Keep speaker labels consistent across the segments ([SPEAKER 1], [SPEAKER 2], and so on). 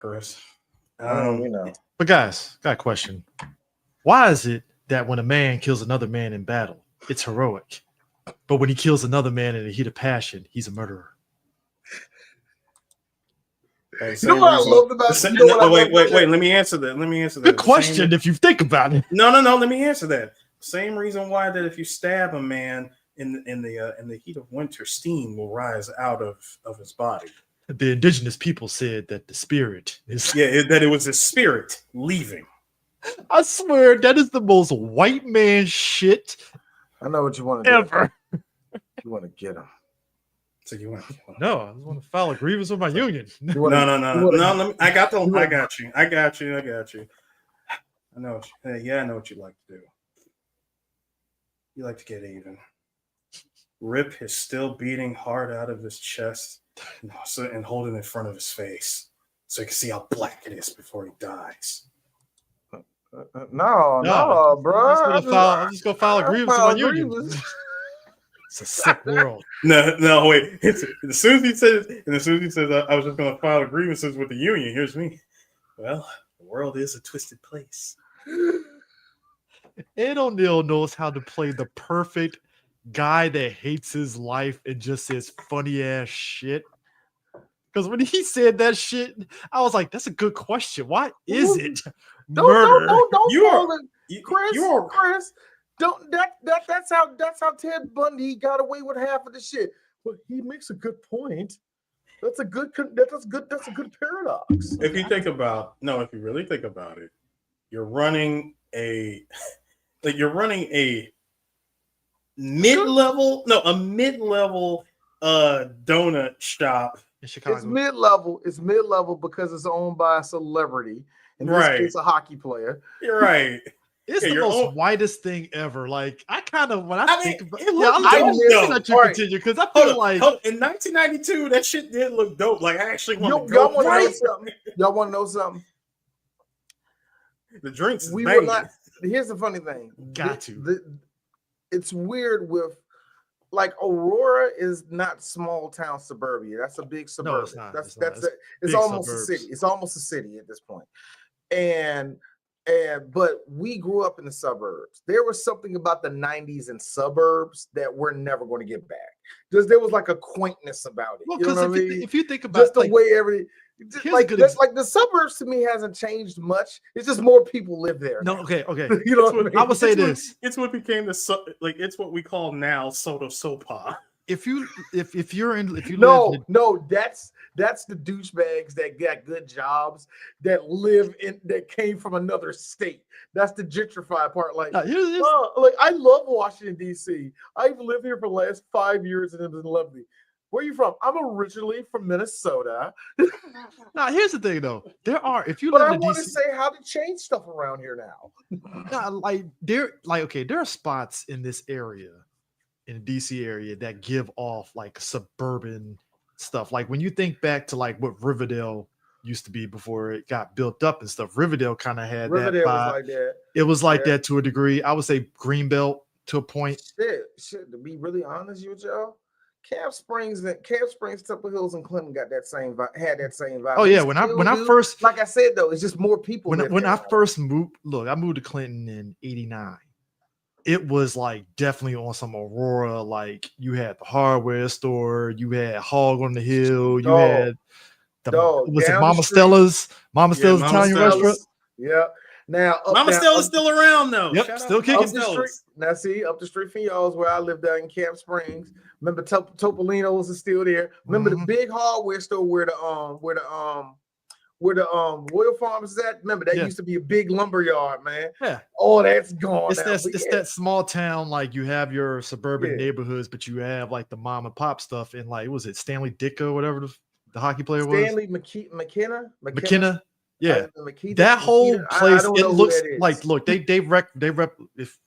[SPEAKER 1] Chris.
[SPEAKER 2] But guys, got a question. Why is it that when a man kills another man in battle, it's heroic, but when he kills another man in the heat of passion, he's a murderer?
[SPEAKER 1] You know what I loved about wait. Let me answer that.
[SPEAKER 2] Good question if you think about it.
[SPEAKER 1] No. Let me answer that. Same reason why that if you stab a man in the heat of winter, steam will rise out of his body.
[SPEAKER 2] The indigenous people said that the spirit is
[SPEAKER 1] that it was a spirit leaving.
[SPEAKER 2] I swear that is the most white man shit.
[SPEAKER 3] I know what you want to do.
[SPEAKER 2] Ever.
[SPEAKER 3] You want to get him.
[SPEAKER 1] So you want?
[SPEAKER 2] No, I just want to file a grievance with my union.
[SPEAKER 1] No. I got you. I know. I know what you like to do. You like to get even. Rip his still beating heart out of his chest and hold it in front of his face so you can see how black it is before he dies.
[SPEAKER 3] No, bro.
[SPEAKER 2] I'm just gonna file a grievance with my union. It's a sick world.
[SPEAKER 1] No, wait. As soon as he says, I was just gonna file grievances with the union. Here's me. Well, the world is a twisted place.
[SPEAKER 2] Ed O'Neill knows how to play the perfect guy that hates his life and just says funny ass shit. Because when he said that shit, I was like, "That's a good question. Why is it murder?"
[SPEAKER 3] Chris. Don't that's how Ted Bundy got away with half of the shit. But he makes a good point. That's a good paradox.
[SPEAKER 1] If you really think about it, you're running a mid-level donut shop
[SPEAKER 3] in Chicago. It's mid-level because it's owned by a celebrity. In this case, a hockey player.
[SPEAKER 1] You're right.
[SPEAKER 2] It's the most whitest thing ever. Like I kind of think about
[SPEAKER 1] it, let
[SPEAKER 2] you continue because I feel like
[SPEAKER 1] in 1992 that shit did look dope. Like I actually want to
[SPEAKER 3] go. Y'all want to know something?
[SPEAKER 1] The drinks.
[SPEAKER 3] We were not. Here's the funny thing. It's weird with like Aurora is not small town suburbia. That's a big suburb.
[SPEAKER 2] No, it's not.
[SPEAKER 3] It's almost suburbs. A city. It's almost a city at this point. But we grew up in the suburbs. There was something about the 90s and suburbs that we're never going to get back. There was like a quaintness about it.
[SPEAKER 2] Well, because if you think about
[SPEAKER 3] just the way the suburbs to me hasn't changed much. It's just more people live there.
[SPEAKER 2] No, okay.
[SPEAKER 3] You know what I mean?
[SPEAKER 2] I would say this.
[SPEAKER 1] It's what became it's what we call now sopa.
[SPEAKER 2] If you that's
[SPEAKER 3] the douchebags that got good jobs that came from another state. That's the gentrified part. Like I love Washington D.C. I've lived here for the last 5 years and it was lovely. Where are you from? I'm originally from Minnesota.
[SPEAKER 2] Now here's the thing though. There are
[SPEAKER 3] I want to say how to change stuff around here now.
[SPEAKER 2] There are spots in this area. In the DC area that give off like suburban stuff. Like when you think back to like what Riverdale used to be before it got built up and stuff, Riverdale kind of had that vibe.
[SPEAKER 3] Was like that.
[SPEAKER 2] It was like that to a degree. I would say Greenbelt to a point.
[SPEAKER 3] Shit, to be really honest with y'all, Camp Springs, Temple Hills, and Clinton got that same vibe, had that same vibe.
[SPEAKER 2] Oh yeah, when I first,
[SPEAKER 3] like I said though, it's just more people.
[SPEAKER 2] When I first moved, I moved to Clinton in '89. It was like definitely on some Aurora. Like you had the hardware store, you had Hog on the Hill, you had Mama Stella's Italian restaurant.
[SPEAKER 3] Yeah. Now
[SPEAKER 1] Mama Stella's still around though.
[SPEAKER 2] Yep, still kicking.
[SPEAKER 3] Now see, up the street from y'all's where I lived down in Camp Springs. Remember Topolino's is still there. Remember the big hardware store where the Royal Farms is at. Remember that used to be a big lumber yard, man.
[SPEAKER 2] Yeah.
[SPEAKER 3] Oh, that's gone.
[SPEAKER 2] It's that small town, like you have your suburban neighborhoods, but you have like the mom and pop stuff. And like, was it Stanley Dicko, whatever the hockey player was?
[SPEAKER 3] Stanley McKenna.
[SPEAKER 2] Yeah. That whole place, it looks like, look, they rep if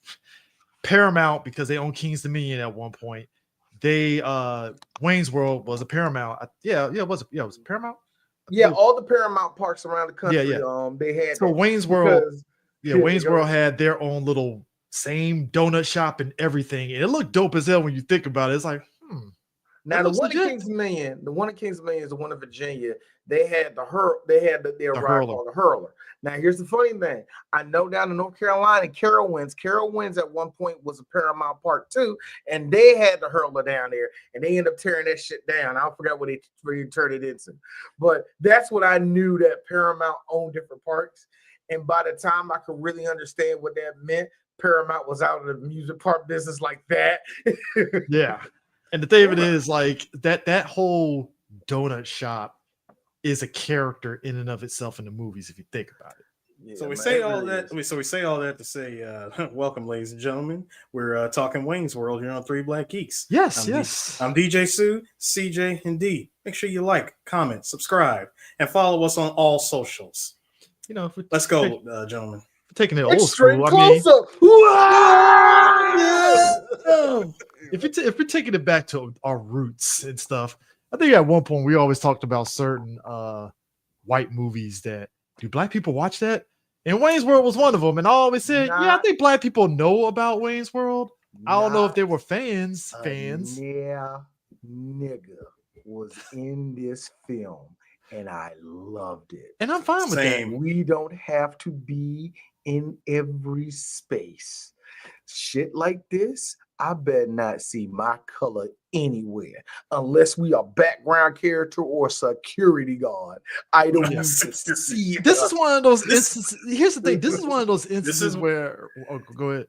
[SPEAKER 2] Paramount, because they own King's Dominion at one point. They Wayne's World was a Paramount. It was Paramount.
[SPEAKER 3] Yeah, all the Paramount parks around the country. They had
[SPEAKER 2] Wayne's World. Wayne's World had their own little same donut shop and everything, and it looked dope as hell when you think about it. It's like,
[SPEAKER 3] Now the one in Kings Million, is the one in Virginia. They had their ride called the Hurler. Now here's the funny thing. I know down in North Carolina, Carowinds at one point was a Paramount Park too, and they had the Hurler down there, and they ended up tearing that shit down. I forgot what they turned it into, but that's what I knew, that Paramount owned different parks. And by the time I could really understand what that meant, Paramount was out of the music park business like that.
[SPEAKER 2] Yeah. And the thing of it is, like, that whole donut shop is a character in and of itself in the movies, if you think about it.
[SPEAKER 1] Yeah, so we say all that. So we say all that to say, welcome, ladies and gentlemen. We're talking Wayne's World here on Three Black Geeks.
[SPEAKER 2] Yes,
[SPEAKER 1] I'm DJ Sue, CJ, and D. Make sure you like, comment, subscribe, and follow us on all socials.
[SPEAKER 2] You know,
[SPEAKER 1] let's go, gentlemen.
[SPEAKER 2] Taking it old school.
[SPEAKER 3] Closer.
[SPEAKER 2] If we're taking it back to our roots and stuff, I think at one point we always talked about certain white movies that, do black people watch that? And Wayne's World was one of them. And I always said, I think black people know about Wayne's World. I don't know if they were fans.
[SPEAKER 3] Yeah, nigga was in this film, and I loved it.
[SPEAKER 2] And I'm fine with that.
[SPEAKER 3] We don't have to be in every space. Shit like this, I better not see my color anywhere unless we are background character or security guard. I don't need to see it.
[SPEAKER 2] This is one of those instances. Here's the thing. This is one of those instances where go ahead.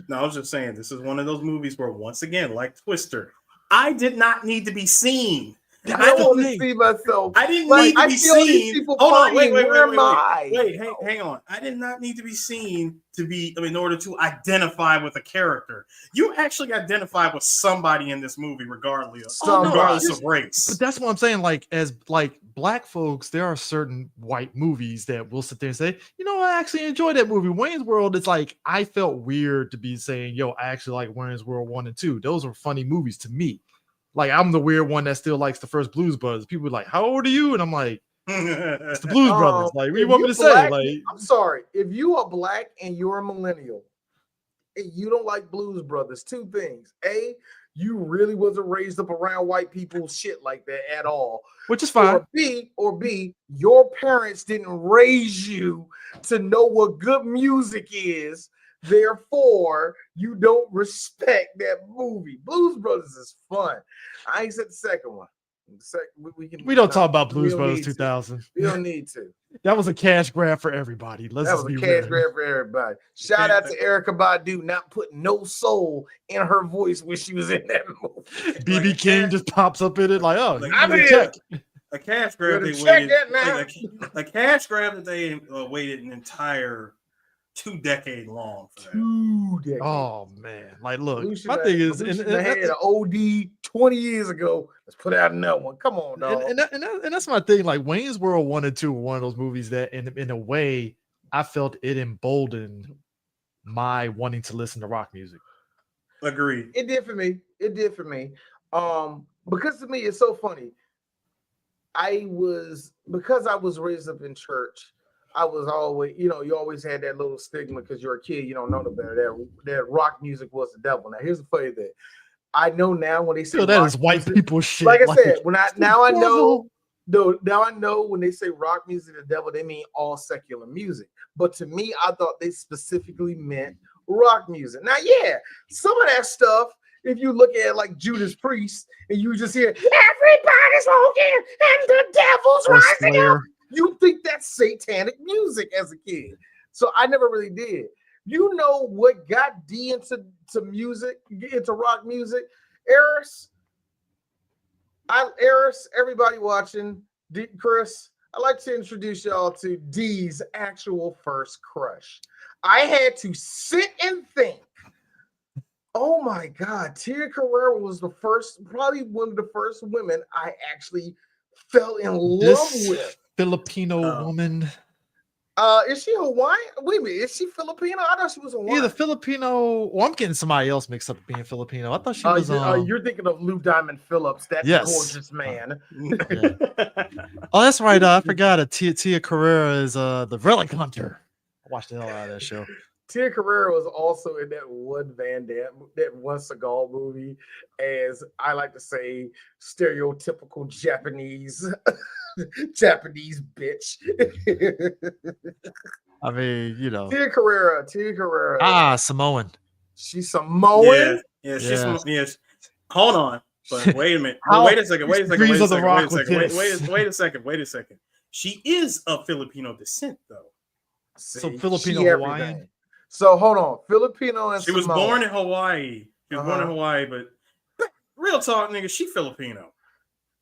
[SPEAKER 1] No, I was just saying, this is one of those movies where, once again, like Twister, I did not need to be seen.
[SPEAKER 3] I don't want to see myself.
[SPEAKER 1] I didn't need to be seen. Hold on, wait, hang on. I did not need to be seen in order to identify with a character. You actually identify with somebody in this movie, regardless of race.
[SPEAKER 2] But that's what I'm saying. Like, as black folks, there are certain white movies that we'll sit there and say, you know, I actually enjoyed that movie. Wayne's World, it's like, I felt weird to be saying, yo, I actually like Wayne's World 1 and 2. Those are funny movies to me. Like, I'm the weird one that still likes the first Blues Brothers. People are like, how old are you? And I'm like, it's the Blues Brothers. Like, what do you want me to say? Like,
[SPEAKER 3] I'm sorry. If you are black and you're a millennial and you don't like Blues Brothers, two things. A, you really wasn't raised up around white people shit like that at all.
[SPEAKER 2] Which is fine.
[SPEAKER 3] Or B, your parents didn't raise you to know what good music is. Therefore, you don't respect that movie. Blues Brothers is fun. I ain't said the second one.
[SPEAKER 2] We don't talk about Blues Brothers 2000.
[SPEAKER 3] We don't need to.
[SPEAKER 2] That was a cash grab for everybody. That was a
[SPEAKER 3] cash grab for everybody. Shout out to Erykah Badu not putting no soul in her voice when she was in that movie.
[SPEAKER 2] BB King just pops up in it like, oh,
[SPEAKER 3] I'm here.
[SPEAKER 1] A cash grab they waited. A cash grab that they waited an entire 2 decades long.
[SPEAKER 3] 2 decades.
[SPEAKER 2] Oh man! Like, look, my thing is,
[SPEAKER 3] and had an OD 20 years ago. Let's put out another one. Come on, dog.
[SPEAKER 2] And that's my thing. Like, Wayne's World 1 and 2 were one of those movies that, in a way, I felt it emboldened my wanting to listen to rock music.
[SPEAKER 1] Agreed.
[SPEAKER 3] It did for me. Because to me, it's so funny. Because I was raised up in church. I was always, you always had that little stigma because you're a kid, you don't know no better. That rock music was the devil. Now, here's the funny thing. I know now when they say
[SPEAKER 2] that is white people shit.
[SPEAKER 3] Like I said, now I know when they say rock music, the devil, they mean all secular music. But to me, I thought they specifically meant rock music. Now, yeah, some of that stuff, if you look at like Judas Priest and you just hear everybody's walking and the devil's rising up. You think that's satanic music as a kid. So I never really did. You know what got D into music, into rock music? Eris, everybody watching, Chris, I'd like to introduce y'all to D's actual first crush. I had to sit and think, oh my God, Tia Carrere was probably one of the first women I actually fell in love with.
[SPEAKER 2] Filipino woman.
[SPEAKER 3] Is she Hawaiian? Wait a minute, is she Filipino? I thought she was Hawaiian.
[SPEAKER 2] Either Filipino, or I'm getting somebody else mixed up being Filipino. I thought she was.
[SPEAKER 3] You're thinking of Lou Diamond Phillips, that gorgeous man.
[SPEAKER 2] Yeah. Oh, that's right. I forgot. Tia Carrere is the Relic Hunter. I watched the hell out of that show.
[SPEAKER 3] Tia Carrere was also in that one Van Damme, that one Seagal movie, as I like to say, stereotypical Japanese bitch.
[SPEAKER 2] I mean,
[SPEAKER 3] Tia Carrere.
[SPEAKER 2] Samoan.
[SPEAKER 3] She's Samoan.
[SPEAKER 1] Yeah, she's
[SPEAKER 2] Yeah.
[SPEAKER 1] yes. Hold on, but wait a minute.
[SPEAKER 3] How-
[SPEAKER 1] Wait a second. Wait a second. Wait a
[SPEAKER 2] Degrees of the
[SPEAKER 1] second. Wait a
[SPEAKER 2] rock with
[SPEAKER 1] second.
[SPEAKER 2] this.
[SPEAKER 1] Wait a second. Wait a second. She is of Filipino descent, though.
[SPEAKER 2] So
[SPEAKER 3] See,
[SPEAKER 2] Filipino
[SPEAKER 3] she
[SPEAKER 2] Hawaiian.
[SPEAKER 3] everything. So hold on, Filipino and
[SPEAKER 1] She was
[SPEAKER 3] Samoan.
[SPEAKER 1] born in Hawaii. She was born in Hawaii, but real talk, nigga, she Filipino.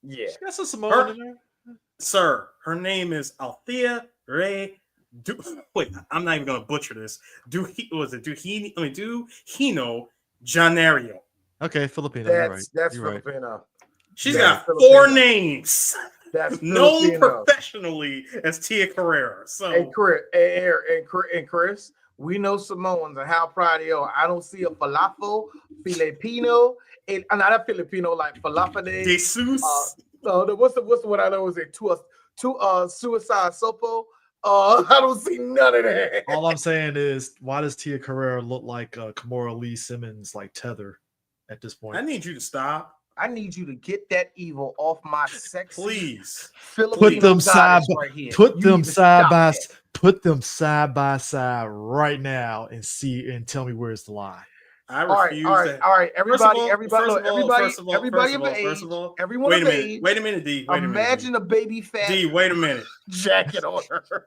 [SPEAKER 3] Yeah.
[SPEAKER 2] That's a Samoan in there.
[SPEAKER 1] Sir, her name is Althea Ray. Wait, I'm not even gonna butcher this. Duhino Janario.
[SPEAKER 2] Okay, Filipino.
[SPEAKER 3] That's
[SPEAKER 2] You're right.
[SPEAKER 3] Filipino.
[SPEAKER 1] She's
[SPEAKER 3] That's
[SPEAKER 1] got
[SPEAKER 3] Filipino.
[SPEAKER 1] 4 names.
[SPEAKER 3] That's
[SPEAKER 1] known
[SPEAKER 3] Filipino.
[SPEAKER 1] professionally as Tia Carrere. So
[SPEAKER 3] And Chris, we know Samoans and how proud they are. I don't see a falafel Filipino, and not a Filipino like falafel.
[SPEAKER 1] Jesus.
[SPEAKER 3] What's the one I know is it to suicide sopo? I don't see none of that.
[SPEAKER 2] All I'm saying is, why does Tia Carrere look like Kimora Lee Simmons, like Tether, at this point?
[SPEAKER 1] I need you to stop.
[SPEAKER 3] I need you to get that evil off my sexy.
[SPEAKER 1] Please.
[SPEAKER 3] Filipino
[SPEAKER 2] Put them side,
[SPEAKER 3] right here.
[SPEAKER 2] put
[SPEAKER 3] You
[SPEAKER 2] them
[SPEAKER 3] need to
[SPEAKER 2] side
[SPEAKER 3] stop
[SPEAKER 2] by,
[SPEAKER 3] that.
[SPEAKER 2] put them side by side right now and see and tell me where's the lie.
[SPEAKER 1] I
[SPEAKER 3] All
[SPEAKER 1] refuse.
[SPEAKER 3] all right. Everybody of age, everyone of age.
[SPEAKER 1] Wait a minute, D.
[SPEAKER 3] Imagine a baby fat
[SPEAKER 1] D. Wait a minute.
[SPEAKER 3] jacket on her.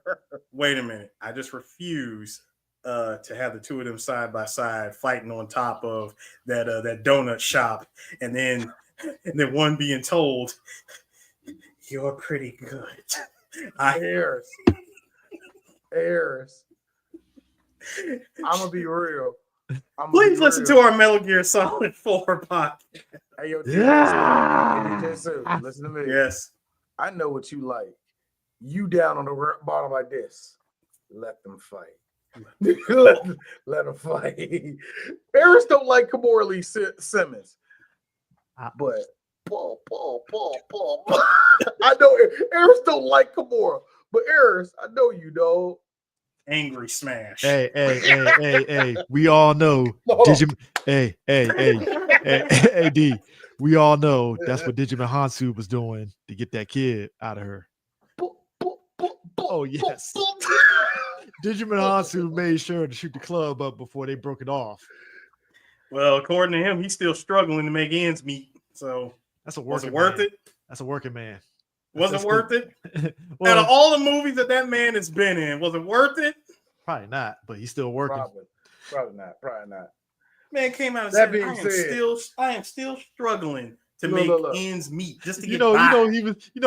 [SPEAKER 1] Wait a minute. I just refuse to have the two of them side by side fighting on top of that donut shop, and then one being told, "You're pretty good."
[SPEAKER 3] Airs. I'm gonna be real.
[SPEAKER 1] Please listen to our Metal Gear Solid 4 podcast.
[SPEAKER 3] Hey, yo, listen to me.
[SPEAKER 1] Yes.
[SPEAKER 3] I know what you like. You down on the bottom like this. Let them fight. let them fight. Paris don't like Kimora Lee Simmons. But Paul. I know Eris don't like Kimora. But Eris, I know you, dog.
[SPEAKER 1] Angry smash.
[SPEAKER 2] Hey. We all know. Hey, D. We all know that's what Digimon Hansu was doing to get that kid out of her. Oh, yes. Digimon Hansu made sure to shoot the club up before they broke it off.
[SPEAKER 1] Well, according to him, he's still struggling to make ends meet. So
[SPEAKER 2] that's a
[SPEAKER 1] was it worth it?
[SPEAKER 2] That's a working man.
[SPEAKER 1] Was it worth it?
[SPEAKER 2] Well,
[SPEAKER 1] out of all the movies that man has been in, was it worth it?
[SPEAKER 2] Probably not, but he's still working.
[SPEAKER 3] Probably not.
[SPEAKER 1] Man came out and
[SPEAKER 3] That
[SPEAKER 1] said,
[SPEAKER 3] being
[SPEAKER 1] I am still struggling to make ends meet just to get
[SPEAKER 2] by.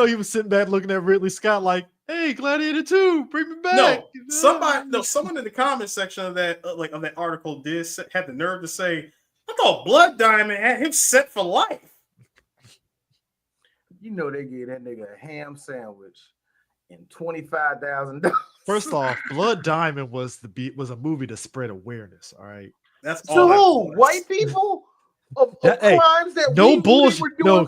[SPEAKER 2] He was sitting back looking at Ridley Scott like, "Hey, Gladiator 2, bring me back."
[SPEAKER 1] Someone in the comment section of that of that article had the nerve to say, "I thought Blood Diamond had him set for life."
[SPEAKER 3] You know they gave that nigga a ham sandwich and $25,000.
[SPEAKER 2] First off, Blood Diamond was a movie to spread awareness. All right,
[SPEAKER 3] that's all. So white people of crimes that
[SPEAKER 2] no bullshit.
[SPEAKER 3] Were doing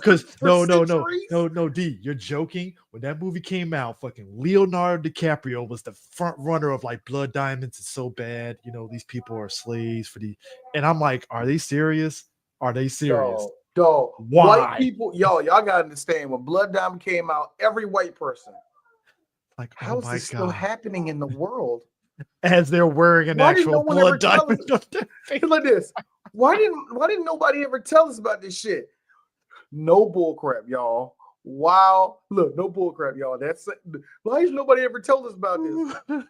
[SPEAKER 2] No, D, you're joking. When that movie came out, fucking Leonardo DiCaprio was the front runner of like Blood Diamonds. It's so bad. These people are slaves for the. And I'm like, are they serious? Are they serious?
[SPEAKER 3] Dog,
[SPEAKER 2] why?
[SPEAKER 3] White people, y'all gotta understand. When Blood Diamond came out, every white person,
[SPEAKER 2] like,
[SPEAKER 3] how is this still happening in the world?
[SPEAKER 2] As they're wearing an actual Blood Diamond
[SPEAKER 3] like this. Why didn't nobody ever tell us about this shit? No bull crap, y'all. Wow, look, no bull crap, y'all. Why has nobody ever told us about this?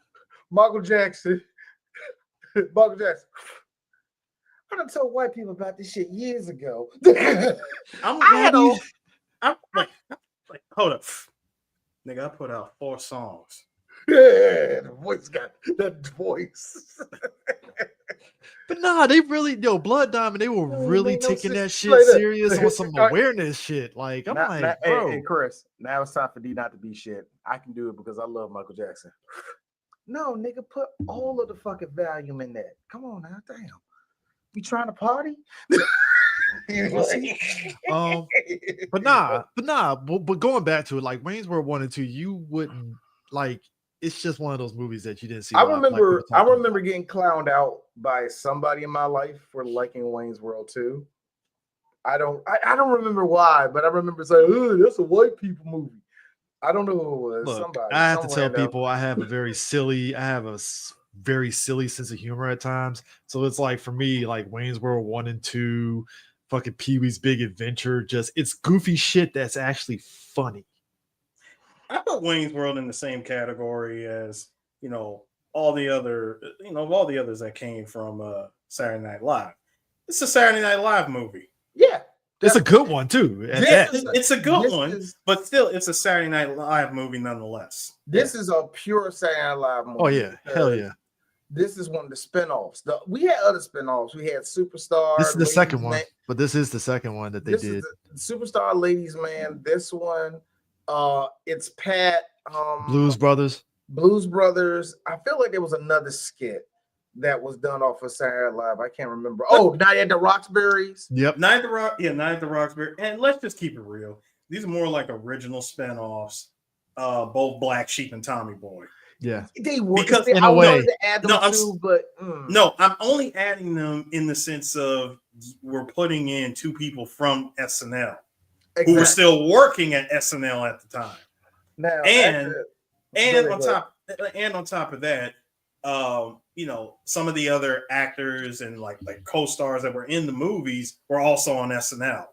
[SPEAKER 3] Michael Jackson. I done told white people about this shit years ago.
[SPEAKER 1] Hold up. Nigga, I put out 4 songs.
[SPEAKER 3] Yeah, the voice got that voice.
[SPEAKER 2] But nah, they really, Blood Diamond, they were really taking that shit serious on some awareness shit. Like, I'm bro.
[SPEAKER 3] Hey, Chris, now it's time for D not to be shit. I can do it because I love Michael Jackson. No, nigga, put all of the fucking volume in that. Come on now, damn. We trying to party?
[SPEAKER 2] But going back to it, like Wayne's World 1 and 2, you wouldn't like it's just one of those movies that you didn't see.
[SPEAKER 3] I remember getting clowned out by somebody in my life for liking Wayne's World 2. I don't remember why, but I remember saying, "Oh, that's a white people movie." I don't know who it was.
[SPEAKER 2] Look,
[SPEAKER 3] Somebody.
[SPEAKER 2] I have to tell people I have a very silly sense of humor at times. So it's like for me, like Wayne's World 1 and 2, fucking Pee-wee's Big Adventure, just it's goofy shit that's actually funny.
[SPEAKER 1] I put Wayne's World in the same category as, all the others that came from Saturday Night Live. It's a Saturday Night Live movie.
[SPEAKER 3] Yeah.
[SPEAKER 2] It's a good one too.
[SPEAKER 1] It's a good one, but still, it's a Saturday Night Live movie nonetheless.
[SPEAKER 3] This is a pure Saturday Night Live movie.
[SPEAKER 2] Oh yeah, hell yeah.
[SPEAKER 3] This is one of the spinoffs. We had other spinoffs. We had Superstar.
[SPEAKER 2] This is the second one, but this is the second one that they did.
[SPEAKER 3] Superstar Ladies Man. This one, it's Pat.
[SPEAKER 2] Blues Brothers.
[SPEAKER 3] Blues Brothers. I feel like there was another skit that was done off of Saturday Night Live. I can't remember. Oh, Night at the Roxbury's.
[SPEAKER 2] Yep.
[SPEAKER 1] Night at the Roxbury. And let's just keep it real. These are more like original spinoffs. Both Black Sheep and Tommy Boy.
[SPEAKER 2] Yeah.
[SPEAKER 3] They were
[SPEAKER 2] because in a way.
[SPEAKER 1] No, I'm only adding them in the sense of we're putting in two people from SNL who were still working at SNL at the time.
[SPEAKER 3] Now,
[SPEAKER 1] on top of that, some of the other actors and like co-stars that were in the movies were also on SNL.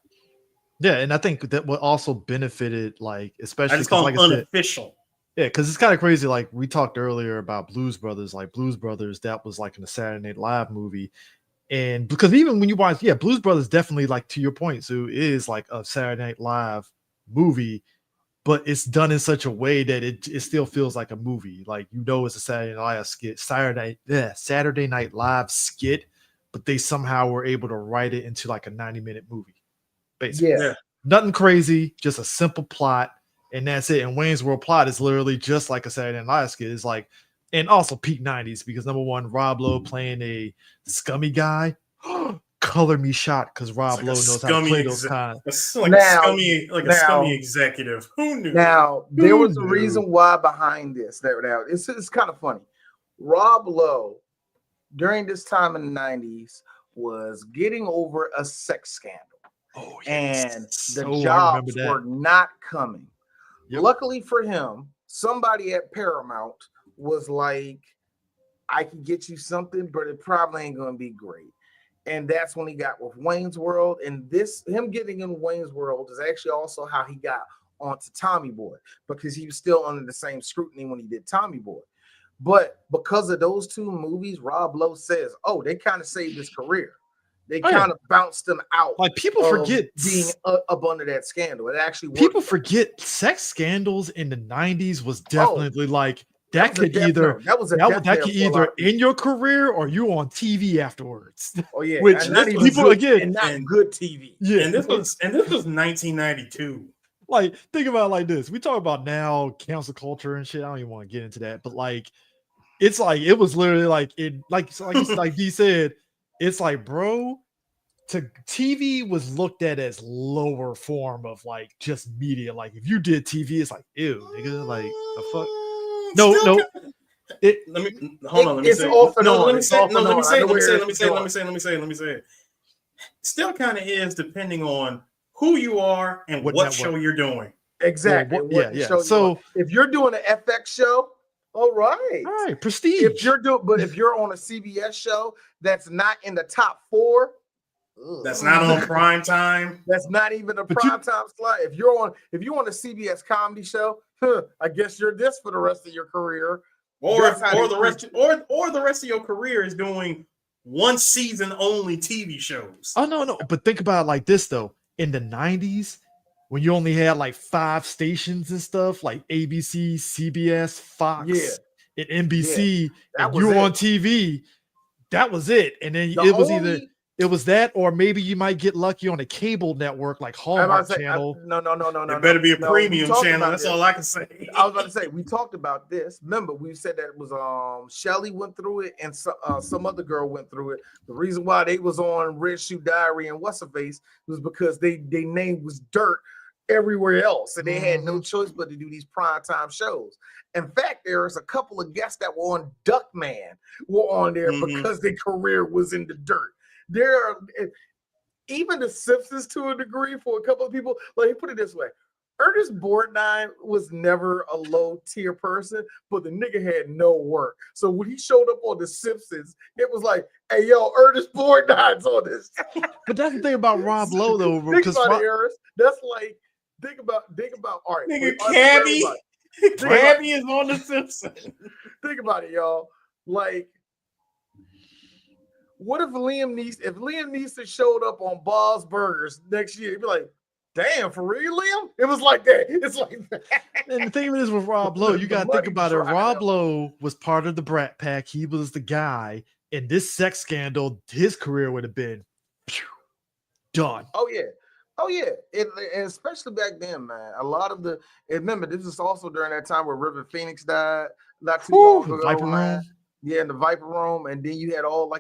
[SPEAKER 2] Yeah, and I think that what also benefited, like, especially
[SPEAKER 1] I just call them unofficial.
[SPEAKER 2] Yeah, because it's kind of crazy. Like we talked earlier about Blues Brothers, that was like in a Saturday Night Live movie. And because even when you watch, Blues Brothers definitely, like to your point, Sue, is like a Saturday Night Live movie, but it's done in such a way that it still feels like a movie. Like, it's a Saturday Night Live skit, Saturday Night Live skit, but they somehow were able to write it into like a 90-minute movie. Basically.
[SPEAKER 3] Yeah.
[SPEAKER 2] Nothing crazy, just a simple plot, and that's it. And Wayne's World plot is literally just like a Saturday Night Live skit. It's like, and also peak 90s, because number one, Rob Lowe playing a scummy guy. Color me shot, because Rob Lowe knows how to play those kind.
[SPEAKER 1] A scummy executive. Who knew?
[SPEAKER 3] Now, there was a reason why behind this. It's kind of funny. Rob Lowe, during this time in the 90s, was getting over a sex scandal.
[SPEAKER 2] Oh,
[SPEAKER 3] and the jobs were not coming. Yep. Luckily for him, somebody at Paramount was like, I can get you something, but it probably ain't going to be great. And that's when he got with Wayne's World. And him getting in Wayne's World is actually also how he got onto Tommy Boy, because he was still under the same scrutiny when he did Tommy Boy. But because of those two movies, Rob Lowe says, they kind of saved his career. They kind of bounced him out.
[SPEAKER 2] Like, people forget
[SPEAKER 3] being up under that scandal. It actually worked.
[SPEAKER 2] People forget sex scandals in the 90s was definitely that could either end your career or you on TV afterwards.
[SPEAKER 3] Oh yeah,
[SPEAKER 2] which people
[SPEAKER 3] again, not good TV.
[SPEAKER 2] Yeah,
[SPEAKER 1] and this was 1992.
[SPEAKER 2] Like, think about it like this: we talk about now cancel culture and shit. I don't even want to get into that, but like, it's like it was literally like he said. It's like, bro, TV was looked at as lower form of like just media. Like, if you did TV, it's like, ew, nigga, like the fuck. No.
[SPEAKER 1] Let me say it. Still kind of is, depending on who you are and what show you're doing.
[SPEAKER 3] Exactly. So if you're doing an FX show, all right,
[SPEAKER 2] prestige.
[SPEAKER 3] If you're on a CBS show that's not in the top 4,
[SPEAKER 1] that's not on prime time.
[SPEAKER 3] That's not even a prime time slot. If you're on a CBS comedy show, I guess you're this for the rest of your career.
[SPEAKER 1] Or the rest of your career is doing one season only TV shows.
[SPEAKER 2] Oh no. But think about it like this though. In the 90s, when you only had like 5 stations and stuff, like ABC, CBS, Fox, and NBC, and you were on TV, that was it. And then it was that, or maybe you might get lucky on a cable network like Hallmark Channel.
[SPEAKER 3] No.
[SPEAKER 1] It better be a premium channel. That's all I can say.
[SPEAKER 3] I was about to say, we talked about this. Remember, we said that it was Shelly went through it and some other girl went through it. The reason why they was on Red Shoe Diary and What's Her Face was because they name was Dirt. everywhere else, and they had no choice but to do these primetime shows. In fact, there's a couple of guests that were on Duckman were on there because their career was in the dirt. There are even the Simpsons to a degree for a couple of people. Like, put it this way. Ernest Borgnine was never a low tier person, but the nigga had no work. So when he showed up on The Simpsons, it was like, hey, yo, Ernest Borgnine's on this.
[SPEAKER 2] But that's the thing about Rob Lowe, though.
[SPEAKER 3] Think about it, Ernest. That's like, think about, all right.
[SPEAKER 1] Nigga, Cabby is on The Simpsons.
[SPEAKER 3] Think about it, y'all. Like, what if Liam Neeson showed up on Bob's Burgers next year? He'd be like, damn, for real, Liam? It was like that. It's like that.
[SPEAKER 2] And the thing is with Rob Lowe, you got to think about it. Rob Lowe was part of the Brat Pack. He was the guy. In this sex scandal, his career would have been done.
[SPEAKER 3] Oh, yeah. And especially back then, man. A lot of remember, this is also during that time where River Phoenix died. Not too long ago.
[SPEAKER 2] Viper Room.
[SPEAKER 3] Yeah, in the Viper Room. And then you had all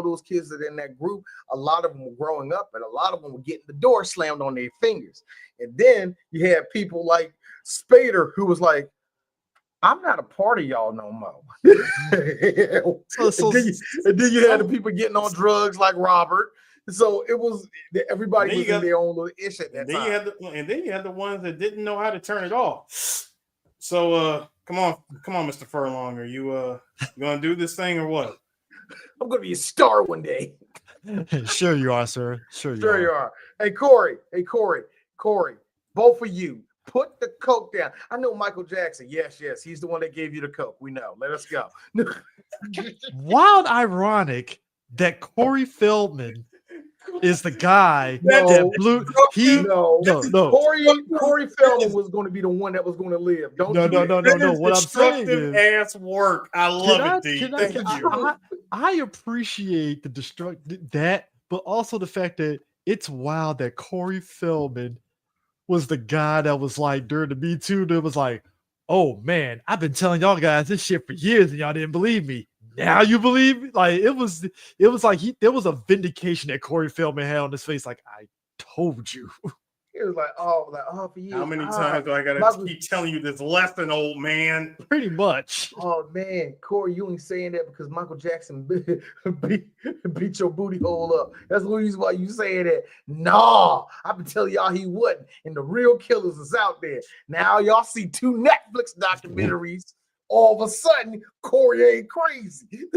[SPEAKER 3] those kids that in that group, a lot of them were growing up and a lot of them were getting the door slammed on their fingers. And then you had people like Spader who was like, I'm not a part of y'all no more. and then you had the people getting on drugs like Robert. So it was everybody was in their own little ish at that time.
[SPEAKER 1] And then you had the ones that didn't know how to turn it off. So come on, Mr. Furlong. Are you gonna do this thing or what?
[SPEAKER 3] I'm gonna be a star one day.
[SPEAKER 2] Sure you are, sir. Sure you are.
[SPEAKER 3] Hey, Corey, both of you, put the coke down. I know Michael Jackson. Yes, he's the one that gave you the coke. We know. Let us go.
[SPEAKER 2] Wild ironic that Corey Feldman is the guy that blew.
[SPEAKER 3] Corey Feldman was going to be the one that was going to live.
[SPEAKER 2] No. What I'm saying is
[SPEAKER 1] ass work. I love it, D.
[SPEAKER 2] I appreciate the that, but also the fact that it's wild that Corey Feldman was the guy that was like during the Me Too that was like, oh man, I've been telling y'all guys this shit for years and y'all didn't believe me. Now you believe me? Like it was like there was a vindication that Corey Feldman had on his face. Like, I told you.
[SPEAKER 3] It was like, oh, for you.
[SPEAKER 1] How many times do I gotta keep telling you this lesson, old man?
[SPEAKER 2] Pretty much.
[SPEAKER 3] Oh man, Corey, you ain't saying that because Michael Jackson beat your booty hole up. That's the reason why you saying that. Nah, I've been telling y'all he wasn't, and the real killers is out there. Now y'all see 2 Netflix documentaries. All of a sudden, Corey ain't crazy.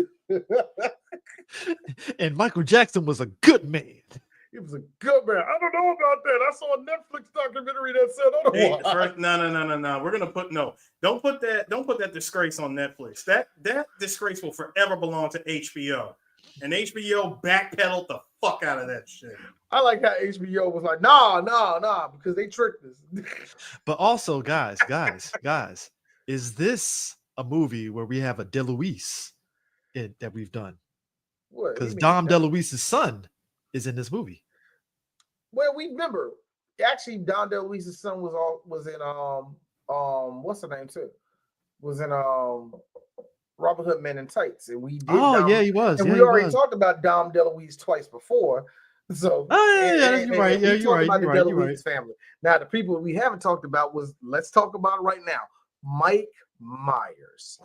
[SPEAKER 2] And Michael Jackson was a good man.
[SPEAKER 3] He was a good man. I don't know about that. I saw a Netflix documentary that said otherwise.
[SPEAKER 1] No. We're gonna don't put that disgrace on Netflix. That disgrace will forever belong to HBO. And HBO backpedaled the fuck out of that shit.
[SPEAKER 3] I like how HBO was like, nah, because they tricked us.
[SPEAKER 2] But also, guys, is this a movie where we have a DeLuise that we've done? Because Dom DeLuise's son is in this movie.
[SPEAKER 3] Well, we remember actually Dom DeLuise's son was in what's the name too? Was in Robin Hood Men in Tights, and we did.
[SPEAKER 2] Yeah, he was.
[SPEAKER 3] And we already talked about Dom DeLuise twice before. So
[SPEAKER 2] you're right. You're right.
[SPEAKER 3] Family. Now the people we haven't talked about let's talk about it right now. Mike Myers.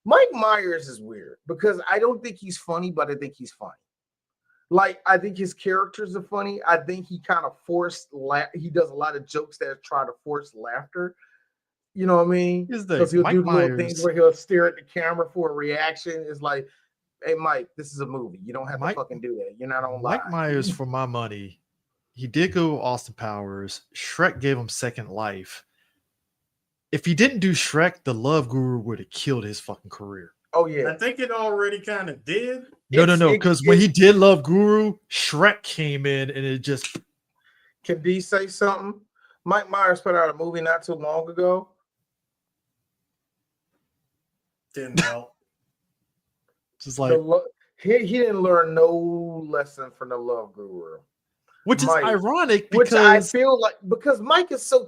[SPEAKER 3] Mike Myers is weird because I don't think he's funny, but I think he's funny. Like, I think his characters are funny. I think he kind of he does a lot of jokes that try to force laughter. You know what I mean? Because he'll do little things where he'll stare at the camera for a reaction. It's like, hey, Mike, this is a movie. You don't have to fucking do that. You're not on live.
[SPEAKER 2] Mike Myers, for my money, he did go Austin Powers. Shrek gave him second life. If he didn't do Shrek, the Love Guru would have killed his fucking career.
[SPEAKER 3] Oh, yeah.
[SPEAKER 1] I think it already kind of did.
[SPEAKER 2] No. Because when he did Love Guru, Shrek came in and it just...
[SPEAKER 3] Can D say something? Mike Myers put out a movie not too long ago.
[SPEAKER 1] Didn't help.
[SPEAKER 2] Just like...
[SPEAKER 3] He didn't learn no lesson from the Love Guru.
[SPEAKER 2] Which is ironic
[SPEAKER 3] because...
[SPEAKER 2] Which
[SPEAKER 3] I feel like... Because Mike is so...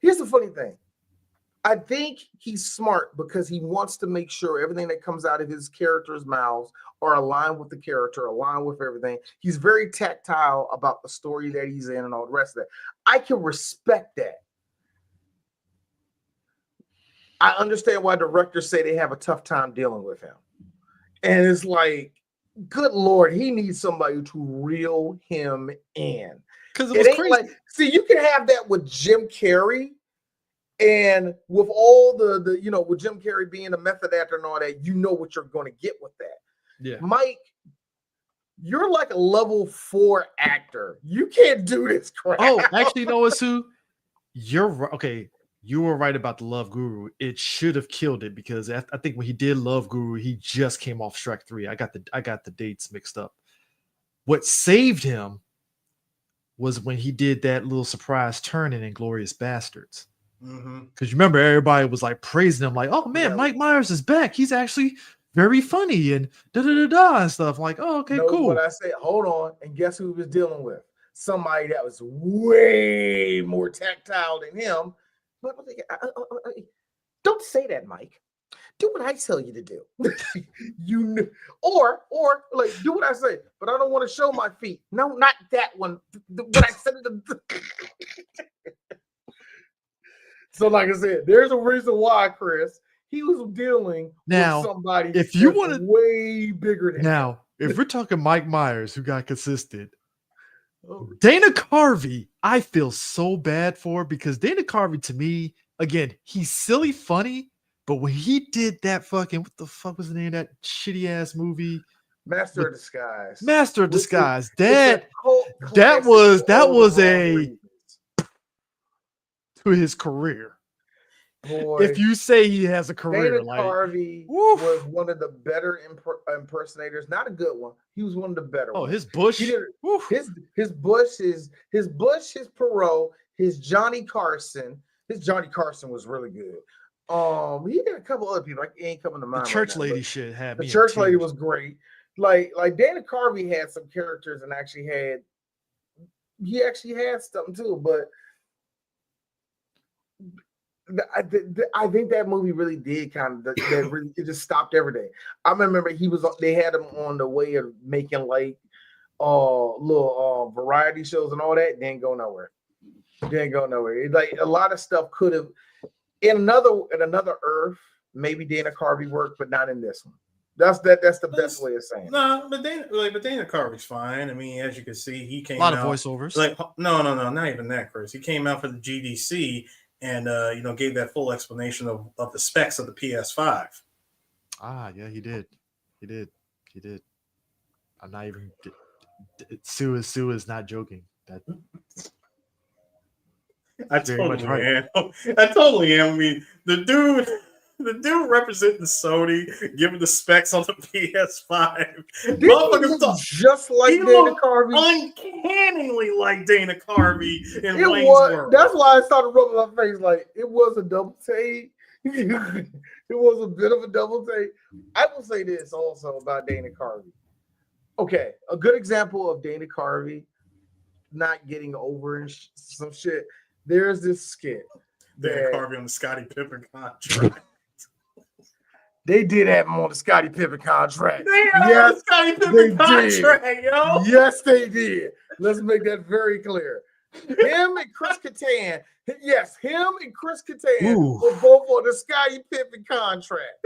[SPEAKER 3] Here's the funny thing. I think he's smart because he wants to make sure everything that comes out of his character's mouths are aligned with the character, aligned with everything. He's very tactile about the story that he's in and all the rest of that. I can respect that. I understand why directors say they have a tough time dealing with him. And it's like, good Lord, he needs somebody to reel him in.
[SPEAKER 2] Because it was crazy.
[SPEAKER 3] Like, see, you can have that with Jim Carrey. And with all the with Jim Carrey being a method actor and all that, you know what you're going to get with that.
[SPEAKER 2] Yeah.
[SPEAKER 3] Mike, you're like a level 4 actor. You can't do this crap.
[SPEAKER 2] Oh, actually, you know what, Sue? You're right. Okay, you were right about the Love Guru. It should have killed it because I think when he did Love Guru, he just came off Shrek 3. I got the dates mixed up. What saved him was when he did that little surprise turn in Inglourious Bastards. Because you remember everybody was like praising him, like, "Oh man, yeah. Mike Myers is back. He's actually very funny and and stuff." Like, "Oh, okay, cool."
[SPEAKER 3] But I said, hold on, and guess who he was dealing with? Somebody that was way more tactile than him. But don't say that, Mike. Do what I tell you to do. You know, or like do what I say, but I don't want to show my feet. No, not that one. What I said to So, like I said, there's a reason why, Chris, he was dealing with somebody
[SPEAKER 2] if you want
[SPEAKER 3] way bigger than him.
[SPEAKER 2] If we're talking Mike Myers, who got consistent, Dana Carvey, I feel so bad for because Dana Carvey, to me, again, he's silly funny, but when he did that fucking, what the fuck was the name of that shitty ass movie?
[SPEAKER 3] Master of Disguise.
[SPEAKER 2] Master of Disguise. That was a to his career.
[SPEAKER 3] Boy,
[SPEAKER 2] if you say he has a career,
[SPEAKER 3] Dana Carvey was one of the better impersonators. Not a good one. He was one of the better ones.
[SPEAKER 2] His Bush.
[SPEAKER 3] His Bush, his Perot, his Johnny Carson. His Johnny Carson was really good. He had a couple other people. He ain't coming to mind.
[SPEAKER 2] The church lady shit had me.
[SPEAKER 3] The church lady was great. Like Dana Carvey had some characters and he actually had something too, but I think that movie really did kind of it just stopped everything. I remember they had him on the way of making like little variety shows and all that. Didn't go nowhere. It's like a lot of stuff could have in another Earth. Maybe Dana Carvey worked, but not in this one. That's the best way of saying.
[SPEAKER 1] No, but Dana Carvey's fine. I mean, as you can see, he came
[SPEAKER 2] out.
[SPEAKER 1] A lot
[SPEAKER 2] of voiceovers.
[SPEAKER 1] Like no, not even that, Chris. He came out for the GDC and gave that full explanation of the specs of the PS5.
[SPEAKER 2] Yeah, he did. I'm not even. Sue is not joking.
[SPEAKER 1] I totally am. I mean, the dude representing Sony, giving the specs on the PS5.
[SPEAKER 3] Motherfucker, just like Dana Carvey,
[SPEAKER 1] uncannily like Dana Carvey in Wayne's World.
[SPEAKER 3] That's why I started rubbing my face. Like it was a double take. It was a bit of a double take. I will say this also about Dana Carvey. Okay, a good example of Dana Carvey not getting over and some shit. There's this skit.
[SPEAKER 1] Dana Carvey on the Scottie Pippen contract.
[SPEAKER 3] They did have him on the Scottie Pippen contract.
[SPEAKER 1] They had the Scottie Pippen contract, yo.
[SPEAKER 3] Yes, they did. Let's make that very clear. Him and Chris Kattan. Yes, him and Chris Kattan were both on the Scottie Pippen contract.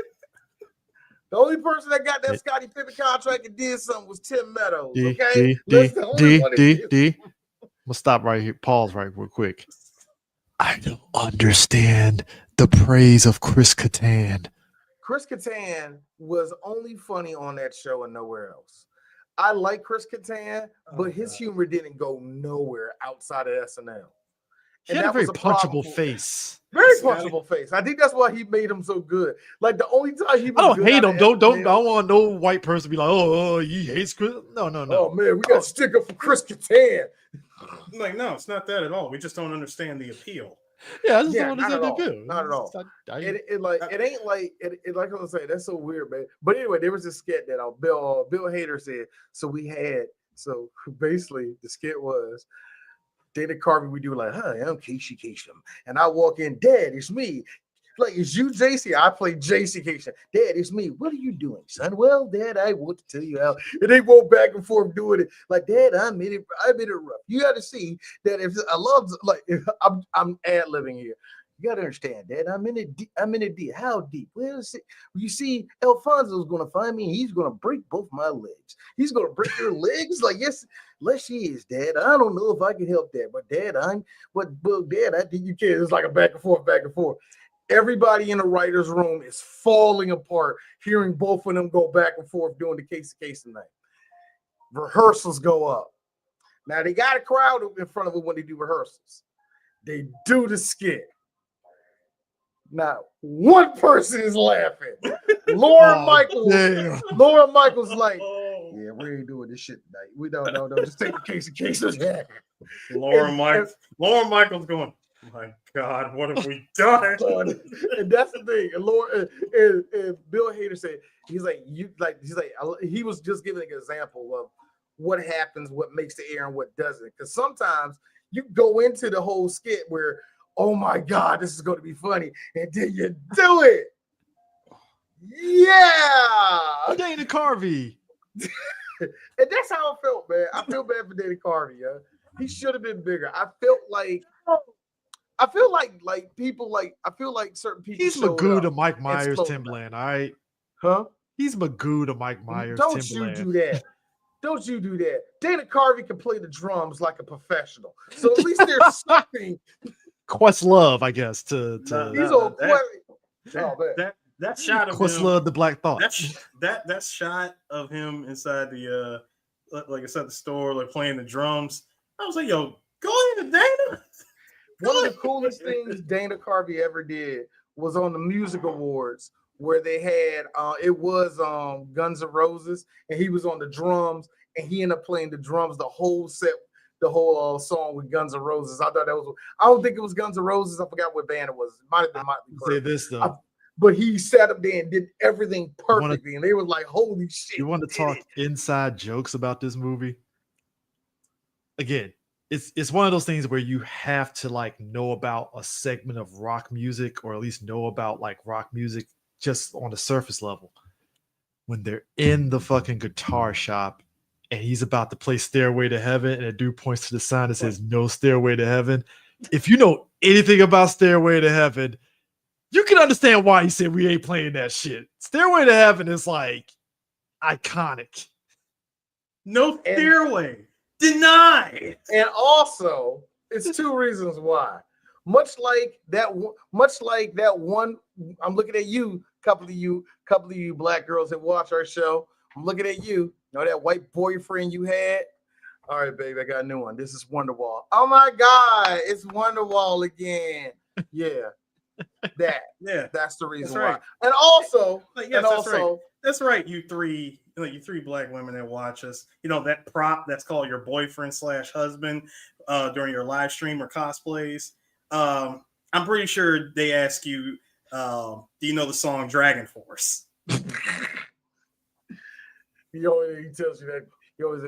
[SPEAKER 3] The only person that got that Scottie Pippen contract and did something was Tim Meadows. Okay,
[SPEAKER 2] I'm gonna stop right here. Pause right real quick. I don't understand the praise of Chris Kattan.
[SPEAKER 3] Chris Kattan was only funny on that show and nowhere else. I like Chris Kattan, but his humor didn't go nowhere outside of SNL.
[SPEAKER 2] He had a very punchable face.
[SPEAKER 3] Very punchable face. I think that's why he made him so good. Like the only time he was
[SPEAKER 2] I don't hate him. Don't want no white person to be like, oh, he hates Chris. No.
[SPEAKER 3] Oh man, we got a sticker for Chris Kattan.
[SPEAKER 1] Like, no, it's not that at all. We just don't understand the appeal.
[SPEAKER 2] Yeah, I just don't understand the appeal.
[SPEAKER 3] Not at all. It ain't like I was saying, that's so weird, man. But anyway, there was a skit that Bill Hader said. So basically the skit was Dana Carvey, we do like, hi, I'm Casey Kasem. And I walk in, Dad, it's me. Like, is you JC? I play JC Cation. Dad, it's me. What are you doing, son? Well, Dad, I want to tell you how. And they go back and forth doing it. Like, Dad, I made it rough. You got to see that if I'm ad-libbing here. You got to understand, Dad. I'm in it deep. How deep? Well, you see, Alfonso's going to find me. And he's going to break both my legs. He's going to break your legs. Like, yes he is, Dad. I don't know if I can help that, but Dad, Dad, I think you can. It's like a back and forth. Everybody in the writer's room is falling apart, hearing both of them go back and forth doing the case tonight. Rehearsals go up. Now they got a crowd in front of it when they do rehearsals. They do the skit. Now, one person is laughing. Lauren Michaels.
[SPEAKER 2] Damn.
[SPEAKER 3] Lauren Michaels like, yeah, we ain't doing this shit tonight. We don't know. Just take the cases.
[SPEAKER 1] Lauren Michaels going, my God, what have we done?
[SPEAKER 3] And that's the thing. And Bill Hader said, he was just giving an example of what happens, what makes the air and what doesn't. Because sometimes you go into the whole skit where, oh my God, this is going to be funny. And then you do it. Yeah.
[SPEAKER 2] Dana Carvey.
[SPEAKER 3] And that's how I felt, man. I feel bad for Dana Carvey, yeah. He should have been bigger. I feel like certain people.
[SPEAKER 2] He's Magoo to Mike Myers, Timbaland, all right?
[SPEAKER 3] Huh?
[SPEAKER 2] He's Magoo to Mike Myers,
[SPEAKER 3] Don't
[SPEAKER 2] Timbaland.
[SPEAKER 3] you do that. Don't you do that. Dana Carvey can play the drums like a professional. So at least there's something.
[SPEAKER 2] Questlove, I guess, to
[SPEAKER 1] that shot of
[SPEAKER 2] Questlove, the Black Thought.
[SPEAKER 1] That shot of him inside the inside the store, like playing the drums. I was like, yo, go ahead, Dana.
[SPEAKER 3] One of the coolest things Dana Carvey ever did was on the music awards where they had it was Guns N' Roses, and he was on the drums, and he ended up playing the drums the whole set, the whole song with Guns N' Roses. I thought that was. I don't think it was Guns N' Roses. I forgot what band it was. It might have been Motley Crue.
[SPEAKER 2] Say this though.
[SPEAKER 3] But he sat up there and did everything perfectly, and they were like, "Holy shit!"
[SPEAKER 2] You want to talk inside jokes about this movie? Again, it's one of those things where you have to like know about a segment of rock music, or at least know about like rock music just on the surface level. When they're in the fucking guitar shop and he's about to play Stairway to Heaven, and a dude points to the sign that says "No Stairway to Heaven." If you know anything about Stairway to Heaven, you can understand why he said we ain't playing that shit. Stairway to Heaven is like iconic.
[SPEAKER 1] No stairway. Denied.
[SPEAKER 3] And also, it's two reasons why. Much like that one. I'm looking at you, couple of you black girls that watch our show. I'm looking at you. You know that white boyfriend you had? All right, baby, I got a new one. This is Wonderwall. Oh my God, it's Wonderwall again. Yeah. That's the reason why.
[SPEAKER 1] Right.
[SPEAKER 3] And also,
[SPEAKER 1] that's right. You three black women that watch us, you know that prop that's called your boyfriend / husband during your live stream or cosplays. I'm pretty sure they ask you, do you know the song Dragon Force?
[SPEAKER 3] He tells you that. He always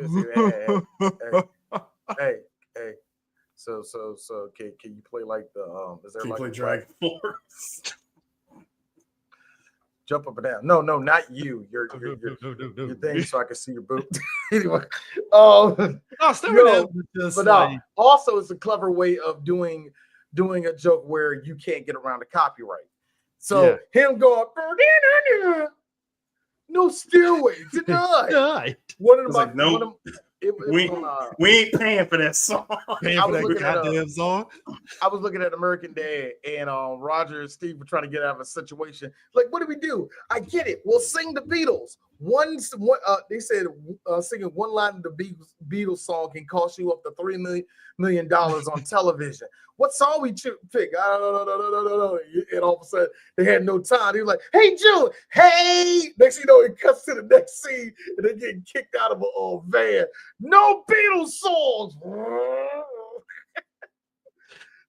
[SPEAKER 3] say, hey. So can you play like the is there
[SPEAKER 1] can
[SPEAKER 3] like
[SPEAKER 1] you play Dragon Force?
[SPEAKER 3] Jump up and down. No, not you. Your thing, so I can see your boot. Anyway, also it's a clever way of doing a joke where you can't get around the copyright. So him going, no stairway denied. One of them,
[SPEAKER 1] we ain't paying for that song.
[SPEAKER 3] I was looking at American Dad, and Roger and Steve were trying to get out of a situation. Like, what do we do? I get it. We'll sing the Beatles. They said singing one line of the Beatles song can cost you up to $3 million on television. What song we pick? No. And all of a sudden, they had no time. He was like, "Hey, June, hey!" Next thing you know, it cuts to the next scene, and they're getting kicked out of a van. No Beatles songs.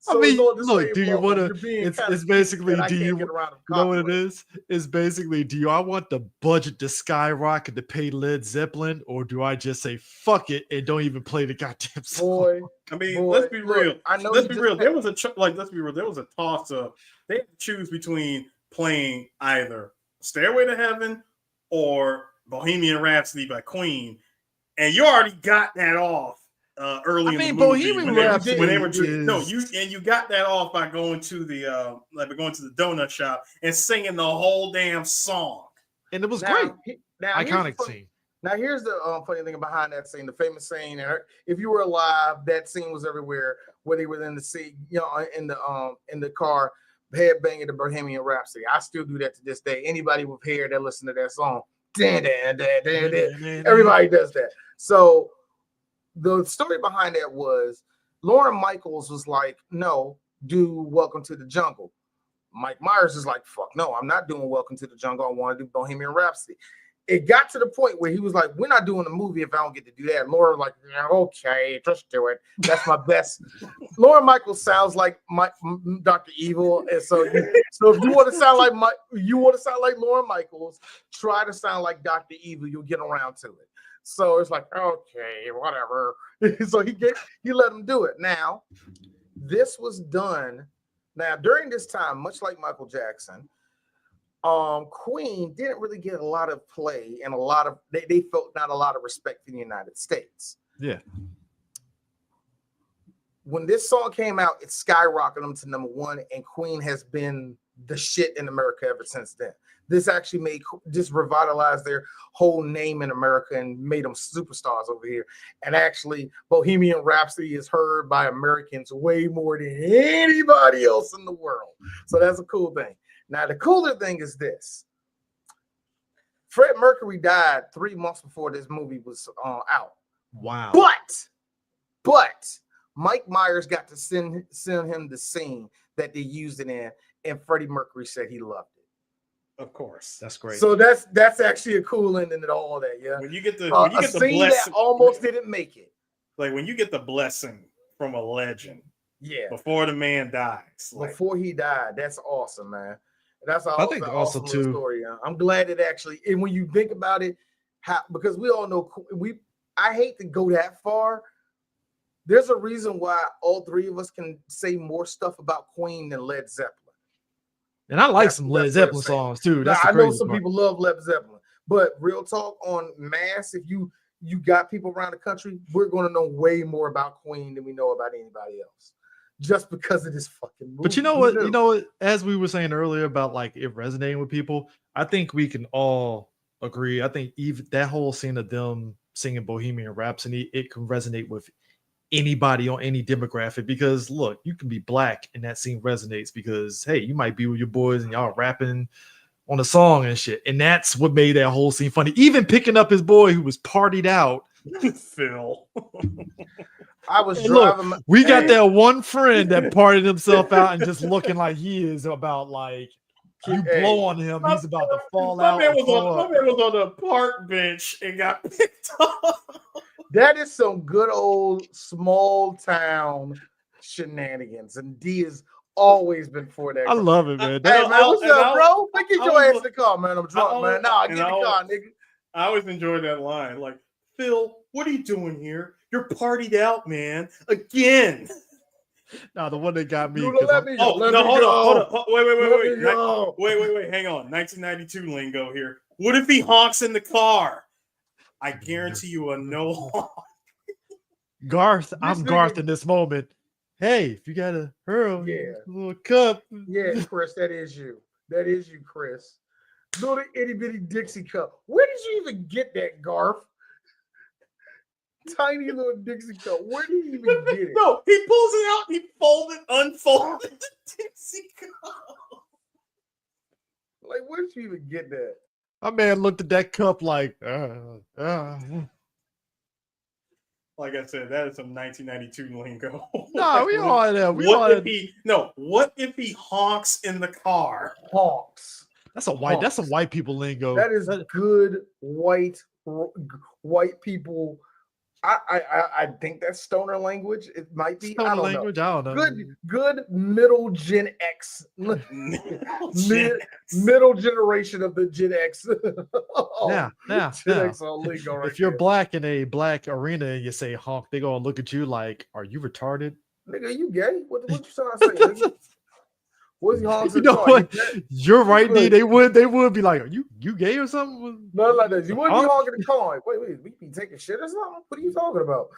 [SPEAKER 3] So
[SPEAKER 2] I mean,
[SPEAKER 3] it's on the
[SPEAKER 2] look,
[SPEAKER 3] same
[SPEAKER 2] do you
[SPEAKER 3] level.
[SPEAKER 2] want
[SPEAKER 3] You're
[SPEAKER 2] to?
[SPEAKER 3] being
[SPEAKER 2] It's
[SPEAKER 3] kinda
[SPEAKER 2] basically,
[SPEAKER 3] cheap and I
[SPEAKER 2] do
[SPEAKER 3] can't
[SPEAKER 2] you?
[SPEAKER 3] get around
[SPEAKER 2] You know what it
[SPEAKER 3] copyright.
[SPEAKER 2] is? It's basically, do I want the budget to skyrocket to pay Led Zeppelin, or do I just say fuck it and don't even play the goddamn song?
[SPEAKER 3] Boy,
[SPEAKER 1] I mean,
[SPEAKER 3] boy,
[SPEAKER 1] let's be real.
[SPEAKER 3] look, I know
[SPEAKER 1] Let's
[SPEAKER 3] you
[SPEAKER 1] be
[SPEAKER 3] just
[SPEAKER 1] real.
[SPEAKER 3] paid-
[SPEAKER 1] There was a let's be real. There was a toss up. They had to choose between playing either "Stairway to Heaven" or "Bohemian Rhapsody" by Queen, and you already got that off early
[SPEAKER 2] I
[SPEAKER 1] in the
[SPEAKER 2] mean,
[SPEAKER 1] movie.
[SPEAKER 2] Bohemian
[SPEAKER 1] when they
[SPEAKER 2] Rhapsody
[SPEAKER 1] were
[SPEAKER 2] is...
[SPEAKER 1] you got that off by going to the donut shop and singing the whole damn song.
[SPEAKER 2] And it was great.
[SPEAKER 3] Now,
[SPEAKER 2] Iconic scene.
[SPEAKER 3] Now, here's the funny thing behind that scene, the famous scene. If you were alive, that scene was everywhere. Where they were in the seat, in the car, headbanging the Bohemian Rhapsody. I still do that to this day. Anybody with hair that listen to that song, everybody does that. So the story behind that was Lauren Michaels was like, "No, do Welcome to the Jungle." Mike Myers is like, "Fuck no, I'm not doing Welcome to the Jungle. I want to do Bohemian Rhapsody." It got to the point where he was like, "We're not doing a movie if I don't get to do that." And Laura was like, "Yeah, okay, just do it. That's my best." Lauren Michaels sounds like Dr. Evil, and so if you want to sound like Lauren Michaels, try to sound like Dr. Evil. You'll get around to it. So it's like, okay, whatever. So he let him do it. Now, this was done. Now, during this time, much like Michael Jackson, Queen didn't really get a lot of play and they felt not a lot of respect in the United States.
[SPEAKER 2] Yeah.
[SPEAKER 3] When this song came out, it skyrocketed them to number one, and Queen has been the shit in America ever since then. This actually revitalized their whole name in America and made them superstars over here. And actually, Bohemian Rhapsody is heard by Americans way more than anybody else in the world. So that's a cool thing. Now, the cooler thing is this. Fred Mercury died 3 months before this movie was out.
[SPEAKER 2] Wow.
[SPEAKER 3] But Mike Myers got to send him the scene that they used it in, and Freddie Mercury said he loved it.
[SPEAKER 1] Of course,
[SPEAKER 2] that's great.
[SPEAKER 3] So that's actually a cool ending to all that. Yeah,
[SPEAKER 1] when you get the
[SPEAKER 3] scene that almost didn't make it.
[SPEAKER 1] Like when you get the blessing from a legend.
[SPEAKER 3] Yeah,
[SPEAKER 1] before the man dies.
[SPEAKER 3] Before he died, that's awesome, man. That's
[SPEAKER 2] I think also too.
[SPEAKER 3] Story. I'm glad it actually. And when you think about it, because we all know I hate to go that far. There's a reason why all three of us can say more stuff about Queen than Led Zeppelin.
[SPEAKER 2] And I like some Led Zeppelin songs too.
[SPEAKER 3] Now, I know some people love Led Zeppelin, but real talk on mass, if you got people around the country, we're going to know way more about Queen than we know about anybody else, just because of this fucking movie.
[SPEAKER 2] But you know what? You know what? As we were saying earlier about like it resonating with people, I think we can all agree. I think even that whole scene of them singing Bohemian Rhapsody, it can resonate with anybody on any demographic, because look, you can be black and that scene resonates because hey, you might be with your boys and y'all rapping on a song and shit, and that's what made that whole scene funny. Even picking up his boy who was partied out,
[SPEAKER 1] Phil.
[SPEAKER 3] I was driving.
[SPEAKER 2] Look, we got that one friend that partied himself out and just looking like he is about like you blow on him, he's about to fall out.
[SPEAKER 1] My man was on the park bench and got picked up.
[SPEAKER 3] That is some good old small town shenanigans, and D has always been for that.
[SPEAKER 2] I love it, man.
[SPEAKER 3] Hey, man, what's up, bro? Get your ass in the car, man. I'm drunk, man. Nah, get in the car, nigga.
[SPEAKER 1] I always enjoy that line. Like, Phil, what are you doing here? You're partied out, man. Again.
[SPEAKER 2] No, the one that got me.
[SPEAKER 1] Hold on. Wait. Hang on. 1992 lingo here. What if he honks in the car? I guarantee you a no honk.
[SPEAKER 2] Garth, I'm Garth in this moment. Hey, if you got a hurl, little cup.
[SPEAKER 3] Yeah, Chris, that is you. That is you, Chris. Little itty bitty Dixie cup. Where did you even get that, Garth? Tiny little Dixie cup. Where did you even get it?
[SPEAKER 1] No, he pulls it out. He unfolded the Dixie cup.
[SPEAKER 3] Like, where did you even get that?
[SPEAKER 2] My man looked at that cup like,
[SPEAKER 1] Like I said, that is some 1992 lingo.
[SPEAKER 2] No, we all know.
[SPEAKER 1] What if he honks in the car?
[SPEAKER 3] Honks.
[SPEAKER 2] That's some white people lingo.
[SPEAKER 3] That is good white people I think that's stoner language. It might be.
[SPEAKER 2] Stoner
[SPEAKER 3] I don't
[SPEAKER 2] language.
[SPEAKER 3] know.
[SPEAKER 2] I don't know.
[SPEAKER 3] Good middle Gen X. Middle generation of the Gen X.
[SPEAKER 2] Now,
[SPEAKER 3] Gen X on lingo right
[SPEAKER 2] if you're
[SPEAKER 3] there.
[SPEAKER 2] black in a black arena and you say honk, they're gonna look at you like, "Are you retarded?"
[SPEAKER 3] Nigga, you gay? What you trying to say, nigga? What's he honking?
[SPEAKER 2] You know what? You're right, D. They would be like, "Are you gay or something?"
[SPEAKER 3] Nothing like that. You wouldn't be honking the car. Wait, we be taking shit or something? What are you talking about?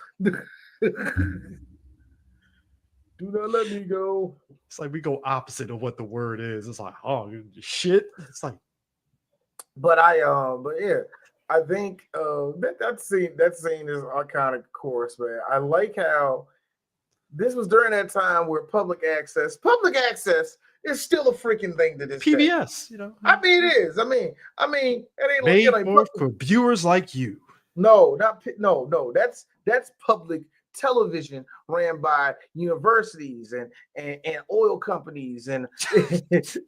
[SPEAKER 3] Do not let me go.
[SPEAKER 2] It's like we go opposite of what the word is. It's like, oh shit. It's like,
[SPEAKER 3] but yeah, I think that scene is iconic, of course, man. I like how this was during that time where public access is still a freaking thing to this
[SPEAKER 2] PBS,
[SPEAKER 3] day. I mean, it is. I mean, it ain't
[SPEAKER 2] made
[SPEAKER 3] like
[SPEAKER 2] for viewers like you.
[SPEAKER 3] No, that's public television ran by universities and oil companies and rich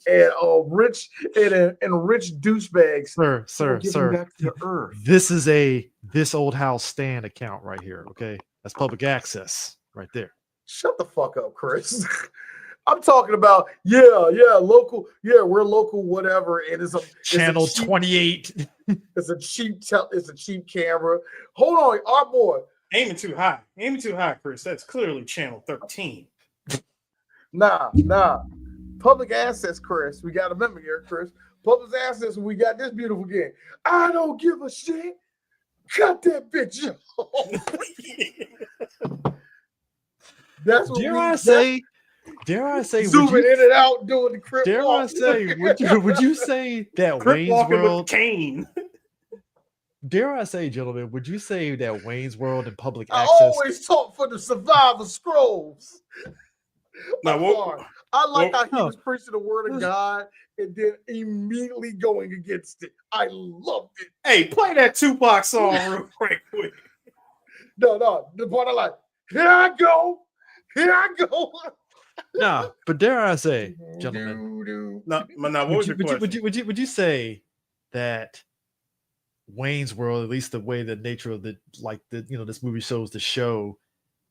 [SPEAKER 3] douchebags.
[SPEAKER 2] Sir.
[SPEAKER 3] Back to earth.
[SPEAKER 2] This is a This Old House Stan account right here. Okay, that's public access right there.
[SPEAKER 3] Shut the fuck up, Chris. I'm talking about local. Yeah, we're local, whatever. And it's
[SPEAKER 2] channel 28.
[SPEAKER 3] It's a cheap camera. Hold on, our boy.
[SPEAKER 1] Aiming too high, Chris. That's clearly channel 13.
[SPEAKER 3] Nah. Public access, Chris. We got to remember here, Chris. Public access. We got this beautiful game. I don't give a shit. Cut that bitch off. That's what
[SPEAKER 2] Dare I say,
[SPEAKER 3] zooming in and out doing the crip
[SPEAKER 2] dare
[SPEAKER 3] walk.
[SPEAKER 2] I say, would you say that
[SPEAKER 1] crip
[SPEAKER 2] Wayne's
[SPEAKER 1] walking
[SPEAKER 2] World
[SPEAKER 1] with Kane?
[SPEAKER 2] Dare I say, gentlemen, would you say that Wayne's World and public
[SPEAKER 3] I
[SPEAKER 2] access?
[SPEAKER 3] always talk for the survivor scrolls.
[SPEAKER 1] Now,
[SPEAKER 3] I like how he was preaching the word of God and then immediately going against it. I loved it.
[SPEAKER 1] Hey, play that Tupac song real quick.
[SPEAKER 3] No, the part I like. Here I go.
[SPEAKER 2] Nah, but dare I say, gentlemen,
[SPEAKER 1] what was your question?
[SPEAKER 2] Would you say that Wayne's World, at least the way the nature of this movie shows the show,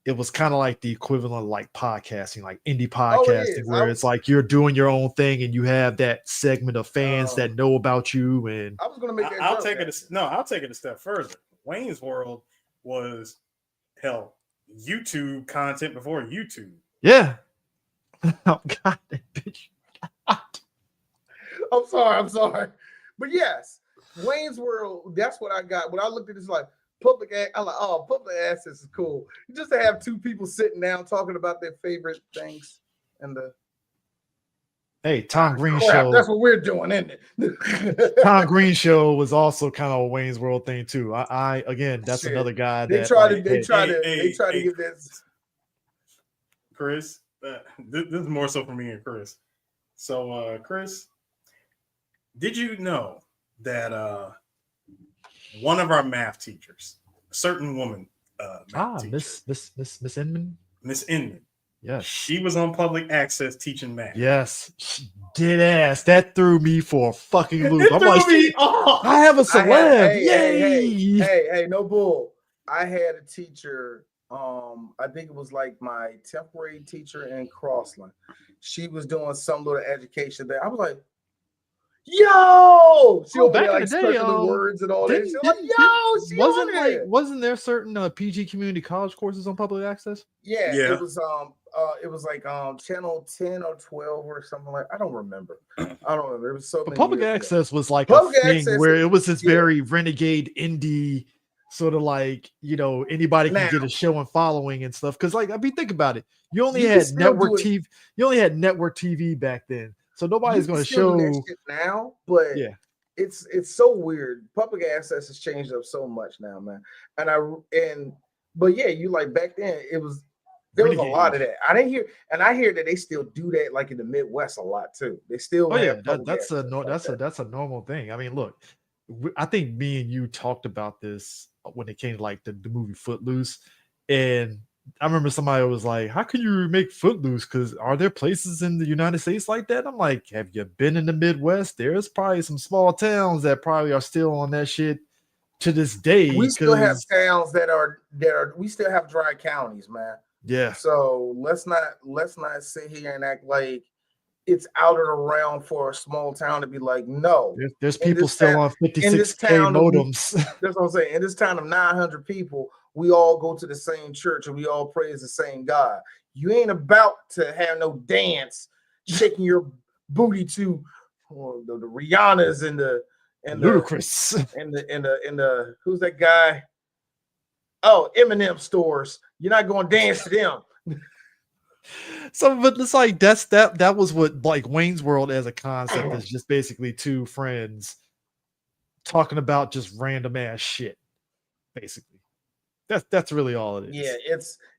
[SPEAKER 2] it was kind of like the equivalent of like podcasting, like indie podcasting, where it's like you're doing your own thing and you have that segment of fans that know about you. And
[SPEAKER 3] I was gonna make that
[SPEAKER 1] I'll take it a step further. Wayne's World was YouTube content before YouTube.
[SPEAKER 2] Yeah. Oh God, that bitch.
[SPEAKER 3] I'm sorry. But yes, Wayne's World, that's what I got. When I looked at this, like public access is cool. Just to have two people sitting down talking about their favorite things and
[SPEAKER 2] Hey, Tom Green show.
[SPEAKER 3] That's what we're doing, isn't it?
[SPEAKER 2] Tom Green show was also kind of a Wayne's World thing too. I again, that's another guy.
[SPEAKER 3] They try to give this.
[SPEAKER 1] Chris, this is more so for me and Chris. So, Chris, did you know that one of our math teachers, a certain woman,
[SPEAKER 2] Miss Inman?
[SPEAKER 1] Miss Inman.
[SPEAKER 2] Yes.
[SPEAKER 1] She was on public access teaching math.
[SPEAKER 2] Yes. Dead ass. That threw me for a fucking loop. I'm like, I have a celeb. Yay.
[SPEAKER 3] Hey, no bull. I had a teacher. I think it was like my 10th grade teacher in Crossland. She was doing some little education there. I was like, yo, she over there like the words and all that. She was like, yo,
[SPEAKER 2] wasn't there certain PG community college courses on public access?
[SPEAKER 3] Yeah. It was like channel 10 or 12 or something like. I don't remember. It was so many.
[SPEAKER 2] Public access was like a thing where it was this very renegade indie sort of like, anybody can get a show and following and stuff. Because like, I mean, think about it. You only had network TV. You only had network TV back then. So nobody's going to show
[SPEAKER 3] that shit now, but yeah, it's so weird. Public access has changed up so much now, man. But yeah, you like back then there was a lot of that. I hear that they still do that like in the Midwest a lot too. They still
[SPEAKER 2] that's a normal thing. I mean, look, I think me and you talked about this when it came to like the movie Footloose, and I remember somebody was like, how can you remake Footloose? Because are there places in the United States like that? I'm like, have you been in the Midwest? There's probably some small towns that probably are still on that shit to this day.
[SPEAKER 3] We still have
[SPEAKER 2] 'cause-
[SPEAKER 3] towns that are we still have dry counties, man.
[SPEAKER 2] yeah.
[SPEAKER 3] So let's not sit here and act like it's out of the realm for a small town to be like, no.
[SPEAKER 2] There's
[SPEAKER 3] In
[SPEAKER 2] people
[SPEAKER 3] this
[SPEAKER 2] still
[SPEAKER 3] town-
[SPEAKER 2] on
[SPEAKER 3] in this
[SPEAKER 2] 56K
[SPEAKER 3] town of-
[SPEAKER 2] modems.
[SPEAKER 3] That's what I'm saying. In this town of 900 people, we all go to the same church and we all praise the same God. You ain't about to have no dance, shaking your booty to the Rihannas and the
[SPEAKER 2] Ludicrous.
[SPEAKER 3] and the who's that guy? Oh, Eminem stores. You're not going to dance to them.
[SPEAKER 2] So, but it's like that was what like Wayne's World as a concept is just basically two friends talking about just random ass shit. Basically, that's really all it is.
[SPEAKER 3] Yeah,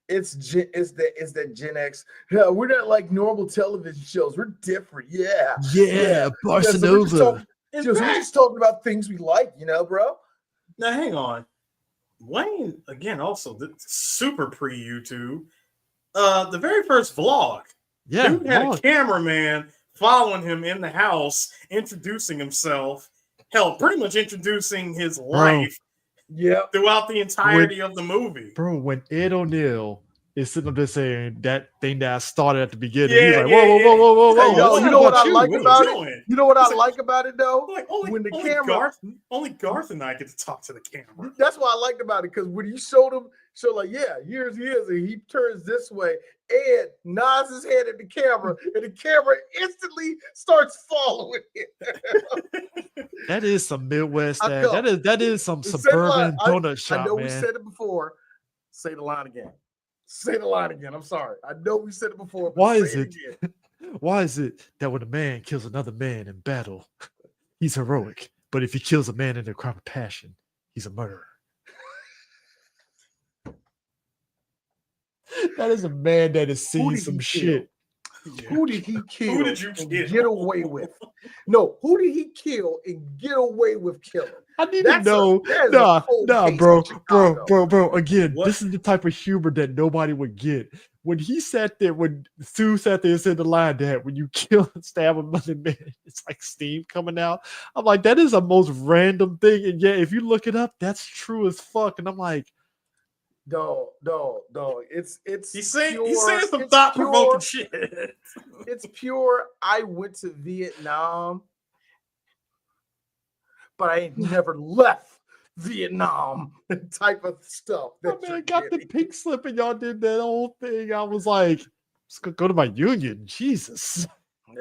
[SPEAKER 3] it's that Gen X. Yeah, we're not like normal television shows. We're different. Yeah,
[SPEAKER 2] Barcelona.
[SPEAKER 3] So we're just talking about things we like, bro.
[SPEAKER 1] Now, hang on. Wayne, again, also super pre-YouTube. The very first vlog.
[SPEAKER 2] Yeah,
[SPEAKER 1] Dude had a cameraman following him in the house, introducing himself. Hell, pretty much introducing his life.
[SPEAKER 3] Yeah,
[SPEAKER 1] throughout the entirety of the movie.
[SPEAKER 2] Bro, when Ed O'Neill is sitting up there saying that thing that started at the beginning,
[SPEAKER 1] Yeah,
[SPEAKER 2] he's like,
[SPEAKER 1] yeah,
[SPEAKER 2] whoa.
[SPEAKER 3] Hey, you know what I like about it?
[SPEAKER 1] doing?
[SPEAKER 3] You know what I
[SPEAKER 1] like-
[SPEAKER 3] like about it though?
[SPEAKER 1] Like,
[SPEAKER 3] when the camera,
[SPEAKER 1] only Garth and I get to talk to the camera.
[SPEAKER 3] that's what I liked about it, because when you showed him, like, yeah, here's he is, and he turns this way, Ed nods his head at the camera, and the camera instantly starts following him.
[SPEAKER 2] That is some Midwest.
[SPEAKER 3] I know.
[SPEAKER 2] That is some
[SPEAKER 3] Say the
[SPEAKER 2] suburban
[SPEAKER 3] line.
[SPEAKER 2] donut shop,
[SPEAKER 3] I know
[SPEAKER 2] man.
[SPEAKER 3] we said it before. Say the line again. Say the line again. I'm sorry. I know we said it before. But
[SPEAKER 2] Why
[SPEAKER 3] say
[SPEAKER 2] is it?
[SPEAKER 3] again.
[SPEAKER 2] Why is it that when a man kills another man in battle, he's heroic, but if he kills a man in a crime of passion, he's a murderer? That is a man that has seen some shit.
[SPEAKER 1] Yeah.
[SPEAKER 3] Who did he kill?
[SPEAKER 1] Who did you
[SPEAKER 3] and
[SPEAKER 1] kill?
[SPEAKER 3] get away with? No, who did he kill and get away with killing?
[SPEAKER 2] I need
[SPEAKER 3] That's
[SPEAKER 2] to know.
[SPEAKER 3] that is a cold case
[SPEAKER 2] Bro,
[SPEAKER 3] in Chicago.
[SPEAKER 2] bro. Again,
[SPEAKER 1] What?
[SPEAKER 2] this is the type of humor that nobody would get. When he sat there, when Sue sat there and said the line that when you kill and stab another man, it's like steam coming out. I'm like, that is a most random thing. And yeah, if you look it up, that's true as fuck. And I'm like,
[SPEAKER 3] Dog. It's
[SPEAKER 1] He's saying some
[SPEAKER 3] it's
[SPEAKER 1] thought-provoking
[SPEAKER 3] pure-
[SPEAKER 1] shit.
[SPEAKER 3] It's pure. I went to Vietnam, but I ain't never left Vietnam type of stuff.
[SPEAKER 2] oh man, got the pink slip and y'all did that whole thing. I was like, let's go to my union. Jesus.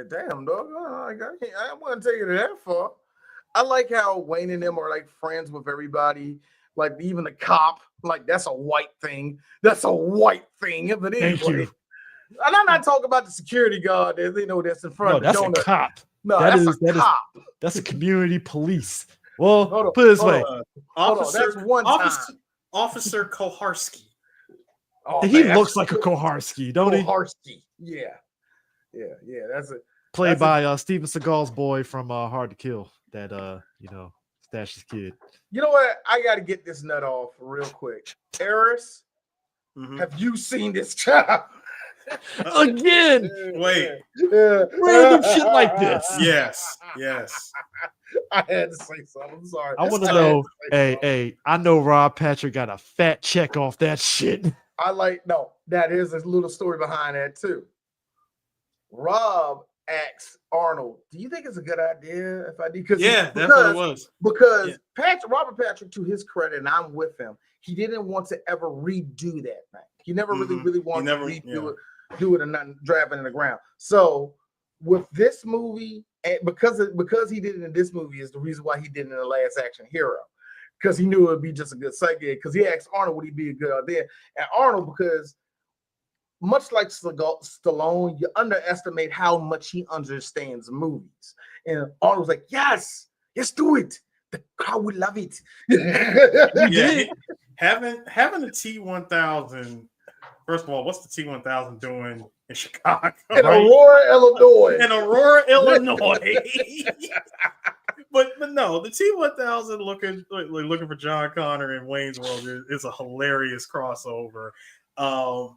[SPEAKER 3] Damn, dog. I wouldn't take it that far. I like how Wayne and them are like friends with everybody. Like even the cop, like that's a white thing. That's a white thing. But anyway,
[SPEAKER 2] Thank you.
[SPEAKER 3] and I'm not talking about the security guard that's in front
[SPEAKER 2] No,
[SPEAKER 3] of the
[SPEAKER 2] that's
[SPEAKER 3] donut.
[SPEAKER 2] a cop.
[SPEAKER 3] No,
[SPEAKER 2] that
[SPEAKER 3] that's a cop.
[SPEAKER 2] That's a community police. Well,
[SPEAKER 3] Hold on,
[SPEAKER 2] put it this
[SPEAKER 3] hold
[SPEAKER 2] way.
[SPEAKER 3] on. Hold on, that's one time.
[SPEAKER 1] Officer Koharski.
[SPEAKER 3] Oh,
[SPEAKER 2] He
[SPEAKER 3] man,
[SPEAKER 2] looks like a Koharski, don't he?
[SPEAKER 3] Koharski. Yeah. That's it.
[SPEAKER 2] Played by Steven Seagal's boy from Hard to Kill. That Stash's kid.
[SPEAKER 3] You know what? I got to get this nut off real quick. Eris, have you seen this child?
[SPEAKER 2] Again.
[SPEAKER 1] Wait.
[SPEAKER 2] Random shit like this.
[SPEAKER 1] Yes.
[SPEAKER 3] I had to say something. I'm sorry.
[SPEAKER 2] I want to know. Hey, I know Rob Patrick got a fat check off that shit.
[SPEAKER 3] That is a little story behind that too. Rob asked Arnold, "Do you think it's a good idea if I do?"
[SPEAKER 1] That's what it was.
[SPEAKER 3] Because Robert Patrick, to his credit, and I'm with him, he didn't want to ever redo that thing. He never really wanted to redo it, do it and not drive it in the ground. So with this movie, and because he did it in this movie, is the reason why he did it in The Last Action Hero. Because he knew it would be just a good segue. Because he asked Arnold, would he be a good idea? And Arnold, because much like Stallone, you underestimate how much he understands movies. And Arnold was like, yes, do it. The crowd would love it.
[SPEAKER 1] Having a T-1000. First of all, what's the T-1000 doing in Chicago?
[SPEAKER 3] In Aurora, Illinois. But
[SPEAKER 1] no, the T-1000 looking for John Connor in Wayne's World is a hilarious crossover. And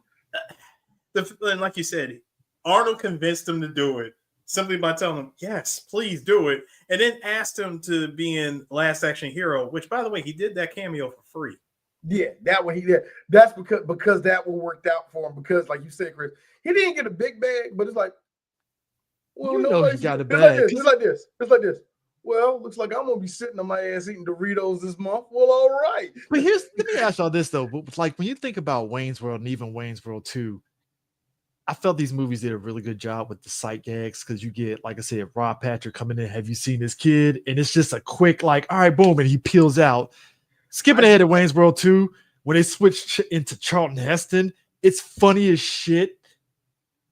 [SPEAKER 1] like you said, Arnold convinced him to do it. simply by telling him, yes, please do it. And then asked him to be in Last Action Hero, which, by the way, he did that cameo for free.
[SPEAKER 3] Yeah, that one he did. That's because that one worked out for him. Because, like you said, Chris, he didn't get a big bag, but it's like, well,
[SPEAKER 2] you know he got a
[SPEAKER 3] it's
[SPEAKER 2] bag.
[SPEAKER 3] It's like this. It's like this. Well, looks like I'm gonna be sitting on my ass eating Doritos this month. Well, all right.
[SPEAKER 2] But let me ask y'all this though. But like when you think about Wayne's World and even Wayne's World 2, I felt these movies did a really good job with the sight gags because you get, like I said, Rob Patrick coming in. Have you seen this kid? And it's just a quick, like, all right, boom, and he peels out. Skipping ahead to Wayne's World 2, when they switch into Charlton Heston, it's funny as shit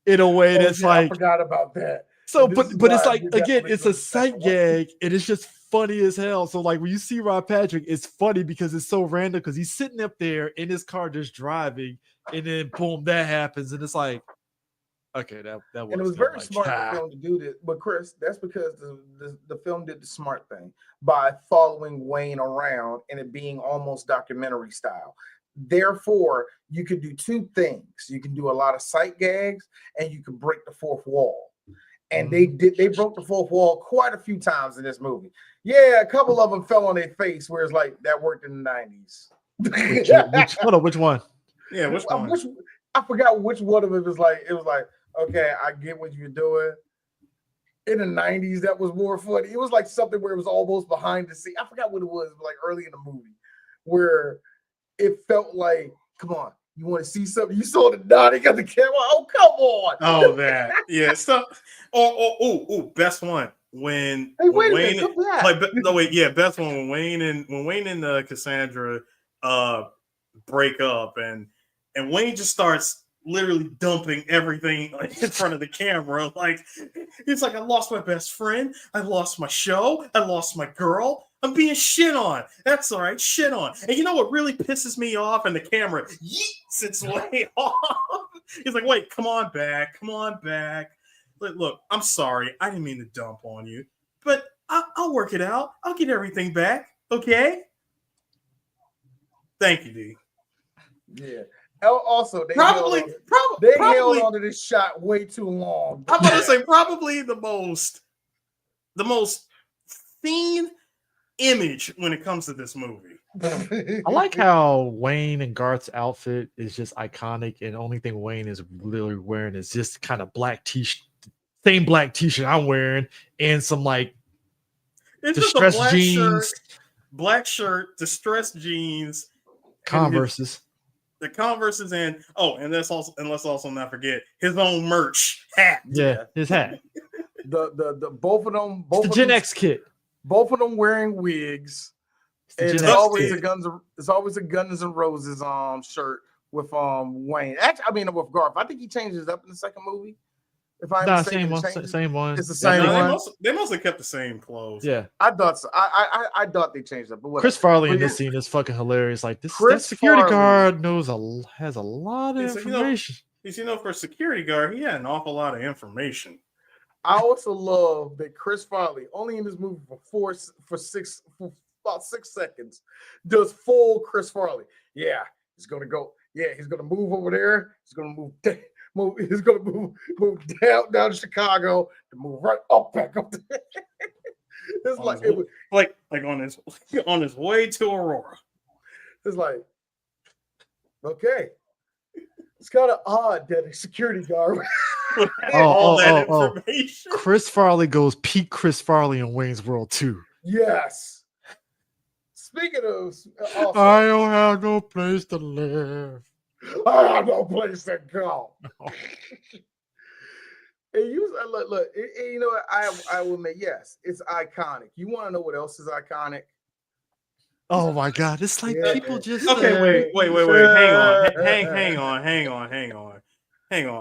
[SPEAKER 2] in a way that's like,
[SPEAKER 3] I forgot about that.
[SPEAKER 2] So, but it's like, again, it's a sight gag and it's just funny as hell. So, like, when you see Rob Patrick, it's funny because it's so random because he's sitting up there in his car just driving, and then boom, that happens, and it's like, okay, that was.
[SPEAKER 3] And it was very smart for the film to do this. But Chris, that's because the film did the smart thing by following Wayne around and it being almost documentary style. Therefore, you could do two things. You can do a lot of sight gags and you can break the fourth wall. And they broke the fourth wall quite a few times in this movie. Yeah, a couple of them fell on their face, where it's like that worked in the 90s.
[SPEAKER 2] Which one?
[SPEAKER 1] Yeah, which one?
[SPEAKER 3] I forgot which one of it was like. It was like, okay, I get what you're doing. In the 90s, that was more funny. It was like something where it was almost behind the scene. I forgot what it was, like early in the movie, where it felt like, come on, you want to see something? You saw the nodding at the camera. Oh, come on.
[SPEAKER 1] Oh, that. Yeah, stuff. Oh, best one. When
[SPEAKER 3] wait
[SPEAKER 1] Wayne,
[SPEAKER 3] a minute, come back.
[SPEAKER 1] Like, no, wait, yeah, best one when Wayne and Cassandra break up and Wayne just starts literally dumping everything in front of the camera. Like, it's like, I lost my best friend, I lost my show, I lost my girl, I'm being shit on. That's all right, shit on. And you know what really pisses me off? And the camera yeets its way off. He's like, wait, come on back. Look, I'm sorry, I didn't mean to dump on you, but I'll work it out. I'll get everything back, okay? Thank you, D.
[SPEAKER 3] Yeah. Also, they held onto this shot way too long.
[SPEAKER 1] I'm about to say probably the most fiend image when it comes to this movie.
[SPEAKER 2] I like how Wayne and Garth's outfit is just iconic, and the only thing Wayne is literally wearing is just kind of black t-shirt, same black t-shirt I'm wearing, and some like distressed jeans,
[SPEAKER 1] black shirt, distressed jeans,
[SPEAKER 2] Converses.
[SPEAKER 1] The Converses, and let's also not forget his own merch hat.
[SPEAKER 2] Yeah, his hat.
[SPEAKER 3] the both of them,
[SPEAKER 2] the Gen X kit.
[SPEAKER 3] Both of them wearing wigs. And it's always a Guns N' Roses shirt with Wayne. Actually, with Garth. I think he changes up in the second movie. If I'm
[SPEAKER 2] same one.
[SPEAKER 3] It's the same one.
[SPEAKER 1] They mostly kept the same clothes.
[SPEAKER 2] Yeah,
[SPEAKER 3] I thought so. I thought they changed up. But whatever.
[SPEAKER 2] Chris Farley in this scene is fucking hilarious. Like that security guard has a lot of information.
[SPEAKER 3] For
[SPEAKER 1] a security guard, he had an awful lot of information.
[SPEAKER 3] I also love that Chris Farley, only in this movie for about 6 seconds, does full Chris Farley. Yeah, he's gonna go. Yeah, he's gonna move over there. He's gonna move. He's gonna move down to Chicago to move right up back up there. It's like it was
[SPEAKER 1] like on his way to Aurora.
[SPEAKER 3] It's like, okay. It's kind of odd that a security guard.
[SPEAKER 2] Information. Chris Farley goes peak Chris Farley in Wayne's World 2.
[SPEAKER 3] Yes. Speaking of,
[SPEAKER 2] I don't have no place to live.
[SPEAKER 3] I have no place to go. And look. You know what? I will admit, yes, it's iconic. You want to know what else is iconic?
[SPEAKER 2] Oh my God! It's like people just
[SPEAKER 1] okay. Wait. Hang on.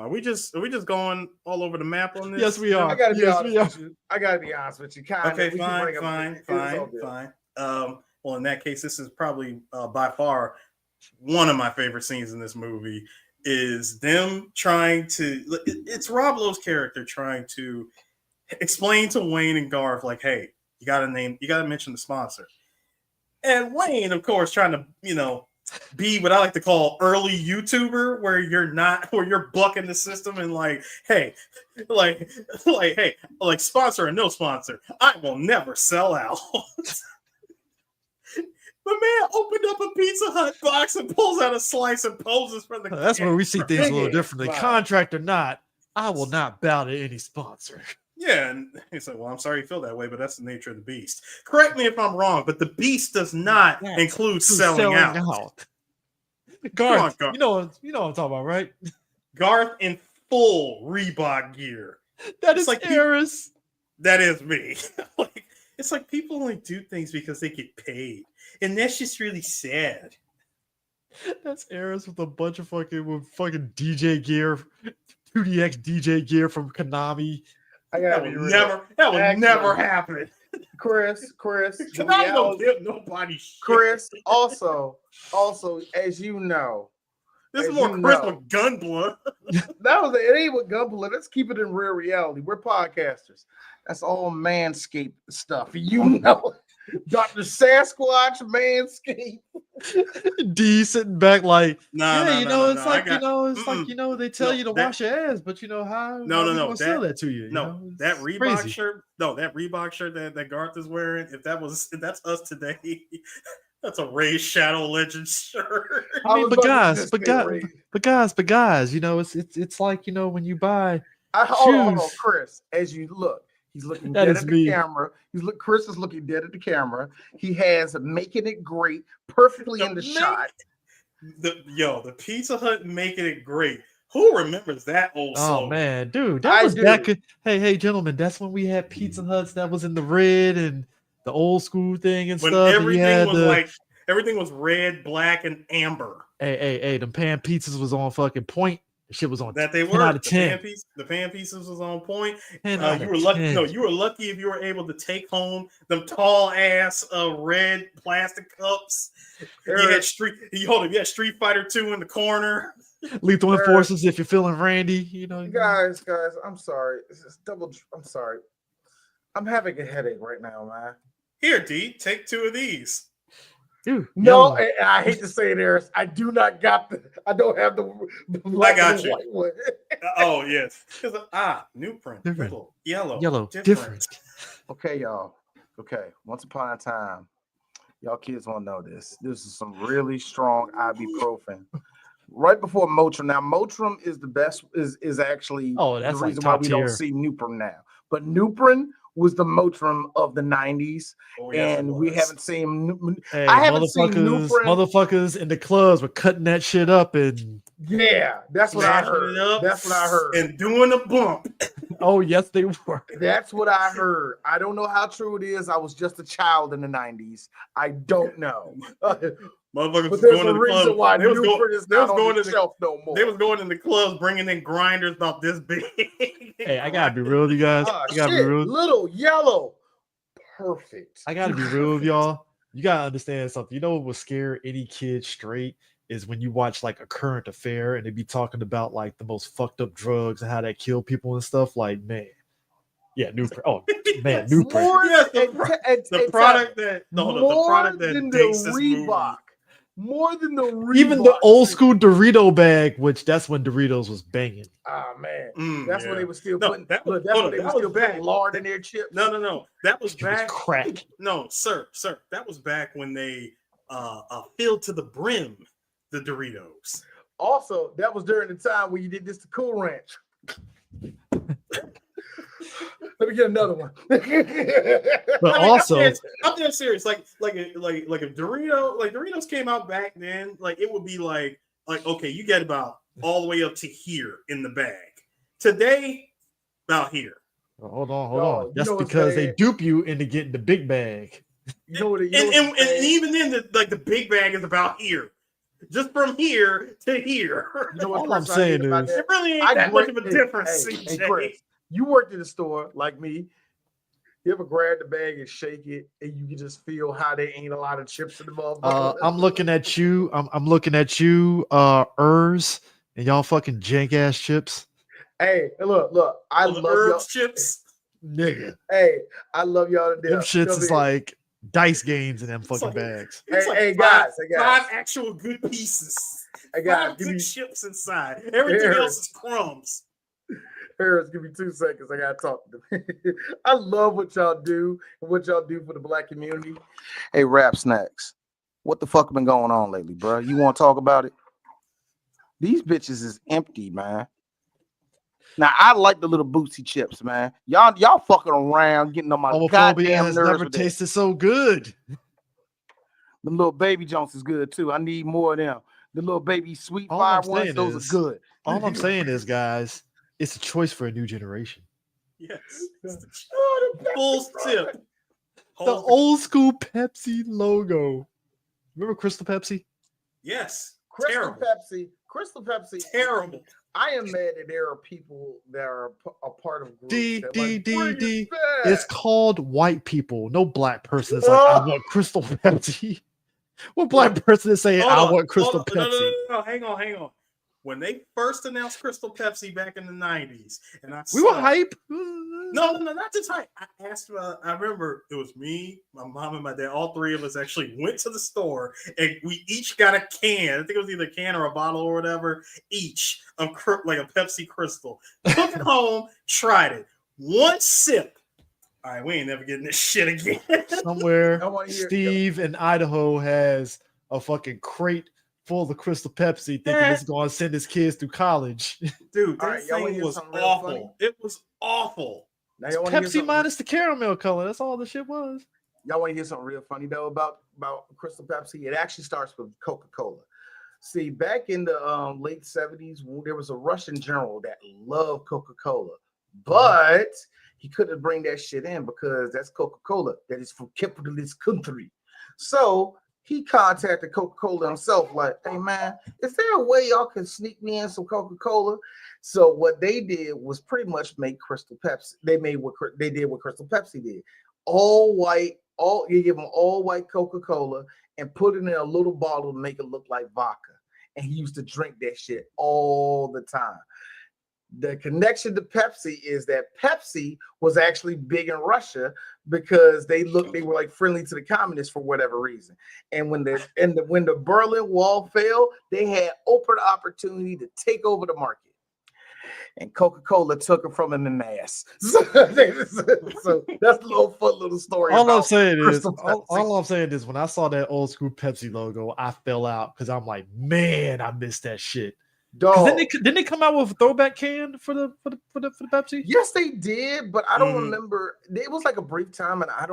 [SPEAKER 1] Are we just going all over the map on this?
[SPEAKER 2] Yes, we are.
[SPEAKER 3] I gotta be honest with you.
[SPEAKER 1] Okay, fine. Well, in that case, this is probably by far one of my favorite scenes in this movie. Is them trying to? It's Rob Lowe's character trying to explain to Wayne and Garth, like, "Hey, you got to mention the sponsor." And Wayne, of course, trying to, B, what I like to call early YouTuber, where you're bucking the system and like, hey, hey, like sponsor or no sponsor, I will never sell out. The man opened up a Pizza Hut box and pulls out a slice and poses for the
[SPEAKER 2] That's where we see things a little differently.
[SPEAKER 3] Wow.
[SPEAKER 2] Contract or not, I will not bow to any sponsor.
[SPEAKER 1] Yeah, and he said, well, I'm sorry you feel that way, but that's the nature of the beast. Correct me if I'm wrong, but the beast does not include selling out.
[SPEAKER 2] Garth,
[SPEAKER 1] Garth.
[SPEAKER 2] you know what I'm talking about, right?
[SPEAKER 1] Garth in full Reebok gear.
[SPEAKER 2] That is
[SPEAKER 1] like
[SPEAKER 2] Eris.
[SPEAKER 1] That is me. It's like people only do things because they get paid. And that's just really sad.
[SPEAKER 2] That's Eris with a bunch of fucking DJ gear, 2DX DJ gear from Konami.
[SPEAKER 1] That will never happen.
[SPEAKER 3] Chris,
[SPEAKER 1] Konami don't give nobody shit.
[SPEAKER 3] Chris, also, as you know,
[SPEAKER 1] this is more Chris with Gunpla.
[SPEAKER 3] It ain't with Gunpla. Let's keep it in real reality. We're podcasters. That's all Manscaped stuff. You know, Dr. Sasquatch Manscaped.
[SPEAKER 2] D sitting back like, they tell you to wash your ass, but you know how?
[SPEAKER 1] No,
[SPEAKER 2] sell that to you.
[SPEAKER 1] That Reebok shirt. No, that Reebok shirt that Garth is wearing. If that's us today, that's a Ray Shadow Legends shirt.
[SPEAKER 2] I mean, but guys, you know, it's like, you know, when you buy.
[SPEAKER 3] Hold on, Chris. As you look. He's looking dead at the camera. Chris is looking dead at the camera. He has Making It Great perfectly in the shot.
[SPEAKER 1] The Pizza Hut Making It Great. Who remembers that old song?
[SPEAKER 2] Oh man, dude, that was back. Hey, gentlemen, that's when we had Pizza Huts that was in the red and the old school thing and
[SPEAKER 1] when
[SPEAKER 2] stuff.
[SPEAKER 1] Everything was red, black, and amber.
[SPEAKER 2] Hey, them pan pizzas was on fucking point. Shit was on
[SPEAKER 1] that they
[SPEAKER 2] 10
[SPEAKER 1] were.
[SPEAKER 2] out of 10.
[SPEAKER 1] The pan pieces was on point. You
[SPEAKER 2] were
[SPEAKER 1] lucky. No, you were lucky if you were able to take home them tall ass red plastic cups. You had Street Fighter 2 in the corner.
[SPEAKER 2] Lethal Enforcers if you're feeling Randy. You know,
[SPEAKER 3] guys, I'm sorry. I'm sorry. I'm having a headache right now, man.
[SPEAKER 1] Here, D, take 2 of these.
[SPEAKER 2] Dude,
[SPEAKER 3] no, I hate to say it, Eris. I don't have the
[SPEAKER 1] I got you. White one. Oh yes. New print.
[SPEAKER 2] Different.
[SPEAKER 1] Yellow.
[SPEAKER 2] Different.
[SPEAKER 3] Okay, y'all. Okay. Once upon a time, y'all kids won't know this. This is some really strong ibuprofen. Right before Motrin. Now, Motrin is the best, is actually
[SPEAKER 2] that's
[SPEAKER 3] the reason
[SPEAKER 2] like
[SPEAKER 3] why we don't see Nuprin now. But Nuprin was the Motrin of the 90s, and we haven't seen. I haven't seen Nuprin.
[SPEAKER 2] Motherfuckers in the clubs were cutting that shit up, and
[SPEAKER 3] that's what I heard. That's what I heard.
[SPEAKER 1] And doing a bump.
[SPEAKER 2] Oh yes, they were.
[SPEAKER 3] That's what I heard. I don't know how true it is. I was just a child in the 90s. I don't know.
[SPEAKER 1] Motherfuckers
[SPEAKER 3] but there's
[SPEAKER 1] going
[SPEAKER 3] a
[SPEAKER 1] to the
[SPEAKER 3] reason
[SPEAKER 1] club.
[SPEAKER 3] why Newport is not on the shelf no more.
[SPEAKER 1] They was going in the clubs, bringing in grinders about this big.
[SPEAKER 2] Hey, I gotta be real with you guys. I gotta be real.
[SPEAKER 3] Little yellow, perfect.
[SPEAKER 2] I gotta be real with y'all. You gotta understand something. You know what would scare any kid straight is when you watch like a current affair and they be talking about like the most fucked up drugs and how that kill people and stuff. Like, man. Yeah, Newport. Oh man, Newport.
[SPEAKER 1] The product that dates this movie.
[SPEAKER 3] More than the Reebok.
[SPEAKER 2] Even the old school Dorito bag, which that's when Doritos was banging.
[SPEAKER 3] Oh man, that's when they were still putting. That's when they were still putting lard in their chips.
[SPEAKER 1] No. That was back.
[SPEAKER 2] Crack.
[SPEAKER 1] No, sir. That was back when they filled to the brim the Doritos.
[SPEAKER 3] Also, that was during the time when you did this to Cool Ranch. Let me get another one.
[SPEAKER 2] But also,
[SPEAKER 1] I'm dead serious. Like if Doritos came out back then, like it would be like okay, you get about all the way up to here in the bag. Today, about here.
[SPEAKER 2] Hold on. That's because they dupe you into getting the big bag.
[SPEAKER 1] And even then, the big bag is about here. Just from here to here.
[SPEAKER 3] You know what
[SPEAKER 2] all I'm saying is,
[SPEAKER 1] it really ain't that much of a difference.
[SPEAKER 3] Hey, Chris, you worked in the store like me. You ever grab the bag and shake it, and you can just feel how there ain't a lot of chips in the motherfucker?
[SPEAKER 2] I'm looking at you. I'm looking at you, Urs, and y'all fucking jank ass chips.
[SPEAKER 3] Hey, look. I love y'all
[SPEAKER 1] chips,
[SPEAKER 2] nigga.
[SPEAKER 3] Hey, I love y'all to death.
[SPEAKER 2] Them shits is like dice games in them fucking
[SPEAKER 1] like-
[SPEAKER 2] bags.
[SPEAKER 1] It's
[SPEAKER 3] Hey,
[SPEAKER 1] five,
[SPEAKER 3] guys.
[SPEAKER 1] five actual good pieces.
[SPEAKER 3] Hey, guys,
[SPEAKER 1] Five
[SPEAKER 3] give
[SPEAKER 1] good
[SPEAKER 3] me
[SPEAKER 1] chips inside. Everything
[SPEAKER 3] Harris.
[SPEAKER 1] else is crumbs.
[SPEAKER 3] Harris, give me 2 seconds. I gotta talk to them. I love what y'all do and what y'all do for the black community. Hey, Rap Snacks, what the fuck been going on lately, bro? You want to talk about it? These bitches is empty, man. Now I like the little Bootsy chips, man. Y'all fucking around, getting on my
[SPEAKER 2] Homophobia
[SPEAKER 3] goddamn
[SPEAKER 2] has
[SPEAKER 3] nerves
[SPEAKER 2] never
[SPEAKER 3] with that.
[SPEAKER 2] tasted so good.
[SPEAKER 3] Them little baby Jones is good too. I need more of them. The little baby sweet
[SPEAKER 2] All
[SPEAKER 3] fire
[SPEAKER 2] I'm
[SPEAKER 3] ones,
[SPEAKER 2] saying
[SPEAKER 3] those
[SPEAKER 2] is-
[SPEAKER 3] are good.
[SPEAKER 2] All I'm saying is, guys, it's a choice for a new generation.
[SPEAKER 1] Yes. It's the
[SPEAKER 3] Oh, the
[SPEAKER 1] full
[SPEAKER 3] Pepsi
[SPEAKER 1] tip.
[SPEAKER 2] The
[SPEAKER 1] Hold
[SPEAKER 2] old school Pepsi logo. Remember Crystal Pepsi?
[SPEAKER 1] Yes.
[SPEAKER 3] Crystal
[SPEAKER 1] Terrible.
[SPEAKER 3] Pepsi. Crystal Pepsi.
[SPEAKER 1] Terrible.
[SPEAKER 3] I am mad that there are people that are a part of groups
[SPEAKER 2] D,
[SPEAKER 3] that
[SPEAKER 2] D,
[SPEAKER 3] like,
[SPEAKER 2] D,
[SPEAKER 3] bring it
[SPEAKER 2] D.
[SPEAKER 3] back.
[SPEAKER 2] It's called white people. No black person is like, I want Crystal Pepsi. What black person is saying, I want Crystal
[SPEAKER 1] hold on.
[SPEAKER 2] Pepsi?
[SPEAKER 1] No. Hang on. When they first announced Crystal Pepsi back in the 90s, and I
[SPEAKER 2] We
[SPEAKER 1] saw
[SPEAKER 2] were hype.
[SPEAKER 1] No, not just hype. I asked. I remember it was me, my mom, and my dad. All three of us actually went to the store, and we each got a can. I think it was either a can or a bottle or whatever, each of like a Pepsi Crystal. Took it home, tried it. One sip. All right, we ain't never getting this shit again.
[SPEAKER 2] Somewhere,
[SPEAKER 3] I wanna hear-
[SPEAKER 2] Steve in Idaho has a fucking crate full of Crystal Pepsi, thinking it's going to send his kids through college.
[SPEAKER 1] Dude,
[SPEAKER 3] All
[SPEAKER 1] that
[SPEAKER 3] right, y'all wanna
[SPEAKER 1] thing
[SPEAKER 3] hear
[SPEAKER 1] was
[SPEAKER 3] something real
[SPEAKER 1] awful.
[SPEAKER 3] funny?
[SPEAKER 1] It was awful.
[SPEAKER 3] Now,
[SPEAKER 2] It's
[SPEAKER 3] y'all want to hear
[SPEAKER 2] Pepsi
[SPEAKER 3] something?
[SPEAKER 2] minus the caramel color. That's all the shit was.
[SPEAKER 3] Y'all want to hear something real funny though about Crystal Pepsi? It actually starts with Coca-Cola. See, back in the late 70s, there was a Russian general that loved Coca-Cola, but he couldn't bring that shit in because that's Coca-Cola that is from capitalist country. So he contacted Coca-Cola himself, like, hey man, is there a way y'all can sneak me in some Coca-Cola? So what they did was pretty much make Crystal Pepsi. They did what Crystal Pepsi did. All white, you give them all white Coca-Cola and put it in a little bottle to make it look like vodka. And he used to drink that shit all the time. The connection to Pepsi is that Pepsi was actually big in Russia because they were like friendly to the communists for whatever reason. And when the Berlin Wall fell, they had open opportunity to take over the market. And Coca-Cola took it from them in mass. So that's a fun little story.
[SPEAKER 2] All I'm
[SPEAKER 3] about
[SPEAKER 2] saying is,
[SPEAKER 3] Crystal
[SPEAKER 2] all
[SPEAKER 3] Pepsi.
[SPEAKER 2] I'm saying is, when I saw that old school Pepsi logo, I fell out because I'm like, man, I missed that shit. Because
[SPEAKER 3] Dog.
[SPEAKER 2] didn't they come out with a throwback can for the Pepsi?
[SPEAKER 3] Yes, they did, but I don't remember. It was like a brief time, and I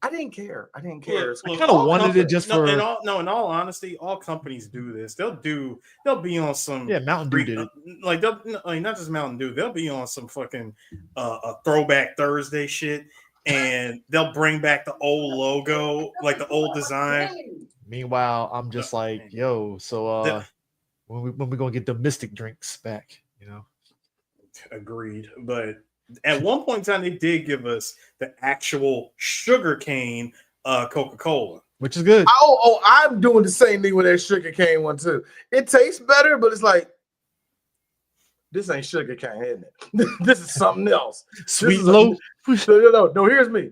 [SPEAKER 3] didn't care. I didn't care.
[SPEAKER 1] Look,
[SPEAKER 2] I kind of wanted it just for.
[SPEAKER 1] in all honesty, all companies do this. They'll be on some
[SPEAKER 2] Mountain Dew did it.
[SPEAKER 1] Like not just Mountain Dew. They'll be on some fucking a throwback Thursday shit, and they'll bring back the old logo, like the old design.
[SPEAKER 2] Meanwhile, I'm just like, yo, so when we gonna get the Mystic drinks back? You know.
[SPEAKER 1] Agreed, but at one point in time, they did give us the actual sugarcane Coca-Cola,
[SPEAKER 2] Which is good.
[SPEAKER 3] Oh, I'm doing the same thing with that sugar cane one too. It tastes better, but it's like this ain't sugar cane, isn't it? This is something else.
[SPEAKER 2] Sweet low.
[SPEAKER 3] No, here's me.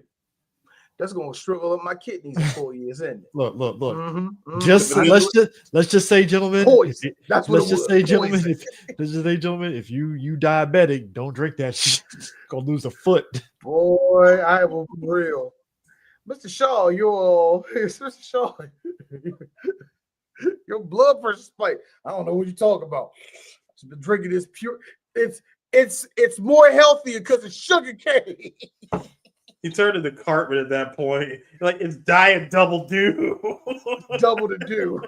[SPEAKER 3] That's gonna shrivel up my kidneys in 4 years, isn't it?
[SPEAKER 2] Look.
[SPEAKER 3] Mm-hmm.
[SPEAKER 2] Just let's just say, gentlemen.
[SPEAKER 3] Poison. That's what
[SPEAKER 2] let's just say, gentlemen.
[SPEAKER 3] Poison.
[SPEAKER 2] Let's just say, gentlemen. If you diabetic, don't drink that shit. Gonna lose a foot.
[SPEAKER 3] Boy, I will be real. Mr. Shaw, Mr. Shaw, your blood pressure spike. I don't know what you're talking about. I've been drinking this pure. It's more healthier because it's sugar cane.
[SPEAKER 1] He turned to the carpet at that point. Like, it's Diet Double Dew.
[SPEAKER 3] Double the dew.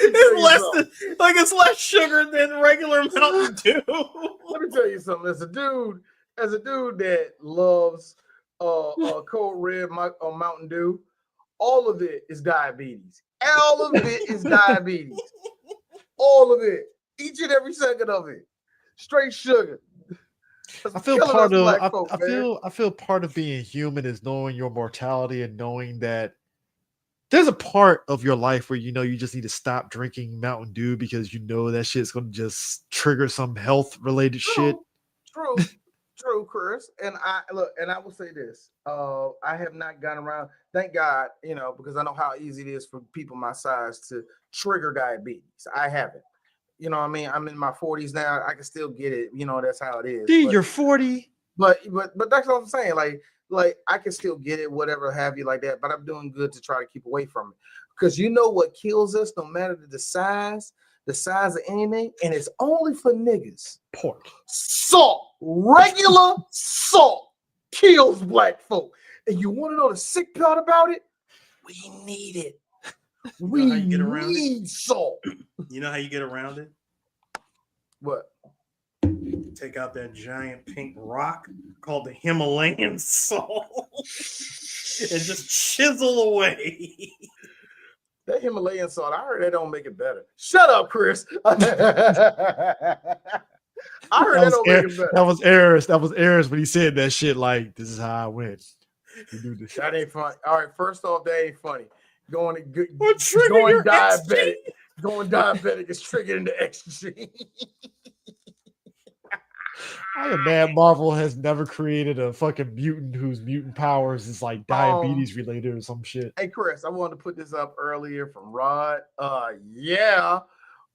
[SPEAKER 1] It's less sugar than regular Mountain Dew.
[SPEAKER 3] Let me tell you something. As a dude that loves Cold Red Mountain Dew, all of it is diabetes. All of it is diabetes. All of it. Each and every second of it. Straight sugar.
[SPEAKER 2] I feel part of being human is knowing your mortality and knowing that there's a part of your life where you just need to stop drinking Mountain Dew because that shit's gonna just trigger some health related shit.
[SPEAKER 3] True. True, Chris. And I will say this. I have not gone around, thank God, because I know how easy it is for people my size to trigger diabetes. I haven't. You know what I mean? I'm in my 40s now. I can still get it. That's how it is.
[SPEAKER 2] Dude, you're 40.
[SPEAKER 3] But that's what I'm saying. Like I can still get it, whatever have you like that. But I'm doing good to try to keep away from it. Because you know what kills us, no matter the size of anything, and it's only for niggas.
[SPEAKER 2] Pork.
[SPEAKER 3] Salt, regular salt kills black folk. And you want to know the sick part about it? We need it. We need salt.
[SPEAKER 1] You know how you get around it?
[SPEAKER 3] What?
[SPEAKER 1] Take out that giant pink rock called the Himalayan salt and just chisel away.
[SPEAKER 3] That Himalayan salt, I heard that don't make it better. Shut up, Chris. I heard that don't make it better.
[SPEAKER 2] That was Eris. That was Eris when he said that shit. Like, this is how I went. You do this.
[SPEAKER 3] That ain't funny. All right, first off, that ain't funny. Going
[SPEAKER 1] diabetic.
[SPEAKER 3] Going diabetic is triggered into XG.
[SPEAKER 2] I am mad Marvel has never created a fucking mutant whose mutant powers is like diabetes related or some shit.
[SPEAKER 3] Hey, Chris, I wanted to put this up earlier from Rod. Yeah.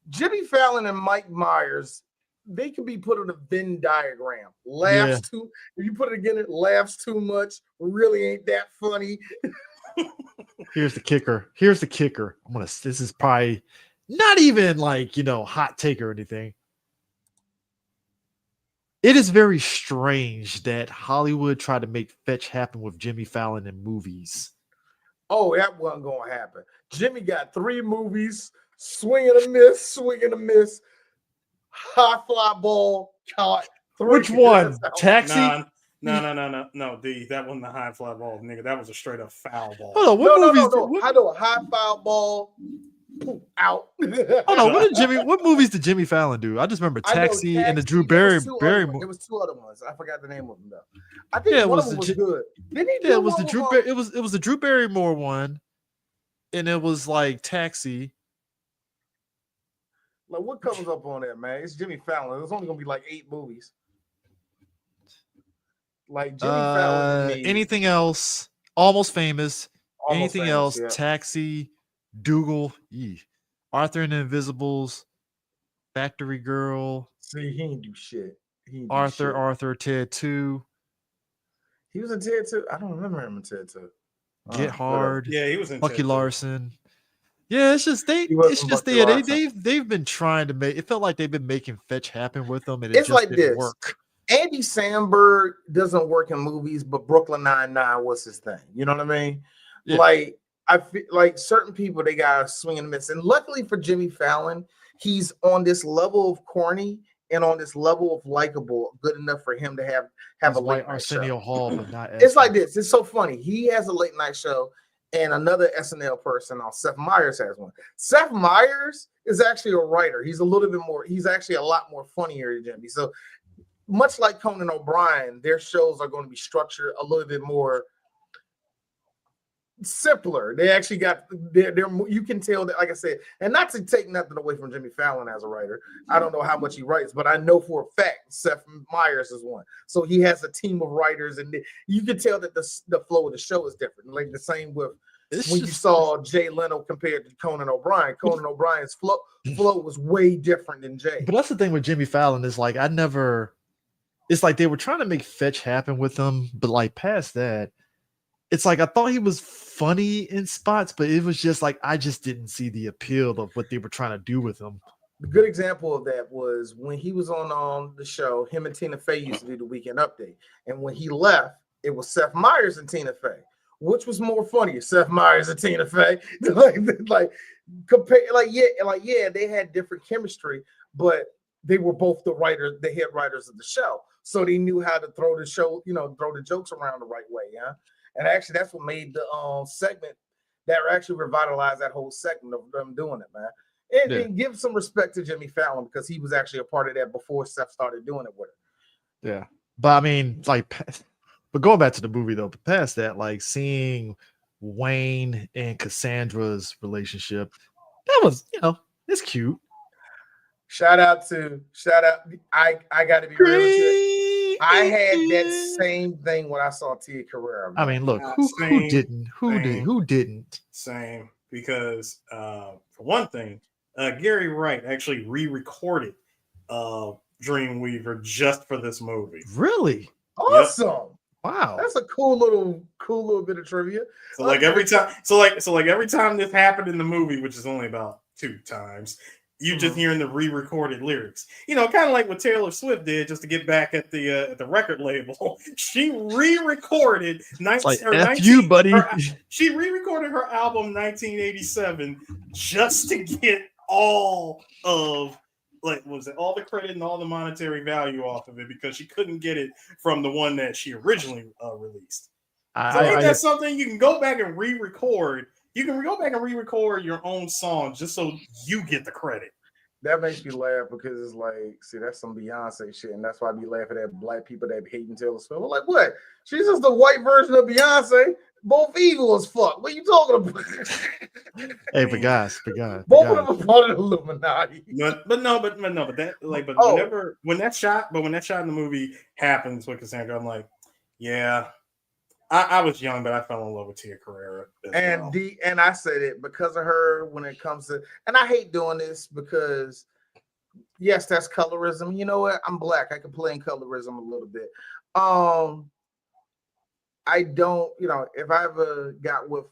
[SPEAKER 3] Jimmy Fallon and Mike Myers, they can be put on a Venn diagram. If you put it again, it laughs too much. Really ain't that funny.
[SPEAKER 2] Here's the kicker. This is probably not even like, hot take or anything. It is very strange that Hollywood tried to make fetch happen with Jimmy Fallon in movies.
[SPEAKER 3] Oh, that wasn't going to happen. Jimmy got 3 movies, swing and a miss, high fly ball, caught.
[SPEAKER 2] Which one? Taxi?
[SPEAKER 1] No, D. That wasn't the high fly ball, nigga. That was a straight up foul ball.
[SPEAKER 2] Hold on,
[SPEAKER 3] no. I know a high foul ball. Out.
[SPEAKER 2] Hold on, what movies did Jimmy Fallon do? I just remember Taxi and the Drew Barrymore.
[SPEAKER 3] There was 2 other ones. I forgot the name of them though. I think one of them was good.
[SPEAKER 2] It was the Drew Barrymore one, and it was like Taxi.
[SPEAKER 3] Like what comes up on that, man? It's Jimmy Fallon. There's only gonna be like 8 movies. Like Jimmy Fallon.
[SPEAKER 2] Anything else? Almost Famous. Anything else? Yeah. Taxi. Dougal, Arthur and the Invisibles, Factory Girl.
[SPEAKER 3] See, he ain't do shit.
[SPEAKER 2] Arthur, Ted 2.
[SPEAKER 3] He was in Ted 2. I don't remember him in Ted 2.
[SPEAKER 2] Get Hard.
[SPEAKER 1] Yeah, he was in
[SPEAKER 2] Bucky
[SPEAKER 1] Ted
[SPEAKER 2] Larson. Yeah, they've been trying to make. It felt like they've been making fetch happen with them, and it just didn't work.
[SPEAKER 3] Andy Samberg doesn't work in movies, but Brooklyn Nine-Nine was his thing. You know what I mean? Yeah. Like. I feel like certain people, they got to swing and miss. And luckily for Jimmy Fallon, he's on this level of corny and on this level of likable, good enough for him to have a late night
[SPEAKER 2] Arsenio
[SPEAKER 3] show.
[SPEAKER 2] Hall, but not
[SPEAKER 3] it's like this. It's so funny. He has a late night show, and another SNL person, Seth Meyers, has one. Seth Meyers is actually a writer. He's actually a lot more funnier than Jimmy. So much like Conan O'Brien, their shows are going to be structured a little bit more simpler. They actually got they're you can tell that, like I said, and not to take nothing away from Jimmy Fallon as a writer. I don't know how much he writes, but I know for a fact Seth Meyers is one. So he has a team of writers, and you can tell that the flow of the show is different. Like the same with you saw Jay Leno compared to Conan O'Brien. Conan O'Brien's flow was way different than Jay.
[SPEAKER 2] But that's the thing with Jimmy Fallon is like it's like they were trying to make fetch happen with him, but like past that, it's like I thought he was funny in spots, but it was just like I just didn't see the appeal of what they were trying to do with him.
[SPEAKER 3] A good example of that was when he was on the show, him and Tina Fey used to do the Weekend Update. And when he left, it was Seth Meyers and Tina Fey. Which was more funny, Seth Meyers and Tina Fey? They had different chemistry, but they were both the head writers of the show. So they knew how to throw the show, throw the jokes around the right way, yeah. And actually, that's what made the segment that actually revitalized that whole segment of them doing it, man. And give some respect to Jimmy Fallon because he was actually a part of that before Seth started doing it with it.
[SPEAKER 2] Yeah, but I mean, but going back to the movie though, but past that, like seeing Wayne and Cassandra's relationship, that was, it's cute.
[SPEAKER 3] Shout out. I got to be real with you. I had that same thing when I saw Tia Carrera.
[SPEAKER 2] I mean, look, who didn't? Who didn't?
[SPEAKER 1] Same, because for one thing, Gary Wright actually re-recorded Dreamweaver just for this movie.
[SPEAKER 2] Really?
[SPEAKER 3] Awesome.
[SPEAKER 2] Yep. Wow.
[SPEAKER 3] That's a cool little bit of trivia.
[SPEAKER 1] So like every time, every time this happened in the movie, which is only about 2 times, you just hearing the re-recorded lyrics. You know, kind of like what Taylor Swift did, just to get back at the record label. She re-recorded
[SPEAKER 2] you, buddy.
[SPEAKER 1] She re-recorded her album 1987 just to get all of all the credit and all the monetary value off of it, because she couldn't get it from the one that she originally released. So I think that's something you can go back and re-record. You can go back and re-record your own song just so you get the credit.
[SPEAKER 3] That makes me laugh, because it's like, see, that's some Beyonce shit, and that's why I be laughing at black people that be hating Taylor Swift. I'm like, what? She's just the white version of Beyonce. Both evil as fuck. What are you talking about?
[SPEAKER 2] Hey, but guys.
[SPEAKER 3] Both of them are part of the Illuminati.
[SPEAKER 1] When that shot in the movie happens with Cassandra, I'm like, yeah. I was young, but I fell in love with Tia Carrera.
[SPEAKER 3] And I said it because of her when it comes to, and I hate doing this because, yes, that's colorism. You know what? I'm black. I can play in colorism a little bit. I don't, if I ever got with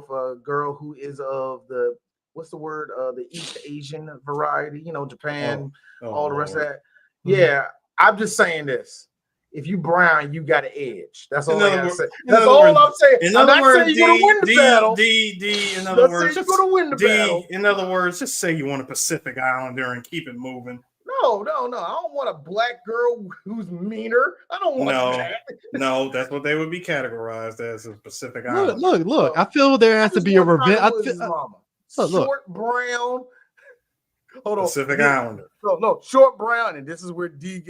[SPEAKER 3] a girl who is of the, what's the word? The East Asian variety, Japan, all the rest of that. Yeah, I'm just saying this. If you brown, you got an edge. That's all I gotta say. That's all I'm saying. I'm not saying you're gonna win the battle.
[SPEAKER 1] In other words,
[SPEAKER 3] you're gonna win the battle.
[SPEAKER 1] In other words, just say you want a Pacific Islander and keep it moving.
[SPEAKER 3] No. I don't want a black girl who's meaner. I don't want that.
[SPEAKER 1] No, that's what they would be categorized as, a Pacific Islander.
[SPEAKER 2] Look. I feel there has to be a revenge.
[SPEAKER 3] Short, brown. Hold on.
[SPEAKER 1] Pacific Islander.
[SPEAKER 3] No, short brown, and this is where D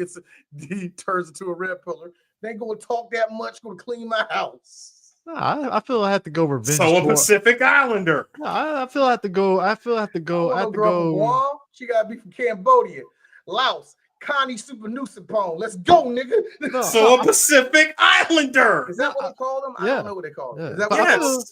[SPEAKER 3] turns into a red pillar. They ain't gonna talk that much, gonna clean my house.
[SPEAKER 2] I feel I have to go revenge.
[SPEAKER 1] So a Pacific Islander.
[SPEAKER 2] No, I feel I have to go. I have to go.
[SPEAKER 3] Guam. She gotta be from Cambodia. Laos. Connie Supanusipon. Let's go, nigga.
[SPEAKER 1] So a Pacific Islander.
[SPEAKER 3] Is that what they call them? I don't know what they call them.
[SPEAKER 2] Yeah.
[SPEAKER 3] Is that what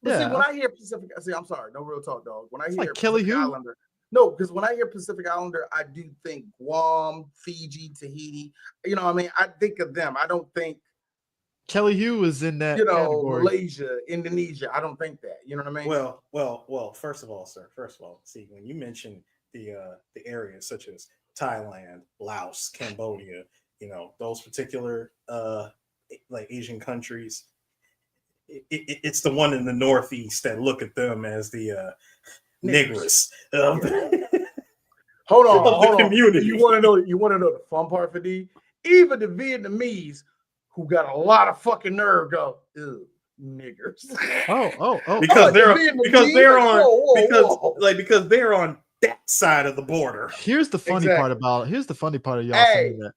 [SPEAKER 3] See, when I hear Pacific, I'm sorry, no real talk, dog. When I hear Pacific Islander, no, because when I hear Pacific Islander, I do think Guam, Fiji, Tahiti. You know what I mean? I think of them. I don't think
[SPEAKER 2] Kelly Hu is in that category.
[SPEAKER 3] Malaysia, Indonesia. I don't think that. You know what I mean?
[SPEAKER 1] Well, first of all, see, when you mention the areas such as Thailand, Laos, Cambodia, those particular like Asian countries, it's the one in the Northeast that look at them as the niggers.
[SPEAKER 3] Hold on. Community. You want to know the fun part for D? Even the Vietnamese, who got a lot of fucking nerve, go, ew, niggers.
[SPEAKER 1] Because they're on that side of the border.
[SPEAKER 2] Here's the funny part of y'all saying that.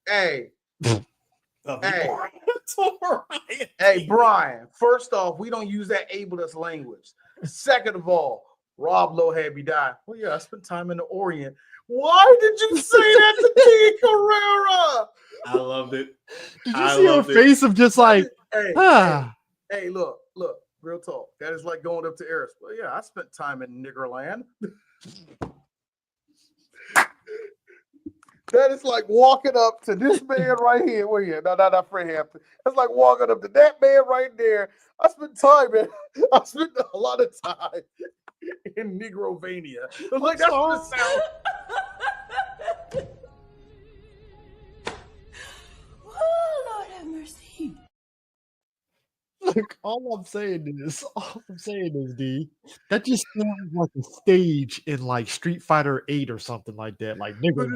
[SPEAKER 3] Hey, Brian, first off, we don't use that ableist language. Second of all, Rob Lowe had me die. Well, yeah, I spent time in the Orient. Why did you say that to Tia Carrera?
[SPEAKER 1] I loved it.
[SPEAKER 2] Did you see her face of just like,
[SPEAKER 3] Hey, look, real talk. That is like going up to Eris. Well, yeah, I spent time in Niggerland. That is like walking up to this man right here. Well, yeah, not Fred Hampton. That's like walking up to that man right there. I spent a lot of time in Negrovania. Like that's what it sounds.
[SPEAKER 4] Oh, Lord have mercy.
[SPEAKER 2] Look, all I'm saying is, D, that just sounds like a stage in like Street Fighter 8 or something like that. Like nigga.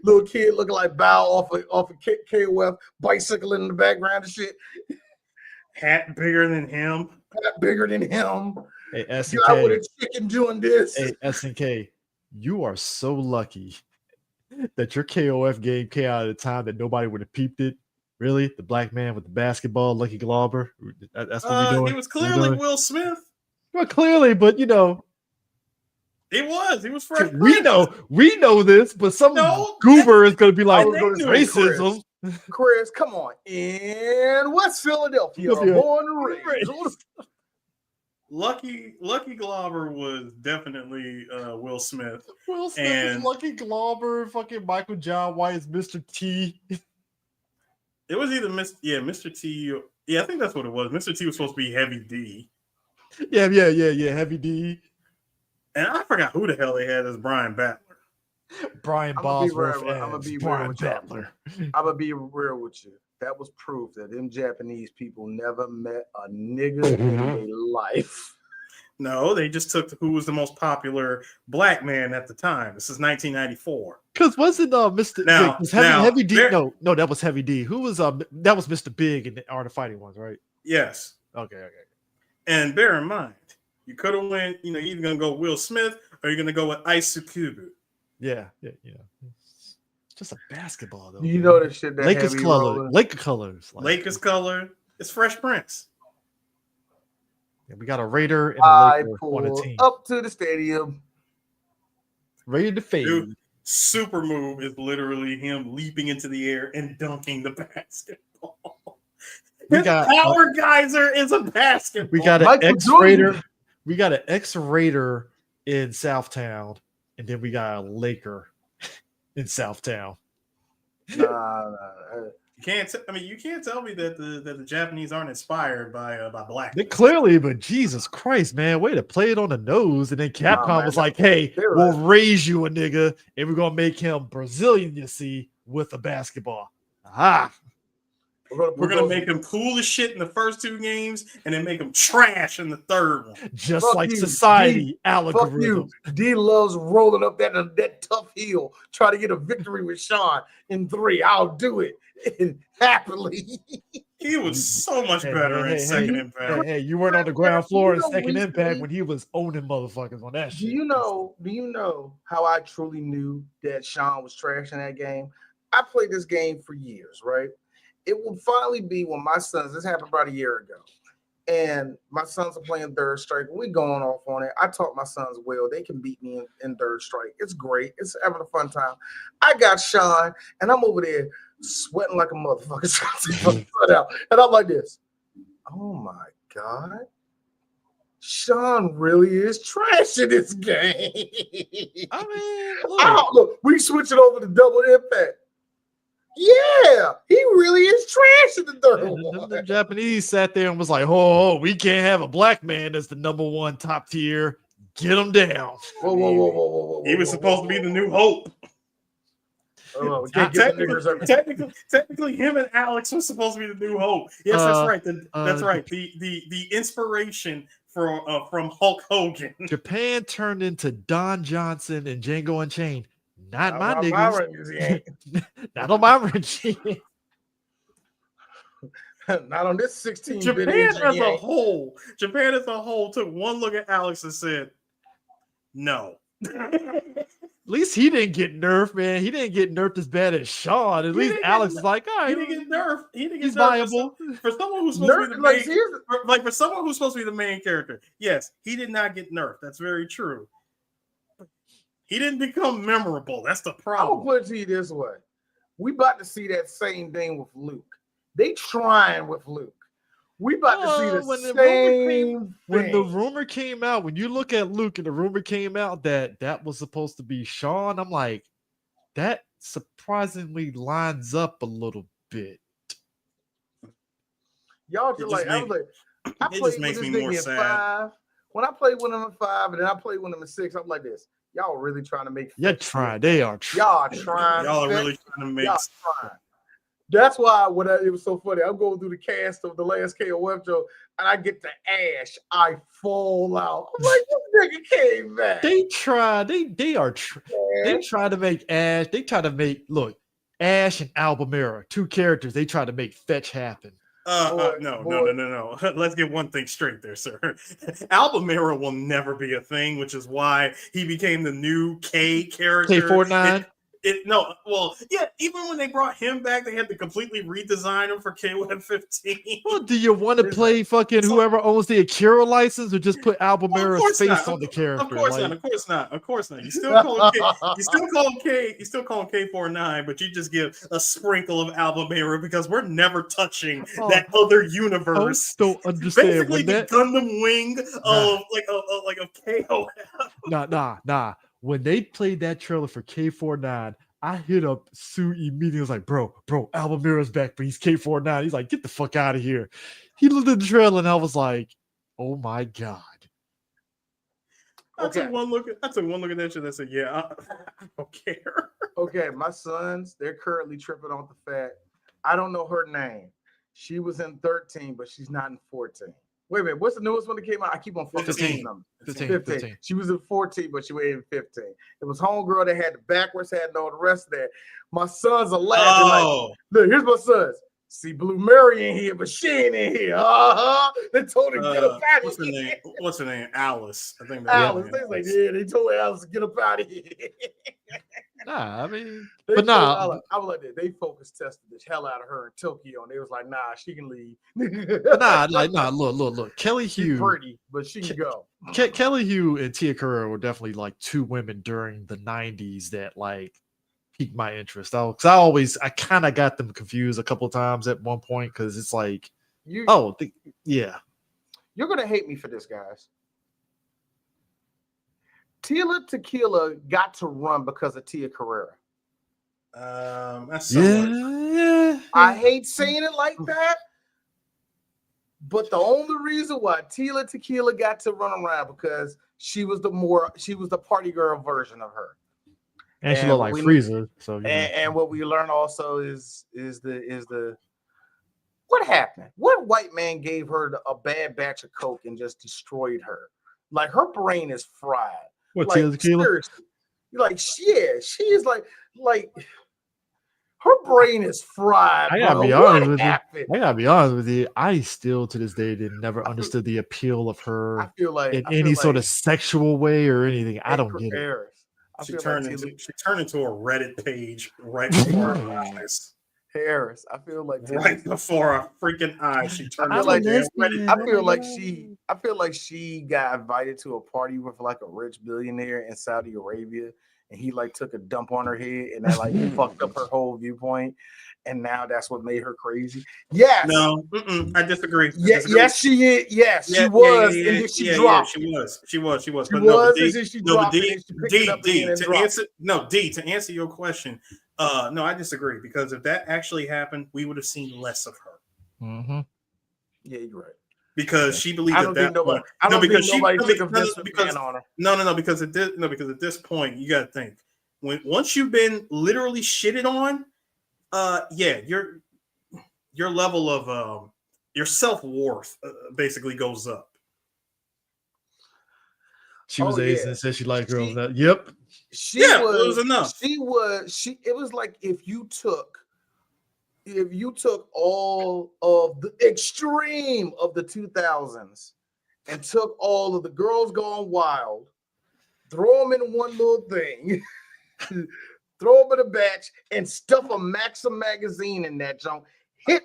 [SPEAKER 3] Little kid looking like Bow off of KOF, bicycling in the background and shit.
[SPEAKER 1] Hat bigger than him.
[SPEAKER 2] Hey, S&K.
[SPEAKER 3] Guy with a chicken doing this.
[SPEAKER 2] Hey, S&K, you are so lucky that your KOF game came out at a time that nobody would have peeped it. Really? The black man with the basketball, Lucky Glauber? That's what we're doing?
[SPEAKER 1] He was clearly Will Smith.
[SPEAKER 2] Well, clearly, but
[SPEAKER 1] He was Fresh
[SPEAKER 2] We
[SPEAKER 1] Prince.
[SPEAKER 2] know this, but some
[SPEAKER 1] No,
[SPEAKER 2] goober is gonna be like,
[SPEAKER 3] I was gonna say,
[SPEAKER 2] racism.
[SPEAKER 3] Chris, come on. In West Philadelphia, born and raised.
[SPEAKER 1] Lucky Glauber was definitely Will Smith.
[SPEAKER 2] Will Smith
[SPEAKER 1] And
[SPEAKER 2] is Lucky Glauber, fucking Michael John White is Mr. T.
[SPEAKER 1] It was either Mr. T. Yeah, I think that's what it was. Mr. T was supposed to be Heavy D.
[SPEAKER 2] Yeah, Heavy D.
[SPEAKER 1] And I forgot who the hell they had as Brian Battler.
[SPEAKER 2] Brian Bosworth and Brian Battler.
[SPEAKER 3] I'm gonna be real with you. That was proof that them Japanese people never met a nigga in their life.
[SPEAKER 1] No, they just took who was the most popular black man at the time. This is 1994.
[SPEAKER 2] Because wasn't Mr.
[SPEAKER 1] Now,
[SPEAKER 2] Heavy D?
[SPEAKER 1] there,
[SPEAKER 2] No, that was Heavy D. Who was that was Mr. Big in the Art of Fighting ones, right?
[SPEAKER 1] Yes.
[SPEAKER 2] Okay.
[SPEAKER 1] And bear in mind, you could have went, you're either gonna go Will Smith or you're gonna go with Isukubu.
[SPEAKER 2] Yeah. Just a basketball though.
[SPEAKER 3] You know that shit that
[SPEAKER 2] Lakers color.
[SPEAKER 1] Lakers color. It's Fresh Prince.
[SPEAKER 2] Yeah, we got a Raider and a Laker
[SPEAKER 3] pull
[SPEAKER 2] on a team.
[SPEAKER 3] up to the stadium.
[SPEAKER 2] Ready to fade.
[SPEAKER 1] Dude, super move is literally him leaping into the air and dunking the basketball.
[SPEAKER 2] We got
[SPEAKER 1] Power geyser is a basketball.
[SPEAKER 2] We got an X-Raider. We got an X-Raider in Southtown, and then we got a Laker in Southtown.
[SPEAKER 3] Nah.
[SPEAKER 1] You can't tell me that the Japanese aren't inspired by black.
[SPEAKER 2] They clearly, but Jesus Christ, man, way to play it on the nose. And then Capcom was like, "Hey, we'll raise you a nigga, and we're gonna make him Brazilian, you see, with a basketball." Aha.
[SPEAKER 1] We're gonna make him cool as shit in the first two games, and then make him trash in the third one.
[SPEAKER 2] Just like society algorithm.
[SPEAKER 3] Fuck you. D loves rolling up that tough heel, try to get a victory with Sean in 3. I'll do it happily.
[SPEAKER 1] He was so much better in Second Impact.
[SPEAKER 2] Hey, you weren't on the ground floor in Second Impact when he was owning motherfuckers on that shit.
[SPEAKER 3] Do you know how I truly knew that Sean was trash in that game? I played this game for years, right? It will finally be when my sons, this happened about a year ago, and my sons are playing Third Strike. We're going off on it. I taught my sons well. They can beat me in Third Strike. It's great. It's having a fun time. I got Sean, and I'm over there sweating like a motherfucker. And I'm like this. Oh, my God. Sean really is trash in this game.
[SPEAKER 2] I mean,
[SPEAKER 3] look, we switch it over to Double Impact. Yeah, he really is trash in the third one.
[SPEAKER 2] The Japanese sat there and was like, "Oh, we can't have a black man as the number one top tier. Get him down."
[SPEAKER 3] Whoa.
[SPEAKER 1] He was supposed to be the new hope. Technically, him and Alex was supposed to be the new hope. Yes, that's right. That's right. The inspiration from Hulk Hogan.
[SPEAKER 2] Japan turned into Don Johnson and Django Unchained. Not my niggas. Not on my regime.
[SPEAKER 3] Not on this 16.
[SPEAKER 1] Japan as a whole took one look at Alex and said, "No."
[SPEAKER 2] At least he didn't get nerfed, man. He didn't get nerfed as bad as Sean. At least Alex is like, all right,
[SPEAKER 1] he didn't get nerfed. He's
[SPEAKER 2] viable
[SPEAKER 1] for someone who's supposed to be the main, for someone who's supposed to be the main character. Yes, he did not get nerfed. That's very true. He didn't become memorable. That's the problem.
[SPEAKER 3] I'm gonna put it to you this way: we about to see that same thing with Luke. They trying with Luke. We about to see the same.
[SPEAKER 2] When the rumor came out, when you look at Luke and the rumor came out that was supposed to be Sean, I'm like, that surprisingly lines up a little bit.
[SPEAKER 3] Y'all just like, I was like, I played with this nigga in 5. When I played with him in 5, and then I played with him in 6, I'm like this. Y'all really trying to make.
[SPEAKER 2] You're trying. They are trying.
[SPEAKER 3] Y'all trying.
[SPEAKER 1] Y'all are really trying to make.
[SPEAKER 3] Y'all trying. That's why it was so funny. I'm going through the cast of the last KOF show, and I get to Ash. I fall out. I'm like, this nigga came back.
[SPEAKER 2] They try. They try to make Ash. They try to make Ash and Albamera, 2 characters. They try to make fetch happen.
[SPEAKER 1] No. Let's get one thing straight there, sir. Albamera will never be a thing, which is why he became the new K character.
[SPEAKER 2] K49.
[SPEAKER 1] Even when they brought him back, they had to completely redesign him for K115.
[SPEAKER 2] Well, do you want to play fucking whoever owns the Akira license, or just put Albemarle's face on the character?
[SPEAKER 1] Of course not. You still call him K49, but you just give a sprinkle of Albemarle because we're never touching that other universe.
[SPEAKER 2] Don't understand.
[SPEAKER 1] Basically, the Gundam wing of KOF.
[SPEAKER 2] Nah. When they played that trailer for K49, I hit up Sue immediately. I was like, bro, Albemarle's back, but he's K49. He's like, get the fuck out of here. He looked at the trailer and I was like, oh my God.
[SPEAKER 1] I took one look at that shit and said, yeah, I don't care.
[SPEAKER 3] Okay, my sons, they're currently tripping off the fact. I don't know her name. She was in 13, but she's not in 14. Wait a minute, what's the newest one that came out? I keep on fucking
[SPEAKER 2] 15.
[SPEAKER 3] them.
[SPEAKER 2] 15.
[SPEAKER 3] She was in 14, but she was in 15. It was homegirl that had the backwards hat and all the rest of that. My sons are laughing like, look, here's my sons. See Blue Mary in here, but she ain't in here. They told her get up out of here.
[SPEAKER 1] What's her name? Alice. I think
[SPEAKER 3] Alice. They like, yeah, they told Alice to get up out of here.
[SPEAKER 2] Nah, I mean,
[SPEAKER 3] I was like, they focus tested the hell out of her in Tokyo, and they was like, nah, she can leave.
[SPEAKER 2] Look. Kelly Hugh.
[SPEAKER 3] She's pretty, but she can go.
[SPEAKER 2] Kelly Hugh and Tia Carrere were definitely like two women during the 90s that like piqued my interest. Because I kind of got them confused a couple of times at one point because it's like,
[SPEAKER 3] You're
[SPEAKER 2] gonna
[SPEAKER 3] hate me for this, guys. Tila Tequila got to run because of Tia Carrere.
[SPEAKER 1] That's
[SPEAKER 2] yeah.
[SPEAKER 3] I hate saying it like that, but the only reason why Tila Tequila got to run around because she was the party girl version of her,
[SPEAKER 2] and she looked like Frieza. So
[SPEAKER 3] and what we learn also is the what happened? What white man gave her a bad batch of coke and just destroyed her? Like her brain is fried.
[SPEAKER 2] What,
[SPEAKER 3] like,
[SPEAKER 2] Tila Tequila?
[SPEAKER 3] Seriously. Like, yeah, she is like her brain is fried.
[SPEAKER 2] I gotta be honest with you. I still to this day never understood the appeal of her in any sort of sexual way or anything. I don't get it.
[SPEAKER 1] She turned into a Reddit page right before our eyes.
[SPEAKER 3] Harris, I feel like
[SPEAKER 1] right before our freaking eyes, she turned into
[SPEAKER 3] Reddit. I feel like she got invited to a party with like a rich billionaire in Saudi Arabia, and he like took a dump on her head, and that like fucked up her whole viewpoint, and now that's what made her crazy. Yes.
[SPEAKER 1] No, I disagree.
[SPEAKER 3] Yes, she is. Yes, she was. And then she dropped.
[SPEAKER 1] She was.
[SPEAKER 3] But
[SPEAKER 1] to answer your question, no, I disagree because if that actually happened, we would have seen less of her.
[SPEAKER 2] Mm-hmm.
[SPEAKER 3] Yeah, you're right.
[SPEAKER 1] Because she believed because at this point you got to think once you've been literally shitted on, your level of your self-worth basically goes up.
[SPEAKER 2] She was Asian and said she liked girls. Yep.
[SPEAKER 1] It was enough.
[SPEAKER 3] It was like if you took all of the extreme of the 2000s and took all of the Girls Gone Wild, throw them in one little thing, throw them in a batch, and stuff a Maxim magazine in that junk. Hit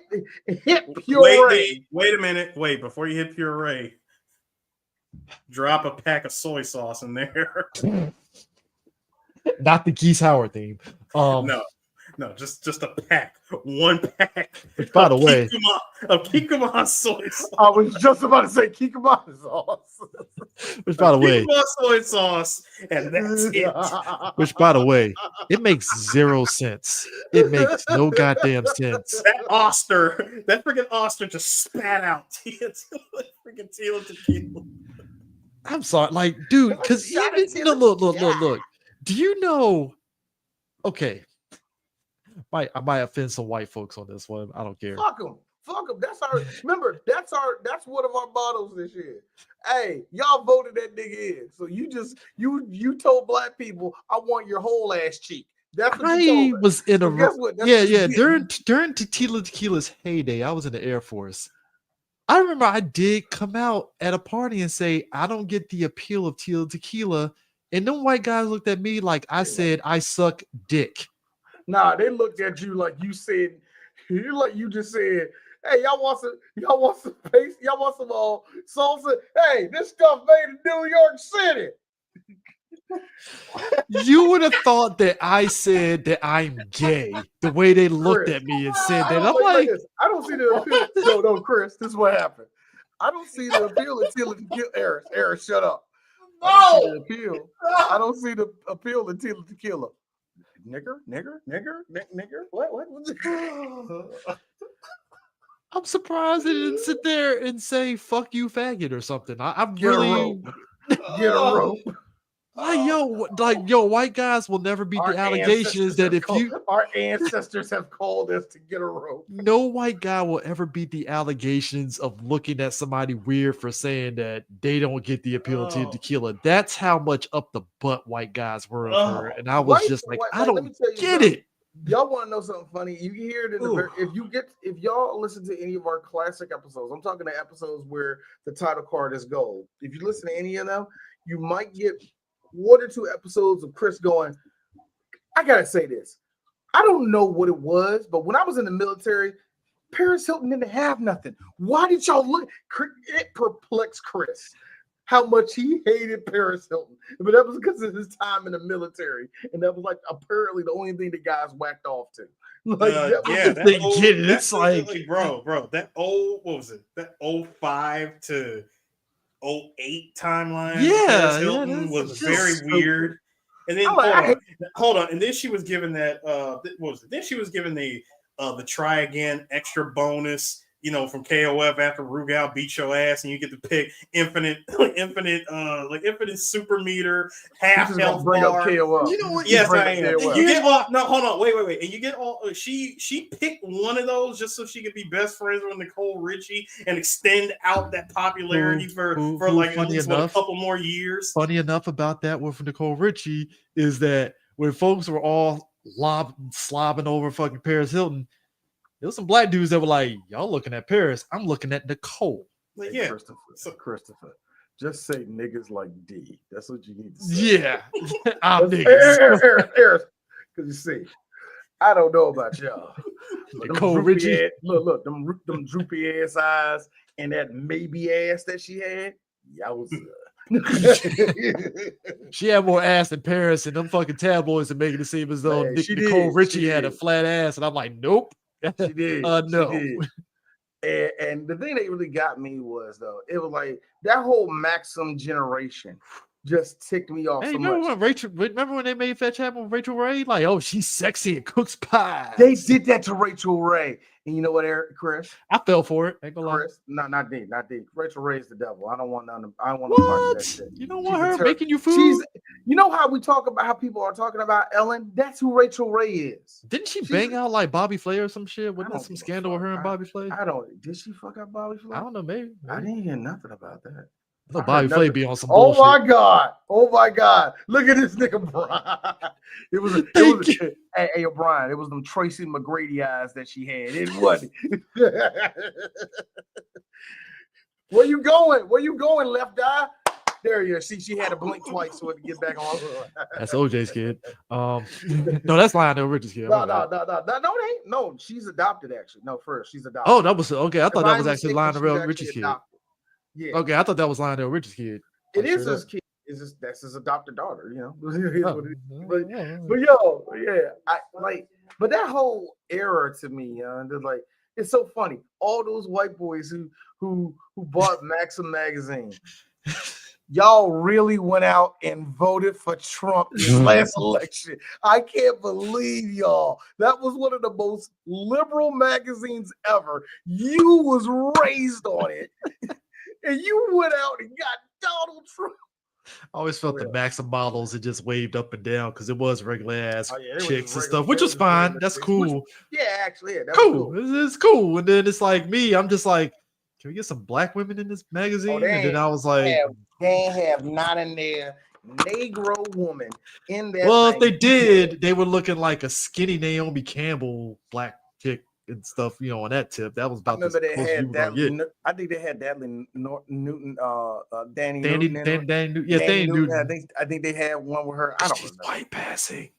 [SPEAKER 3] Puree.
[SPEAKER 1] Wait a minute. Wait, before you hit Puree, drop a pack of soy sauce in there.
[SPEAKER 2] Not the Geese Howard theme.
[SPEAKER 1] No, just a pack. One pack.
[SPEAKER 2] Which, by the way,
[SPEAKER 1] of Kikkoman soy sauce.
[SPEAKER 3] I was just about to say Kikkoman sauce.
[SPEAKER 2] Which, by the way,
[SPEAKER 1] Kikkoman soy sauce, and that's it.
[SPEAKER 2] Which, by the way, it makes 0 sense. It makes no goddamn sense.
[SPEAKER 1] That freaking Oster just spat out freaking Tila Tequila.
[SPEAKER 2] I'm sorry, like, dude, because look. Do you know? Okay. I might offend some white folks on this one. I don't care.
[SPEAKER 3] Fuck them. That's one of our mottos this year. Hey, y'all voted that nigga in. So you told black people, I want your whole ass cheek. That's what you told
[SPEAKER 2] was in
[SPEAKER 3] so
[SPEAKER 2] during Tila Tequila's heyday, I was in the Air Force. I remember I did come out at a party and say, I don't get the appeal of Tila Tequila And them white guys looked at me like I said I suck dick.
[SPEAKER 3] Nah, they looked at you like you said, you just said, hey, y'all want some paste? Y'all want some salsa? Hey, this stuff made in New York City.
[SPEAKER 2] You would have thought that I said that I'm gay the way they looked
[SPEAKER 3] Chris,
[SPEAKER 2] at me and said that. I'm
[SPEAKER 3] like
[SPEAKER 2] like,
[SPEAKER 3] this. I don't see the appeal. No, Chris, this is what happened. I don't see the appeal until it kill Eris. Eris, shut up. I don't see the appeal. I don't see the appeal until it's killer. Nigger. What?
[SPEAKER 2] I'm surprised they didn't sit there and say "fuck you, faggot" or something. I'm
[SPEAKER 3] Get
[SPEAKER 2] really
[SPEAKER 3] a rope. Get a rope.
[SPEAKER 2] like yo, white guys will never beat the allegations that if
[SPEAKER 3] our ancestors have called us to get a rope.
[SPEAKER 2] No white guy will ever beat the allegations of looking at somebody weird for saying that they don't get the appeal to tequila. That's how much up the butt white guys were of her, and I was just like, I don't get it.
[SPEAKER 3] Y'all want to know something funny? You can hear it in the if y'all listen to any of our classic episodes. I'm talking to episodes where the title card is gold. If you listen to any of them, you might get 1 or 2 episodes of Chris going, I gotta say this. I don't know what it was, but when I was in the military, Paris Hilton didn't have nothing. Why did y'all look? It perplexed Chris how much he hated Paris Hilton. But that was because of his time in the military. And that was like apparently the only thing the guys whacked off to. Like,
[SPEAKER 2] it's like,
[SPEAKER 1] bro, that old, what was it? That 05 to 08 timeline. Paris Hilton was very weird. And then hold on. And then she was given that what was it? Then she was given the try again extra bonus, from KOF after Rugal beat your ass, and you get to pick infinite super meter, half health
[SPEAKER 3] bring
[SPEAKER 1] bar.
[SPEAKER 3] Up KOF.
[SPEAKER 1] You know what? Yes, I am. You get all no, hold on, wait. And you get all she picked one of those just so she could be best friends with Nicole Richie and extend out that popularity for like at least a couple more years.
[SPEAKER 2] Funny enough about that one for Nicole Richie is that when folks were all slobbing over fucking Paris Hilton, there was some black dudes that were like, y'all looking at Paris, I'm looking at Nicole.
[SPEAKER 1] Like,
[SPEAKER 3] hey, Christopher, just say niggas like D. That's what you need to say.
[SPEAKER 2] Yeah. I'm niggas.
[SPEAKER 3] Because you see, I don't know about y'all.
[SPEAKER 2] Nicole Richie.
[SPEAKER 3] Look, them droopy ass eyes and that maybe ass that she had. Y'all was
[SPEAKER 2] she had more ass than Paris, and them fucking tabloids are making it seem as though Nicole Richie had a flat ass, and I'm like, nope.
[SPEAKER 3] She did.
[SPEAKER 2] No.
[SPEAKER 3] She did. And the thing that really got me was though, it was like that whole Maxim generation just ticked me off so much.
[SPEAKER 2] Remember when they made Fetch happen with Rachel Ray? Like, oh, she's sexy and cooks pie.
[SPEAKER 3] They did that to Rachel Ray. And you know what, Chris?
[SPEAKER 2] I fell for it.
[SPEAKER 3] Chris, not D. Rachel Ray is the devil. I don't want none. I don't want
[SPEAKER 2] no
[SPEAKER 3] part of that shit.
[SPEAKER 2] You don't want her making you food.
[SPEAKER 3] You know how we talk about how people are talking about Ellen? That's who Rachel Ray is.
[SPEAKER 2] Didn't she bang out like Bobby Flay or some shit? Wasn't there some scandal with her and Bobby Flay?
[SPEAKER 3] Did she fuck up Bobby Flay?
[SPEAKER 2] I don't know, maybe.
[SPEAKER 3] I didn't hear nothing about that.
[SPEAKER 2] I know Bobby Flay be on some bullshit.
[SPEAKER 3] Oh my God. Look at this nigga, Brian. Hey, Brian, it was them Tracy McGrady eyes that she had. It wasn't. Where you going, left eye? There you are. See, she had to blink twice so it to get back on.
[SPEAKER 2] That's OJ's kid. No, that's Lionel Richie's kid.
[SPEAKER 3] No, she's adopted actually. No, first she's adopted.
[SPEAKER 2] Oh, that was okay. I thought that was actually Lionel Richie's kid.
[SPEAKER 3] Yeah.
[SPEAKER 2] Okay, I thought that was Lionel Richie's kid.
[SPEAKER 3] It is his kid. That's his adopted daughter, But but that whole era to me, like it's so funny. All those white boys who bought Maxim magazine, y'all really went out and voted for Trump this last election. I can't believe y'all. That was one of the most liberal magazines ever. You was raised on it. And you went out and got Donald Trump.
[SPEAKER 2] I always felt the Maxim models had just waved up and down because it was regular ass chicks and stuff, which was fine. That's cool.
[SPEAKER 3] Actually, that
[SPEAKER 2] cool. It's cool. And then it's like me, I'm just like, can we get some black women in this magazine? And then I was like,
[SPEAKER 3] they have not in there Negro woman in that.
[SPEAKER 2] Well, if they did, they were looking like a skinny Naomi Campbell black chick and stuff, on that tip. That was
[SPEAKER 3] I
[SPEAKER 2] about the
[SPEAKER 3] remember they
[SPEAKER 2] closest you
[SPEAKER 3] had
[SPEAKER 2] were gonna get.
[SPEAKER 3] I think they had Newton, Danny
[SPEAKER 2] Danny,
[SPEAKER 3] Newton.
[SPEAKER 2] Danny
[SPEAKER 3] Danny
[SPEAKER 2] Newton.
[SPEAKER 3] Newton. I think they had one with her. I don't
[SPEAKER 2] She's
[SPEAKER 3] remember.
[SPEAKER 2] white passing.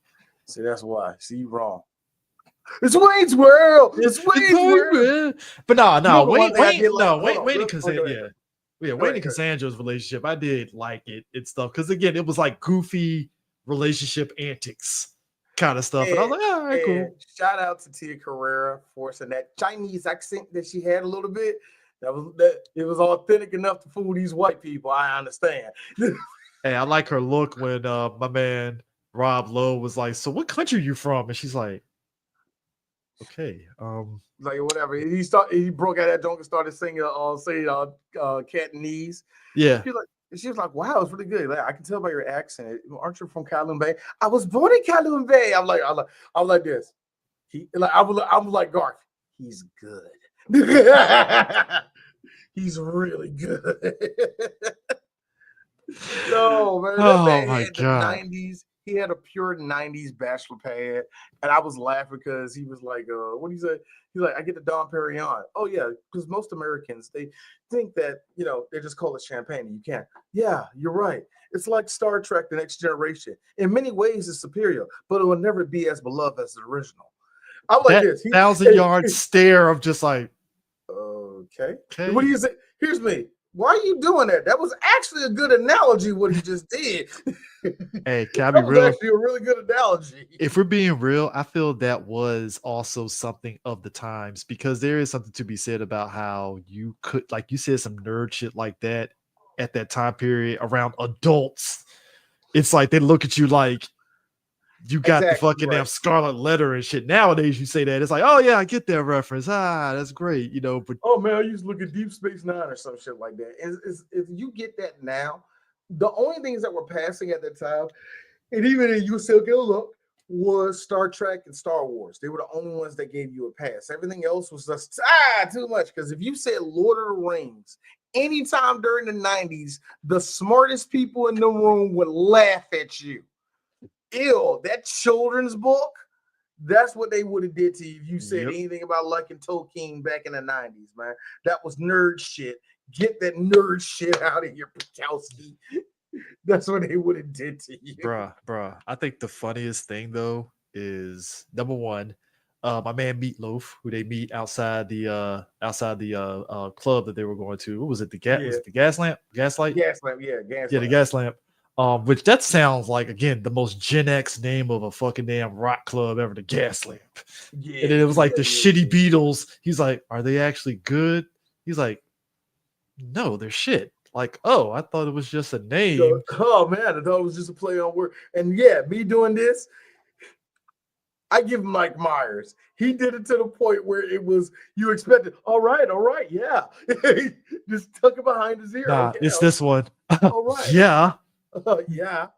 [SPEAKER 3] See, that's why. See, you wrong. It's Wayne's World. It's Wayne's World.
[SPEAKER 2] But no,
[SPEAKER 3] You know the one
[SPEAKER 2] Wayne,
[SPEAKER 3] thing I did like-
[SPEAKER 2] Wayne
[SPEAKER 3] hold on,
[SPEAKER 2] and
[SPEAKER 3] go
[SPEAKER 2] Cassandra,
[SPEAKER 3] ahead.
[SPEAKER 2] Wayne
[SPEAKER 3] ahead,
[SPEAKER 2] and Cassandra's relationship, I did like it and stuff because again, it was like goofy relationship antics kind of stuff, and I was like, all right, cool.
[SPEAKER 3] Shout out to Tia Carrera forcing that Chinese accent that she had a little bit. It was authentic enough to fool these white people. I understand.
[SPEAKER 2] Hey, I like her look when my man Rob Lowe was like, "So what country you from?" And she's like, "Okay,
[SPEAKER 3] like whatever." He broke out that joke and started singing Cantonese.
[SPEAKER 2] Yeah.
[SPEAKER 3] She was like, "Wow, it's really good. Like, I can tell by your accent. Aren't you from Kowloon Bay?" I was born in Kowloon Bay. I'm like this. I'm like Garth. He's good. He's really good. No, man.
[SPEAKER 2] Oh my God.
[SPEAKER 3] 90s. He had a pure 90s bachelor pad. And I was laughing because he was like, what do you say? He's like, I get the Dom Perignon. Oh, yeah, because most Americans, they think that, they just call it champagne. You can't. Yeah, you're right. It's like Star Trek, The Next Generation. In many ways, it's superior, but it will never be as beloved as the original. I'm like
[SPEAKER 2] that
[SPEAKER 3] this.
[SPEAKER 2] 1,000-yard stare of just like,
[SPEAKER 3] okay. What do you say? Here's me. Why are you doing that? That was actually a good analogy, what he just did.
[SPEAKER 2] Hey, can I be real?
[SPEAKER 3] Actually a really good analogy.
[SPEAKER 2] If we're being real, I feel that was also something of the times because there is something to be said about how you could, like you said, some nerd shit like that at that time period around adults. It's like they look at you like you got the fucking damn scarlet letter and shit. Nowadays, you say that it's like, oh yeah, I get that reference. That's great, But
[SPEAKER 3] oh man, I used to look at Deep Space Nine or some shit like that. If you get that now, the only things that were passing at that time, and even if you still get a look, was Star Trek and Star Wars. They were the only ones that gave you a pass. Everything else was just too much. Because if you said Lord of the Rings, anytime during the 90s, the smartest people in the room would laugh at you. Ew, that children's book, that's what they would have did to you if you said anything about liking Tolkien back in the 90s, man. That was nerd shit. Get that nerd shit out of here, Pachowski. That's what they would have did to you.
[SPEAKER 2] Bruh. I think the funniest thing, though, is number one, my man Meatloaf, who they meet outside the club that they were going to. What was it? Was it the gas lamp? Gaslight?
[SPEAKER 3] Gaslamp, yeah, Gaslamp.
[SPEAKER 2] Yeah, the gas lamp. Which that sounds like, again, the most Gen X name of a fucking damn rock club ever, the Gas Lamp. Yeah, and then it was like the shitty Beatles. He's like, are they actually good? He's like, no, they're shit. Like, oh, I thought it was just a name.
[SPEAKER 3] Oh man, I thought it was just a play on word. And yeah, me doing this, I give Mike Myers. He did it to the point where it was you expected. All right, yeah. Just tuck it behind his ear.
[SPEAKER 2] Nah, it's this one.
[SPEAKER 3] All right,
[SPEAKER 2] yeah.
[SPEAKER 3] Yeah.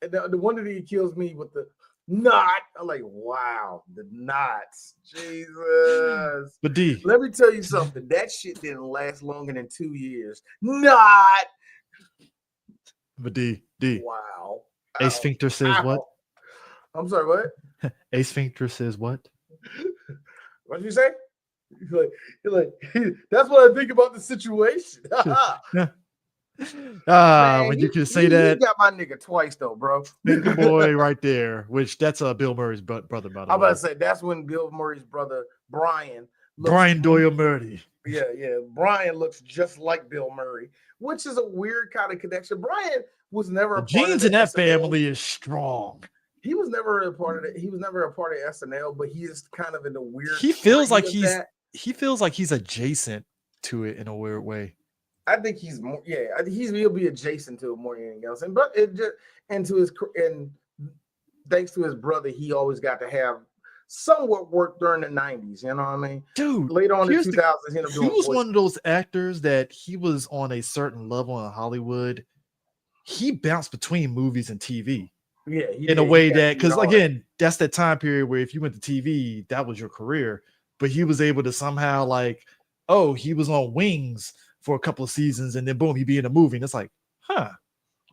[SPEAKER 3] And the one that he kills me with the knot. I'm like, wow, the knots. Jesus.
[SPEAKER 2] But D,
[SPEAKER 3] let me tell you something. That shit didn't last longer than 2 years. Knot.
[SPEAKER 2] But D.
[SPEAKER 3] Wow.
[SPEAKER 2] A sphincter says what?
[SPEAKER 3] I'm sorry, what?
[SPEAKER 2] A sphincter says what?
[SPEAKER 3] What did you say? You're like, that's what I think about the situation.
[SPEAKER 2] Man, when you can say that,
[SPEAKER 3] you got my nigga twice though, bro.
[SPEAKER 2] Finger boy right there, which that's Bill Murray's brother, by the way.
[SPEAKER 3] I'm about to say that's when Bill Murray's brother Brian
[SPEAKER 2] Doyle Murray.
[SPEAKER 3] Yeah, Brian looks just like Bill Murray, which is a weird kind of connection. Brian was never
[SPEAKER 2] the genes in that SNL family is strong.
[SPEAKER 3] He was never a part of it. He was never a part of SNL, but he is kind of in the weird.
[SPEAKER 2] He feels like he's adjacent to it in a weird way.
[SPEAKER 3] I think he's more. Yeah, I think he'll be adjacent to it more than anything else. And thanks to his brother, he always got to have somewhat work during the 90s. You know what I mean,
[SPEAKER 2] dude?
[SPEAKER 3] Later on in the 2000s,
[SPEAKER 2] he was one of those actors that he was on a certain level in Hollywood. He bounced between movies and TV.
[SPEAKER 3] Yeah,
[SPEAKER 2] in a way that, because again, that's that time period where if you went to TV, that was your career. But he was able to somehow he was on Wings for a couple of seasons, and then boom, he'd be in a movie, and it's like, huh?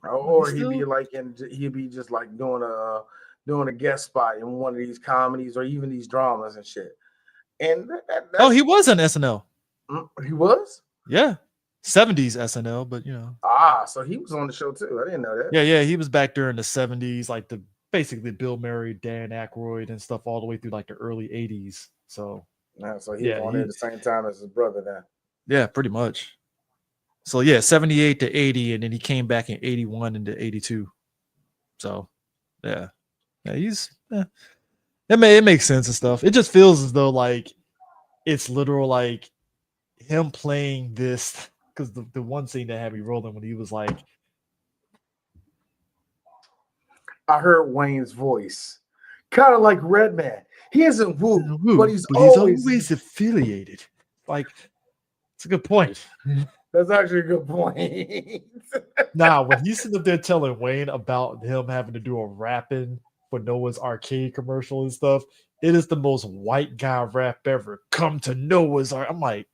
[SPEAKER 3] Or he'd be just like doing a guest spot in one of these comedies or even these dramas and shit. And
[SPEAKER 2] Oh, he was on SNL.
[SPEAKER 3] He was?
[SPEAKER 2] Yeah. 70s SNL, but you know.
[SPEAKER 3] So he was on the show too. I didn't know that.
[SPEAKER 2] Yeah, he was back during the 70s, like basically Bill Murray, Dan Aykroyd, and stuff all the way through like the early 80s. So
[SPEAKER 3] so he was on there at the same time as his brother then.
[SPEAKER 2] Yeah, pretty much. So yeah, 78 to 80, and then he came back in 81 into 82. So yeah, he's it makes sense and stuff. It just feels as though like it's literal like him playing this, because the one scene that had me rolling when he was like,
[SPEAKER 3] I heard Wayne's voice, kind of like Redman. He isn't woo, but he's always
[SPEAKER 2] affiliated. Like, it's a good point.
[SPEAKER 3] That's actually a good point.
[SPEAKER 2] Nah, when he's sitting up there telling Wayne about him having to do a rapping for Noah's Arcade commercial and stuff, it is the most white guy rap ever. Come to Noah's Arcade. I'm like,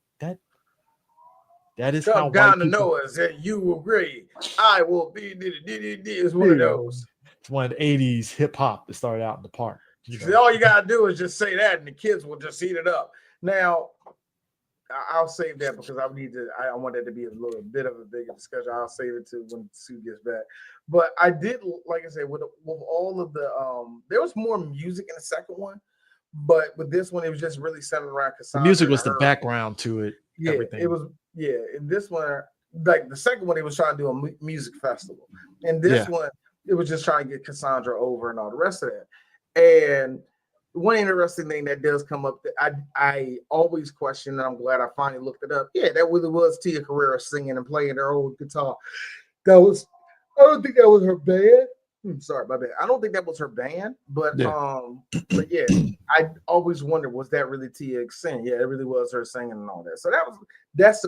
[SPEAKER 2] that is
[SPEAKER 3] come
[SPEAKER 2] how
[SPEAKER 3] down
[SPEAKER 2] white
[SPEAKER 3] to
[SPEAKER 2] people...
[SPEAKER 3] Noah's and you agree. I will be. It's one of those.
[SPEAKER 2] It's one of the 80s hip hop that started out in the park.
[SPEAKER 3] All you gotta do is just say that, and the kids will just eat it up. Now, I'll save that because I want that to be a little bit of a bigger discussion. I'll save it to when Sue gets back. But I did, like I said, with all of the there was more music in the second one, but with this one, it was just really centered around Cassandra.
[SPEAKER 2] The music was the background to it.
[SPEAKER 3] Yeah,
[SPEAKER 2] everything.
[SPEAKER 3] It was. Yeah, in this one, like the second one, it was trying to do a music festival. In this one, it was just trying to get Cassandra over and all the rest of that. And one interesting thing that does come up that I always question, and I'm glad I finally looked it up. Yeah, that really was Tia Carrera singing and playing her old guitar. I don't think that was her band. Sorry, my bad. I don't think that was her band, but yeah, I always wondered, was that really Tia singing? Yeah, it really was her singing and all that. So that's